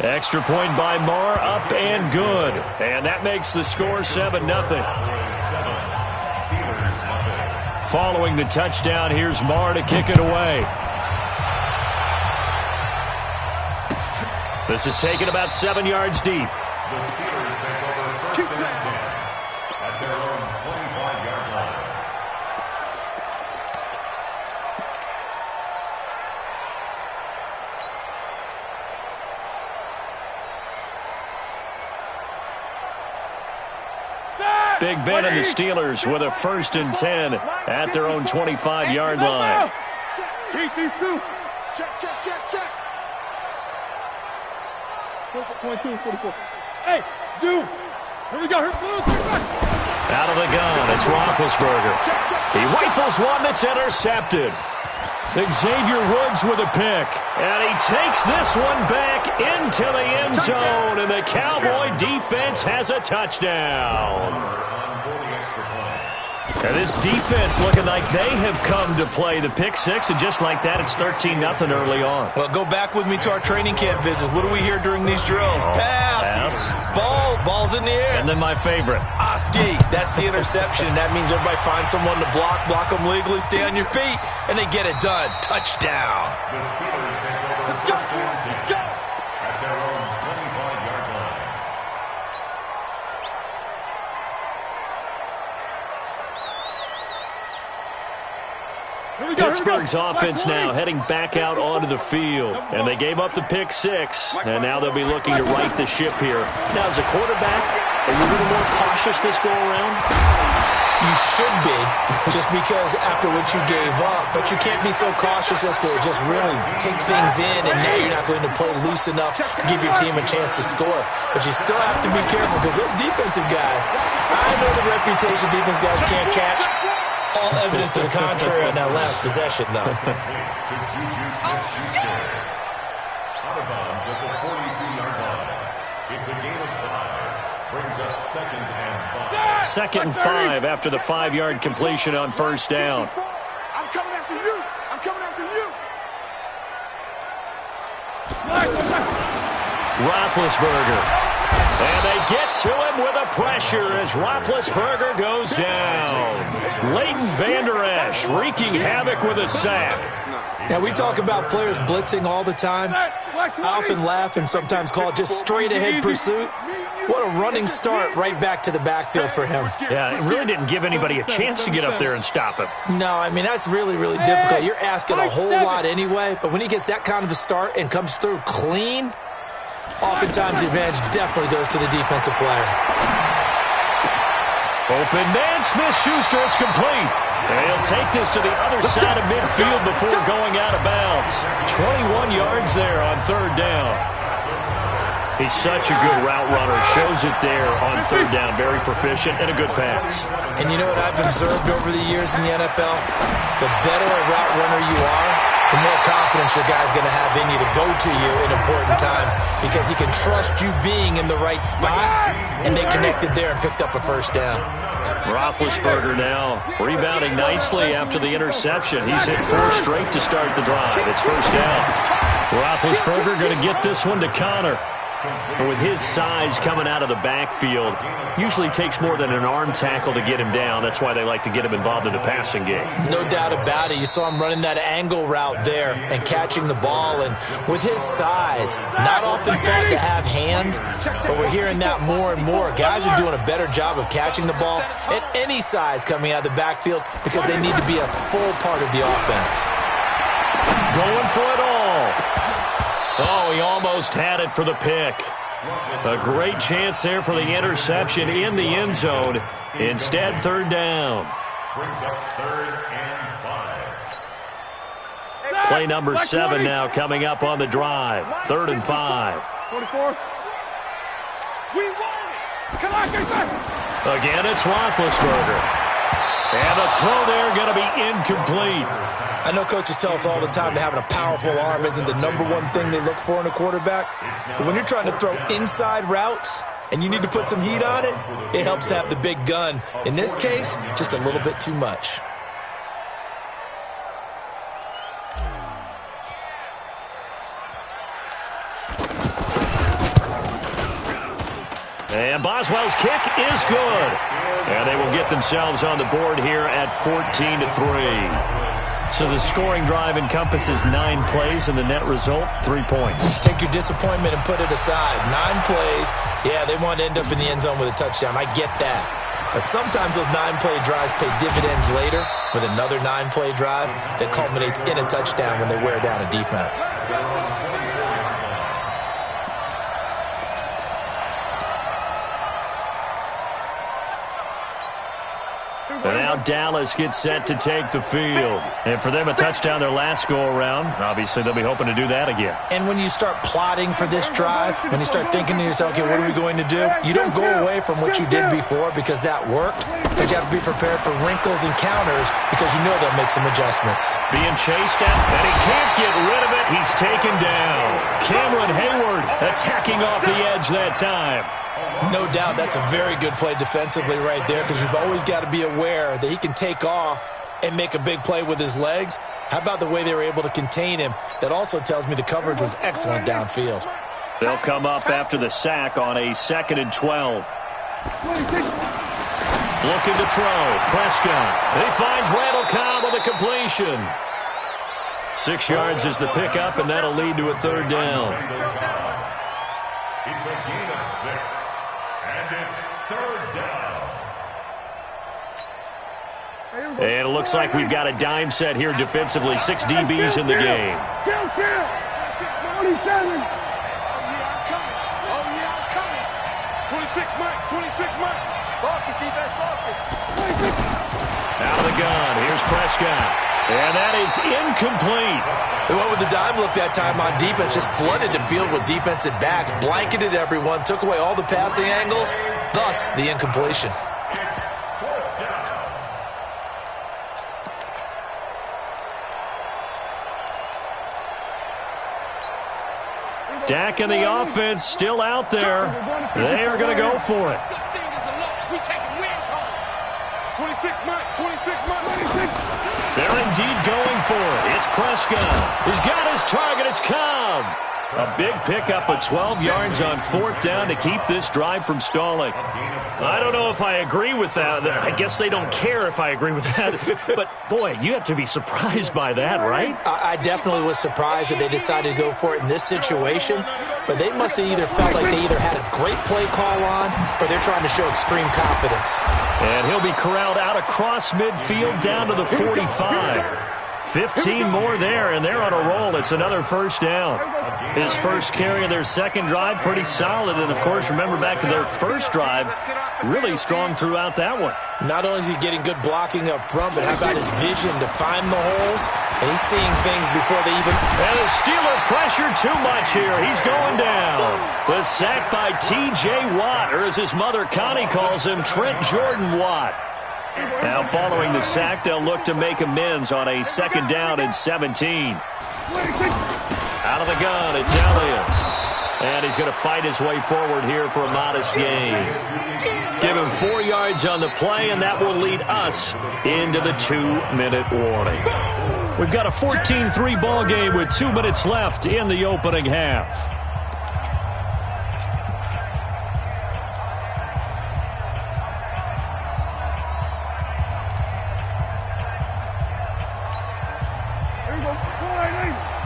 Extra point by Marr, up and good. And that makes the score 7-0. Following the touchdown, here's Marr to kick it away. This is taken about 7 yards deep. The Steelers take over first and 10 at their own 25-yard line. Big Ben and the Steelers with a 1st and 10 at their own 25-yard line. Check these two. Check. 22, 44. Hey, Zoo. Here we go. Out of the gun, it's Roethlisberger. He rifles one that's intercepted. Xavier Woods with a pick. And he takes this one back into the end zone. And the Cowboy defense has a touchdown. And this defense looking like they have come to play the pick six, and just like that, it's 13-0 early on. Well, go back with me to our training camp visits. What do we hear during these drills? Pass. Ball's in the air. And then my favorite. Oski. That's the interception. That means everybody finds someone to block them legally, stay on your feet, and they get it done. Touchdown. Let's go. At their own 25-yard line. Pittsburgh's offense now heading back out onto the field. And they gave up the pick six. And now they'll be looking to right the ship here. Now, as a quarterback, are you a little more cautious this go-around? You should be, just because after what you gave up. But you can't be so cautious as to just really take things in, and now you're not going to play loose enough to give your team a chance to score. But you still have to be careful, because those defensive guys, I know the reputation defense guys can't catch. All evidence to the contrary on that last possession, though. To Juju Smith-Schuster. Out of bounds at the 42-yard line. It's a gain of 5. Brings up 2nd and 5. 2nd and 5 after the 5-yard completion on 1st down. I'm coming after you. Roethlisberger. And they get to him with a pressure as Roethlisberger goes down. Leighton Vander Esch wreaking havoc with a sack. Now, we talk about players blitzing all the time. I often laugh and sometimes call it just straight-ahead pursuit. What a running start right back to the backfield for him. Yeah, it really didn't give anybody a chance to get up there and stop him. No, I mean, that's really, really difficult. You're asking a whole lot anyway, but when he gets that kind of a start and comes through clean, oftentimes the advantage definitely goes to the defensive player. Open man, Smith-Schuster, it's complete. And he'll take this to the other side of midfield before going out of bounds. 21 yards there on 3rd down. He's such a good route runner. Shows it there on 3rd down. Very proficient and a good pass. And you know what I've observed over the years in the NFL? The better a route runner you are, the more confidence your guy's going to have in you to go to you in important times, because he can trust you being in the right spot, and they connected there and picked up a 1st down. Roethlisberger now rebounding nicely after the interception. He's hit 4 straight to start the drive. It's 1st down. Roethlisberger going to get this one to Connor. And with his size coming out of the backfield, usually takes more than an arm tackle to get him down. That's why they like to get him involved in the passing game. No doubt about it. You saw him running that angle route there and catching the ball. And with his size, not often thought to have hands, but we're hearing that more and more. Guys are doing a better job of catching the ball at any size coming out of the backfield, because they need to be a full part of the offense. Going for it all. Oh, he almost had it for the pick. A great chance there for the interception in the end zone. Instead, 3rd down. Brings up 3rd and 5. Play number 7 now coming up on the drive. 3rd and 5. 24. We won it. Come on, get back. Again, it's Roethlisberger. And the throw there going to be incomplete. I know coaches tell us all the time that having a powerful arm isn't the number one thing they look for in a quarterback. But when you're trying to throw inside routes and you need to put some heat on it, it helps to have the big gun. In this case, just a little bit too much. And Boswell's kick is good. And they will get themselves on the board here at 14-3. So the scoring drive encompasses 9 plays, and the net result, 3 points. Take your disappointment and put it aside. 9 plays. Yeah, they want to end up in the end zone with a touchdown. I get that. But sometimes those 9-play drives pay dividends later with another 9-play drive that culminates in a touchdown when they wear down a defense. And now Dallas gets set to take the field. And for them, a touchdown their last go-around. Obviously, they'll be hoping to do that again. And when you start plotting for this drive, when you start thinking to yourself, okay, what are we going to do? You don't go away from what you did before because that worked, but you have to be prepared for wrinkles and counters because you know they'll make some adjustments. Being chased at, and he can't get rid of it. He's taken down. Cameron Hayward attacking off the edge that time. No doubt that's a very good play defensively right there because you've always got to be aware that he can take off and make a big play with his legs. How about the way they were able to contain him? That also tells me the coverage was excellent downfield. They'll come up after the sack on a 2nd and 12. Looking to throw. Prescott. He finds Randall Cobb with a completion. 6 yards is the pickup, and that'll lead to a 3rd down. It's a gain of 6, and it's 3rd down. And it looks like we've got a dime set here defensively. 6 DBs in the game. 26 Mike. Focus, defense, focus. Out of the gun. Here's Prescott. And that is incomplete. They went with the dime look that time on defense. Just flooded the field with defensive backs. Blanketed everyone. Took away all the passing angles. Thus, the incompletion. Dak and the offense still out there. They are going to go for it. 26 Mike. They're indeed going for it. It's Prescott. He's got his target. It's Cobb. A big pickup of 12 yards on 4th down to keep this drive from stalling. I don't know if I agree with that. I guess they don't care if I agree with that. But, boy, you have to be surprised by that, right? I definitely was surprised that they decided to go for it in this situation. But they must have either felt like they either had a great play call on or they're trying to show extreme confidence. And he'll be corralled out across midfield down to the 45. 15 more there, and they're on a roll. It's another 1st down. His first carry of their 2nd drive, pretty solid. And, of course, remember back to their 1st drive, really strong throughout that one. Not only is he getting good blocking up front, but how about his vision to find the holes? And he's seeing things before they even... And the Steeler pressure too much here. He's going down. The sack by T.J. Watt, or as his mother Connie calls him, Trent Jordan Watt. Now following the sack, they'll look to make amends on a 2nd down and 17. Out of the gun, it's Elliott. And he's going to fight his way forward here for a modest gain. Give him 4 yards on the play, and that will lead us into the 2-minute warning. We've got a 14-3 ball game with 2 minutes left in the opening half.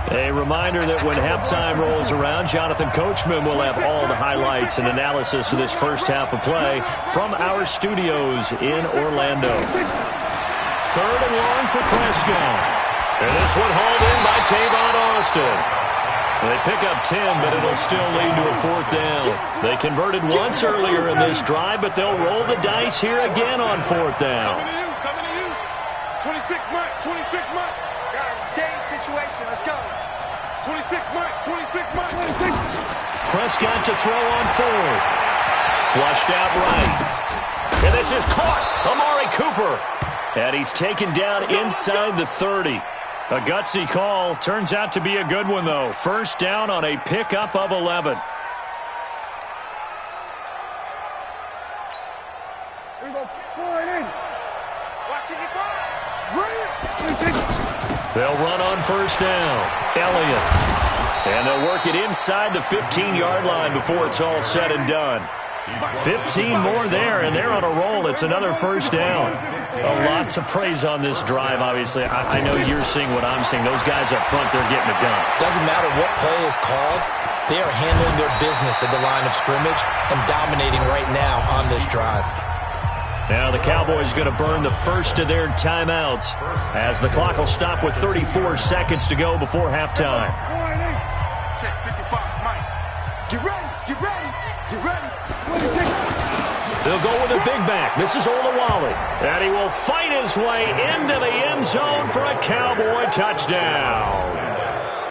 A reminder that when halftime rolls around, Jonathan Coachman will have all the highlights and analysis of this first half of play from our studios in Orlando. 3rd and long for Prescott. And this one hauled in by Tavon Austin. They pick up 10, but it'll still lead to a 4th down. They converted once earlier in this drive, but they'll roll the dice here again on 4th down. Coming to you. 26 Mike. Game situation. Let's go. 26 Mike. Prescott to throw on 4th. Flushed out right. And this is caught. Amari Cooper. And he's taken down inside the 30. A gutsy call. Turns out to be a good one, though. 1st down on a pickup of 11. Here we go. Flying in. Watching it go. They'll run on 1st down. Elliott. And they'll work it inside the 15-yard line before it's all said and done. 15 more there, and they're on a roll. It's another 1st down. A lot to praise on this drive, obviously. I know you're seeing what I'm seeing. Those guys up front, they're getting it done. Doesn't matter what play is called. They are handling their business at the line of scrimmage and dominating right now on this drive. Now the Cowboys going to burn the first of their timeouts as the clock will stop with 34 seconds to go before halftime. Check 55, Mike. Get ready. He'll go with a big back. This is Olawale. And he will fight his way into the end zone for a Cowboy touchdown.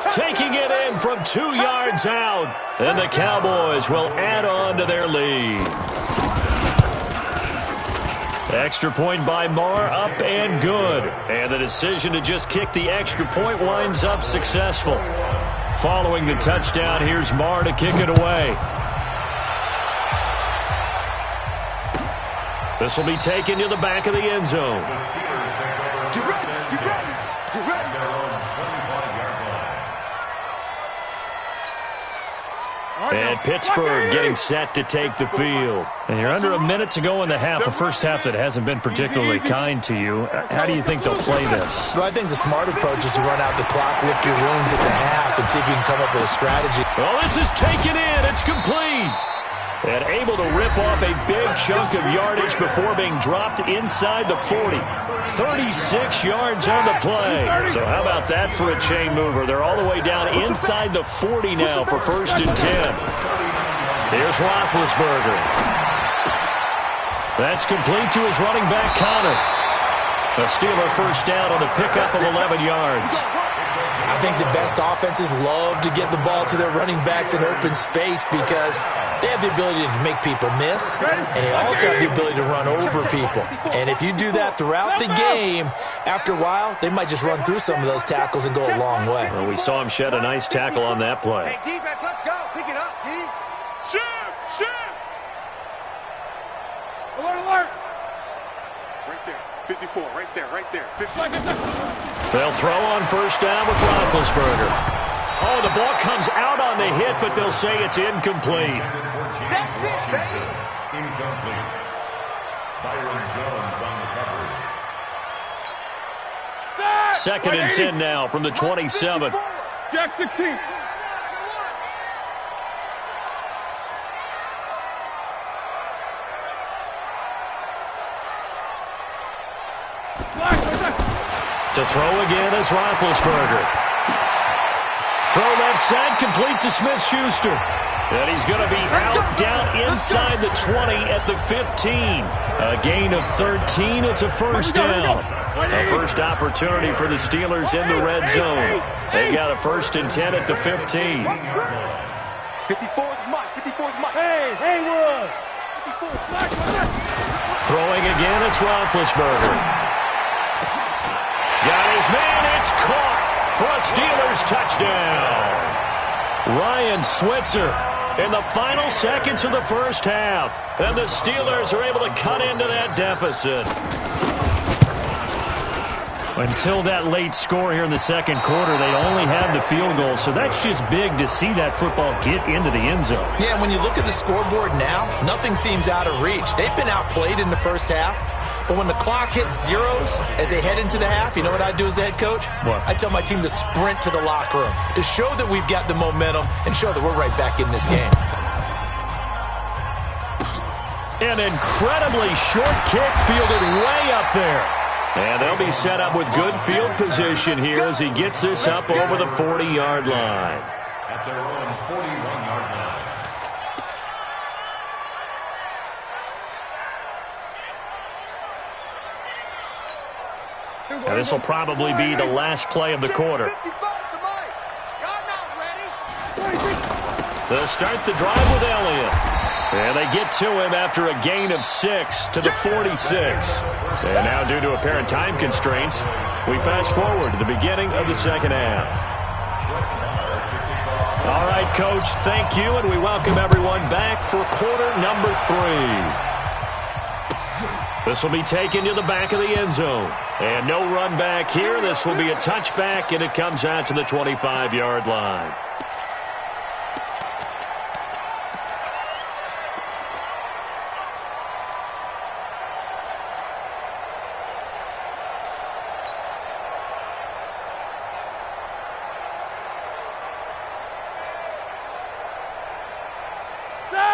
Taking it in from 2 yards out. And the Cowboys will add on to their lead. Extra point by Marr, up and good. And the decision to just kick the extra point winds up successful. Following the touchdown, here's Marr to kick it away. This will be taken to the back of the end zone. Get ready, get ready, get ready. And Pittsburgh getting set to take the field. And you're under a minute to go in the half, a first half that hasn't been particularly kind to you. How do you think they'll play this? Well, I think the smart approach is to run out the clock, lick your wounds at the half, and see if you can come up with a strategy. Well, this is taken in. It's complete. And able to rip off a big chunk of yardage before being dropped inside the 40. 36 yards on the play. So how about that for a chain mover? They're all the way down inside the 40 now for 1st and 10. Here's Roethlisberger. That's complete to his running back, Connor. A Steeler first down on a pickup of 11 yards. I think the best offenses love to get the ball to their running backs in open space because they have the ability to make people miss, and they also have the ability to run over people. And if you do that throughout the game, after a while, they might just run through some of those tackles and go a long way. Well, we saw him shed a nice tackle on that play. Hey, defense, let's go. Pick it up, D. Shift. Alert, alert. Right there. 54, right there. 55. They'll throw on first down with Roethlisberger. Oh, the ball comes out on the hit, but they'll say it's incomplete. That's it, baby. Incomplete. Byron Jones on the coverage. 2nd and 10 now from the 27. Jack 16. To throw again is Roethlisberger. Throw left side, complete to Smith-Schuster. And he's going to be out down inside the 20 at the 15. A gain of 13. It's a first down. A first opportunity for the Steelers in the red zone. They've got a 1st and 10 at the 15. 54's Mike. Hey, Haywood. 54's Mike. Throwing again, it's Roethlisberger. Got his man, it's caught for a Steelers touchdown. Ryan Switzer in the final seconds of the first half. And the Steelers are able to cut into that deficit. Until that late score here in the second quarter, they only had the field goal. So that's just big to see that football get into the end zone. Yeah, when you look at the scoreboard now, nothing seems out of reach. They've been outplayed in the first half. But when the clock hits zeros as they head into the half, you know what I do as the head coach? What? I tell my team to sprint to the locker room to show that we've got the momentum and show that we're right back in this game. An incredibly short kick fielded way up there. And they'll be set up with good field position here as he gets this up over the 40-yard line. At their own 41-yard line. Now this will probably be the last play of the quarter. They'll start the drive with Elliott. And they get to him after a gain of 6 to the 46. And now due to apparent time constraints, we fast forward to the beginning of the second half. All right, Coach, thank you, and we welcome everyone back for quarter number 3. This will be taken to the back of the end zone. And no run back here. This will be a touchback, and it comes out to the 25-yard line.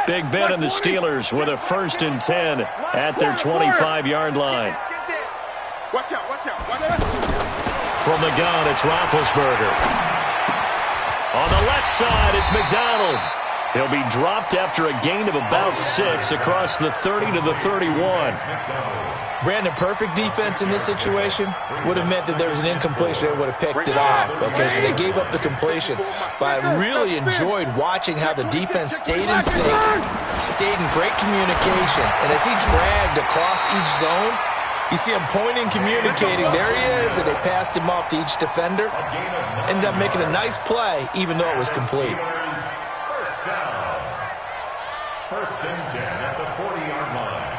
Big Ben and the Steelers with a 1st and 10 at their 25-yard line. Watch out. From the gun, it's Roethlisberger. On the left side, it's McDonald. He'll be dropped after a gain of about 6 across the 30 to the 31. Brandon, perfect defense in this situation would have meant that there was an incompletion and would have picked it off. Okay, so they gave up the completion. But I really enjoyed watching how the defense stayed in sync, stayed in great communication. And as he dragged across each zone, you see him pointing, communicating. There he is, and they passed him off to each defender. Ended up making a nice play, even though it was complete. First down. First and 10 at the 40-yard line.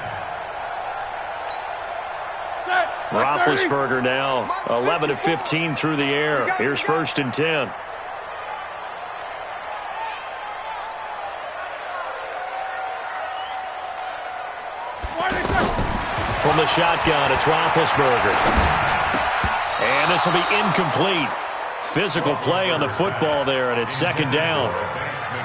Roethlisberger now 11 of 15 through the air. Here's first and 10. From the shotgun, it's Roethlisberger. And this will be incomplete. Physical play on the football there, and it's second down.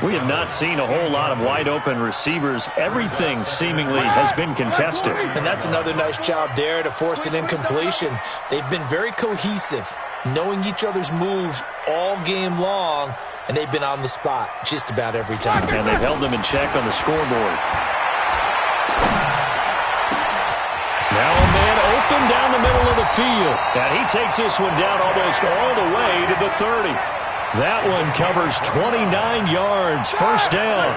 We have not seen a whole lot of wide-open receivers. Everything seemingly has been contested. And that's another nice job there to force an incompletion. They've been very cohesive, knowing each other's moves all game long, and they've been on the spot just about every time. And they've held them in check on the scoreboard. Now a man open down the middle of the field. And he takes this one down almost all the way to the 30. That one covers 29 yards. First down.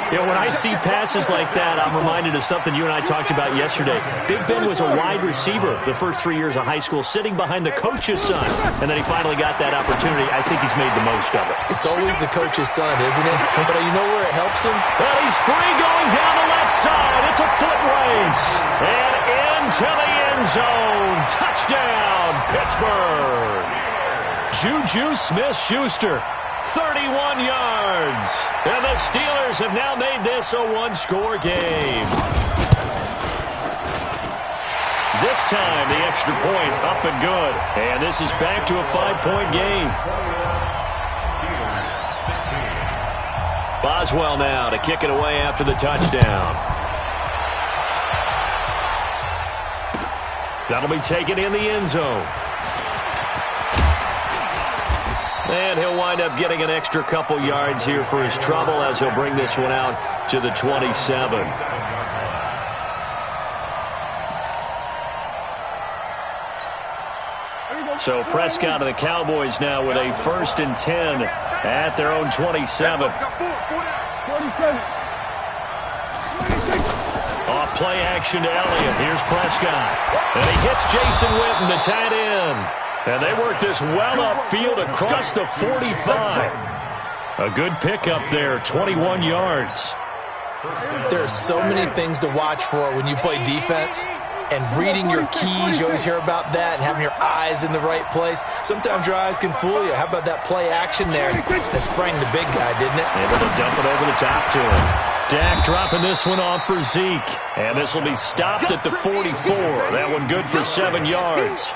You know, when I see passes like that, I'm reminded of something you and I talked about yesterday. Big Ben was a wide receiver the first 3 years of high school, sitting behind the coach's son. And then he finally got that opportunity. I think he's made the most of it. It's always the coach's son, isn't it? But you know where it helps him? Well, he's free going down the left side. It's a foot race. And into the end zone. Touchdown, Pittsburgh. Juju Smith-Schuster, 31 yards. And the Steelers have now made this a one-score game. This time, the extra point up and good. And this is back to a 5-point game. Boswell now to kick it away after the touchdown. That'll be taken in the end zone. And he'll wind up getting an extra couple yards here for his trouble as he'll bring this one out to the 27. So Prescott and the Cowboys now with a first and 10 at their own 27. Off play action to Elliott. Here's Prescott. And he hits Jason Witten, the tight end. And they work this well upfield across the 45. A good pickup there, 21 yards. There are so many things to watch for when you play defense. And reading your keys, you always hear about that, and having your eyes in the right place. Sometimes your eyes can fool you. How about that play action there that sprang the big guy, didn't it? Able to dump it over the top to him. Dak dropping this one off for Zeke. And this will be stopped at the 44. That one good for 7 yards.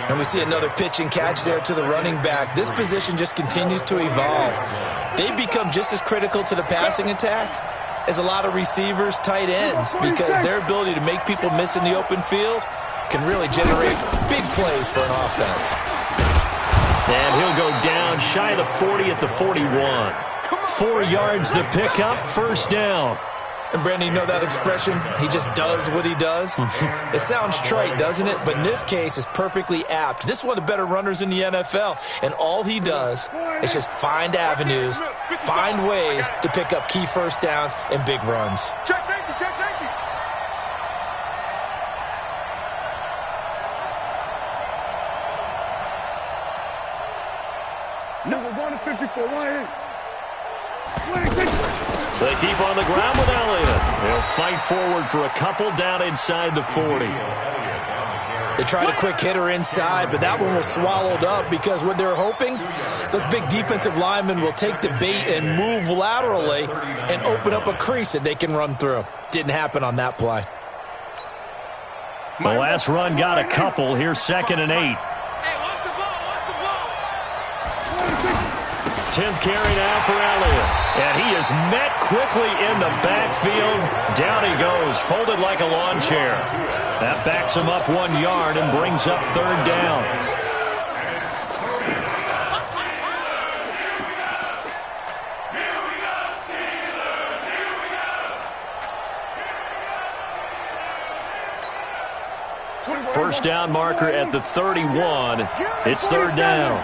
And we see another pitch and catch there to the running back. This position just continues to evolve. They become just as critical to the passing attack as a lot of receivers, tight ends, because their ability to make people miss in the open field can really generate big plays for an offense. And he'll go down shy of the 40 at the 41. 4 yards to pick up, first down. And Brandon, you know that expression? He just does what he does? It sounds trite, doesn't it? But in this case, it's perfectly apt. This is one of the better runners in the NFL. And all he does is just find avenues, find ways to pick up key first downs and big runs. Check safety, check safety. Number 154, right here. So they keep on the ground with Elliott. They'll fight forward for a couple down inside the 40. They tried a quick hitter inside, but that one was swallowed up because what they're hoping, those big defensive linemen will take the bait and move laterally and open up a crease that they can run through. Didn't happen on that play. The last run got a couple. Here's 2nd and 8. 10th carry now for Elliott. And he is met quickly in the backfield. Down he goes, folded like a lawn chair. That backs him up 1 yard and brings up 3rd down. First down marker at the 31. It's third down.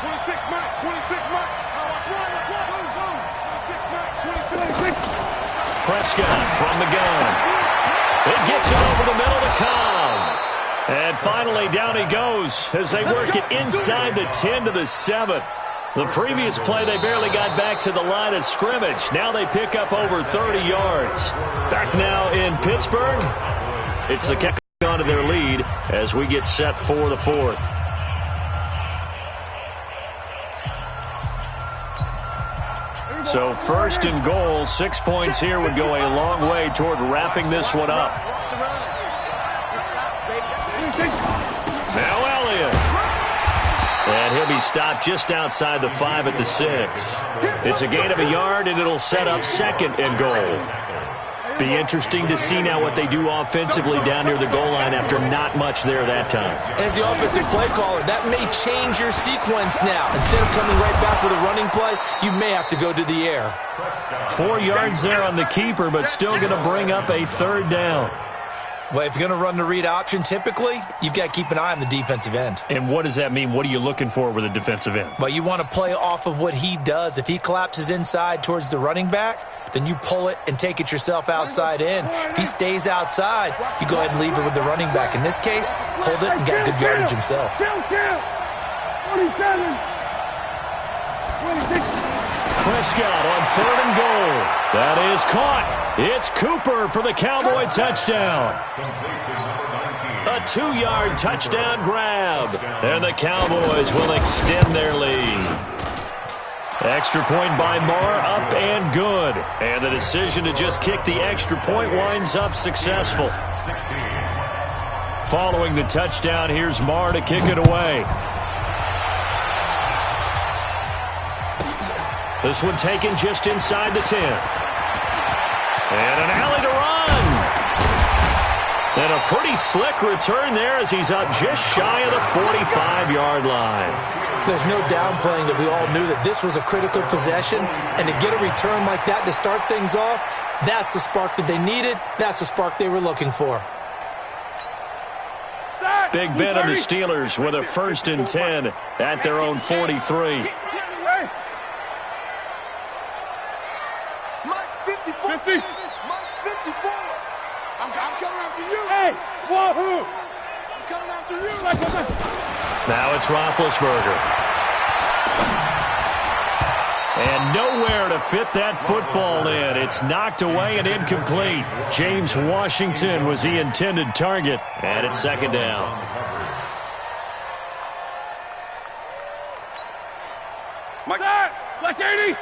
26 Mike, 26 Mike. Prescott from the gun. It gets it over the middle to Cobb. And finally down he goes as they work it inside the 10 to the 7. The previous play, they barely got back to the line of scrimmage. Now they pick up over 30 yards. Back now in Pittsburgh. It's the kick on to their lead as we get set for the fourth. So first and goal, 6 points here would go a long way toward wrapping this one up. Now Elliott. And he'll be stopped just outside the 5 at the 6. It's a gain of a yard, and it'll set up second and goal. Be interesting to see now what they do offensively down near the goal line after not much there that time. As the offensive play caller, that may change your sequence now. Instead of coming right back with a running play, you may have to go to the air. 4 yards there on the keeper, but still going to bring up a third down. Well, if you're going to run the read option, typically, you've got to keep an eye on the defensive end. And what does that mean? What are you looking for with a defensive end? Well, you want to play off of what he does. If he collapses inside towards the running back, then you pull it and take it yourself outside in. If he stays outside, you go ahead and leave it with the running back. In this case, pulled it and got good yardage himself. 27. Prescott on third and goal. That is caught. It's Cooper for the Cowboy touchdown. A 2-yard touchdown grab. And the Cowboys will extend their lead. Extra point by Marr, up and good. And the decision to just kick the extra point winds up successful. Following the touchdown, here's Marr to kick it away. This one taken just inside the 10. And an alley to run. And a pretty slick return there as he's up just shy of the 45-yard line. There's no downplaying that we all knew that this was a critical possession. And to get a return like that to start things off, that's the spark that they needed. That's the spark they were looking for. Big Ben and the Steelers with a 1st and 10 at their own 43. Now it's Roethlisberger. And nowhere to fit that football in. It's knocked away and incomplete. James Washington was the intended target. And it's second down. Mike, Black 80.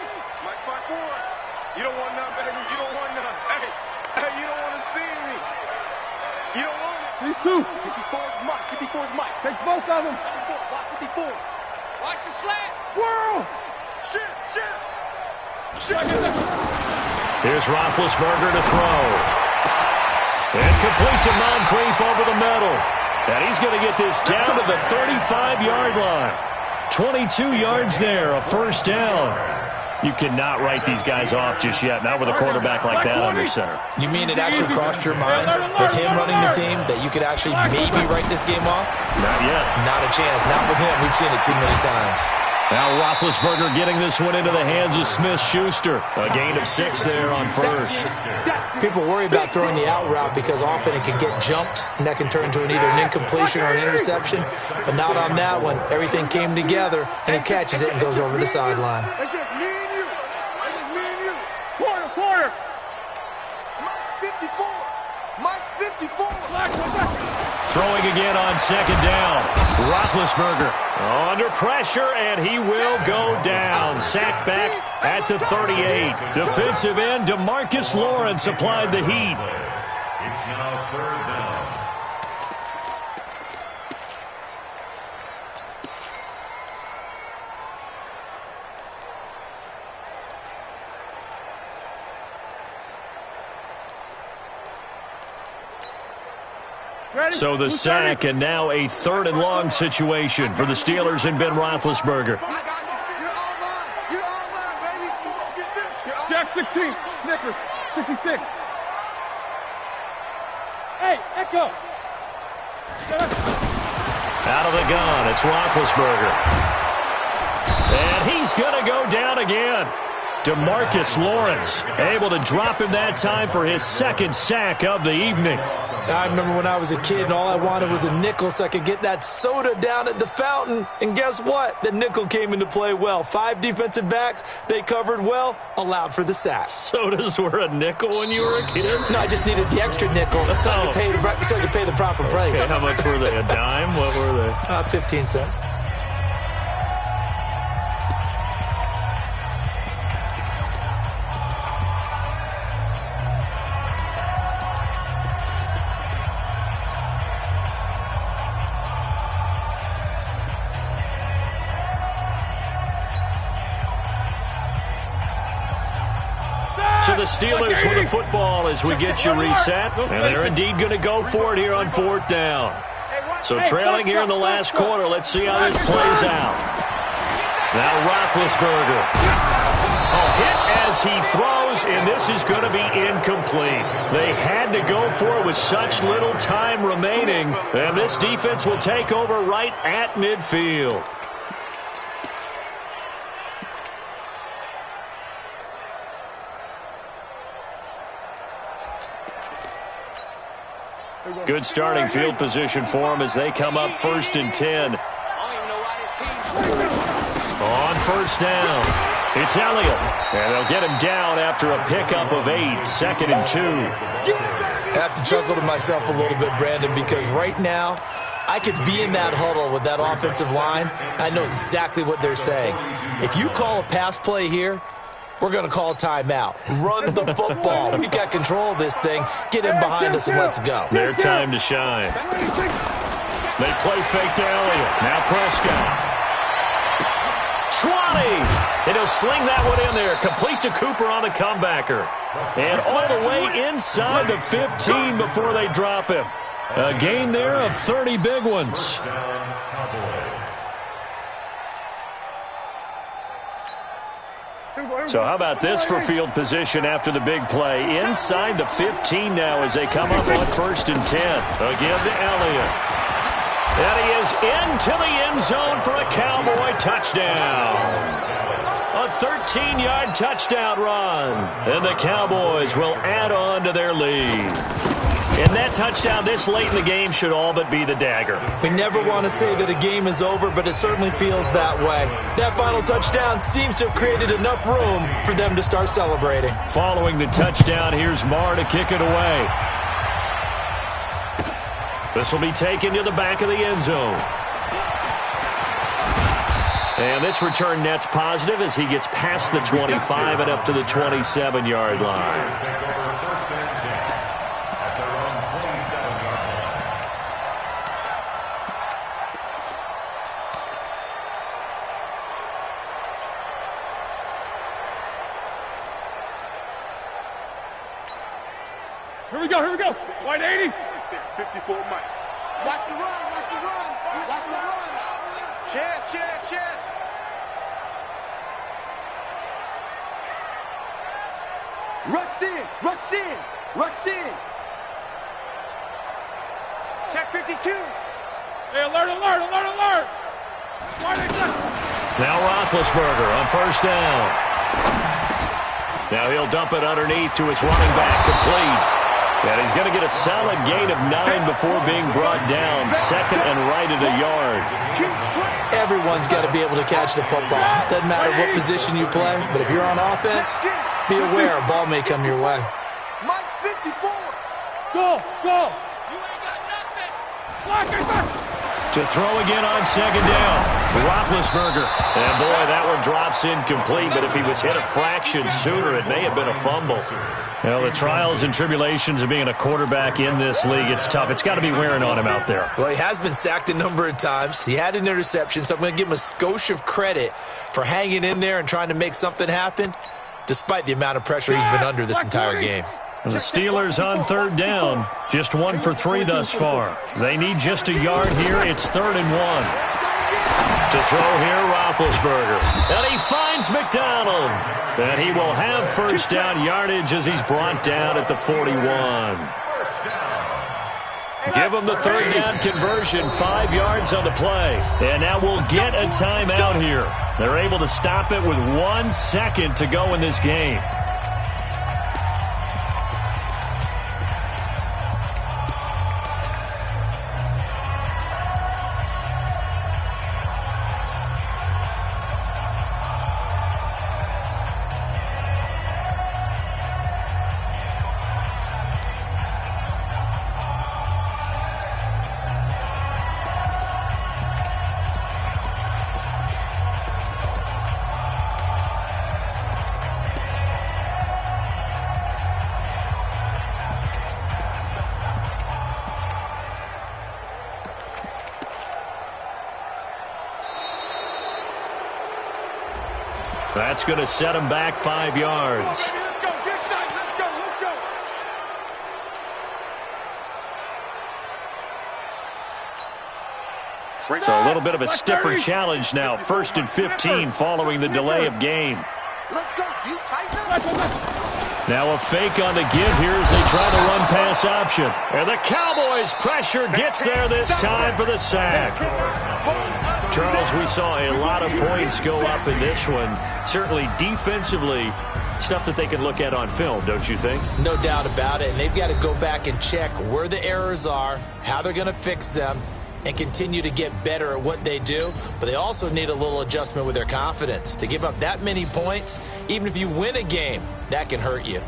Mike 5-4. You don't want none, baby. You don't want none. Hey, you don't want to see me. You don't want it. These two. 54's Mike. 54's Mike. Take both of them. 54. Watch 54. Watch the slant. Squirrel. Shit. Here's Roethlisberger to throw. And complete to Moncrief over the middle. And he's going to get this down to the 35-yard line. 22 yards there, a first down. You cannot write these guys off just yet, not with a quarterback like that under center. You mean it actually crossed your mind with him running the team that you could actually maybe write this game off? Not yet. Not a chance. Not with him. We've seen it too many times. Now Roethlisberger getting this one into the hands of Smith-Schuster. A gain of 6 there on first. People worry about throwing the out route because often it can get jumped, and that can turn into either an incompletion or an interception. But not on that one. Everything came together, and he catches it and goes over the sideline. It's just me and you. It's just me and you. Quarter. Mike 54. Mike 54. Throwing again on second down. Roethlisberger under pressure, and he will go down. Sacked back at the 38. Defensive end DeMarcus Lawrence applied the heat. It's now third down. So the sack, and now a 3rd and long situation for the Steelers and Ben Roethlisberger. You're all mine, baby. Jack 16. Snickers 66. Hey, Echo. Out of the gun, it's Roethlisberger. And he's going to go down again. DeMarcus Lawrence able to drop him that time for his second sack of the evening. I remember when I was a kid and all I wanted was a nickel so I could get that soda down at the fountain. And guess what? The nickel came into play well. 5 defensive backs, they covered well, allowed for the sack. Sodas were a nickel when you were a kid? No, I just needed the extra nickel so I could pay the proper price. Okay, how much were they? A dime? What were they? 15 cents. So the Steelers with the football as we get you reset. And they're indeed going to go for it here on 4th down. So trailing here in the last quarter. Let's see how this plays out. Now Roethlisberger. Hit as he throws, and this is going to be incomplete. They had to go for it with such little time remaining. And this defense will take over right at midfield. Good starting field position for them as they come up 1st and 10. On 1st down, it's Elliott. And they'll get him down after a pickup of 8, 2nd and 2. I have to chuckle to myself a little bit, Brandon, because right now I could be in that huddle with that offensive line. I know exactly what they're saying. If you call a pass play here, we're going to call timeout. Run the football. We've got control of this thing. Get him behind us and let's go. Their time to shine. They play fake to Elliott. Now Prescott. 20. And he'll sling that one in there. Complete to Cooper on the comebacker. And all the way inside the 15 before they drop him. A gain there of 30 big ones. So how about this for field position after the big play? Inside the 15 now as they come up on 1st and 10. Again to Elliott. And he is into the end zone for a Cowboy touchdown. A 13-yard touchdown run. And the Cowboys will add on to their lead. And that touchdown this late in the game should all but be the dagger. We never want to say that a game is over, but it certainly feels that way. That final touchdown seems to have created enough room for them to start celebrating. Following the touchdown, here's Marr to kick it away. This will be taken to the back of the end zone. And this return net's positive as he gets past the 25 and up to the 27-yard line. Here we go. White 80. 54 Mike. Watch the run. Watch the run. Chance. Rush in. Check 52. Hey, alert. Now Roethlisberger on 1st down. Now he'll dump it underneath to his running back, complete. And he's going to get a solid gain of 9 before being brought down. 2nd and right at a yard. Everyone's got to be able to catch the football. Doesn't matter what position you play, but if you're on offense, be aware a ball may come your way. Mike 54. Go. You ain't got nothing. Block it. To throw again on 2nd down. Roethlisberger. And boy, that one drops incomplete, but if he was hit a fraction sooner, it may have been a fumble. Well, the trials and tribulations of being a quarterback in this league, it's tough. It's got to be wearing on him out there. Well, he has been sacked a number of times. He had an interception, so I'm going to give him a skosh of credit for hanging in there and trying to make something happen, despite the amount of pressure he's been under this entire game. The Steelers on 3rd down. Just 1 for 3 thus far. They need just a yard here. It's 3rd and 1. To throw here, Roethlisberger. And he finds McDonald. And he will have 1st down yardage as he's brought down at the 41. Give them the third down conversion, 5 yards on the play. And now we'll get a timeout here. They're able to stop it with 1 second to go in this game. That's going to set him back 5 yards. So a little bit of a stiffer challenge now. 1st and 15 following the delay of game. Now a fake on the give here as they try the run-pass option. And the Cowboys' pressure gets there this time for the sack. Charles, we saw a lot of points go up in this one. Certainly defensively, stuff that they can look at on film, don't you think? No doubt about it. And they've got to go back and check where the errors are, how they're going to fix them, and continue to get better at what they do. But they also need a little adjustment with their confidence. To give up that many points, even if you win a game, that can hurt you.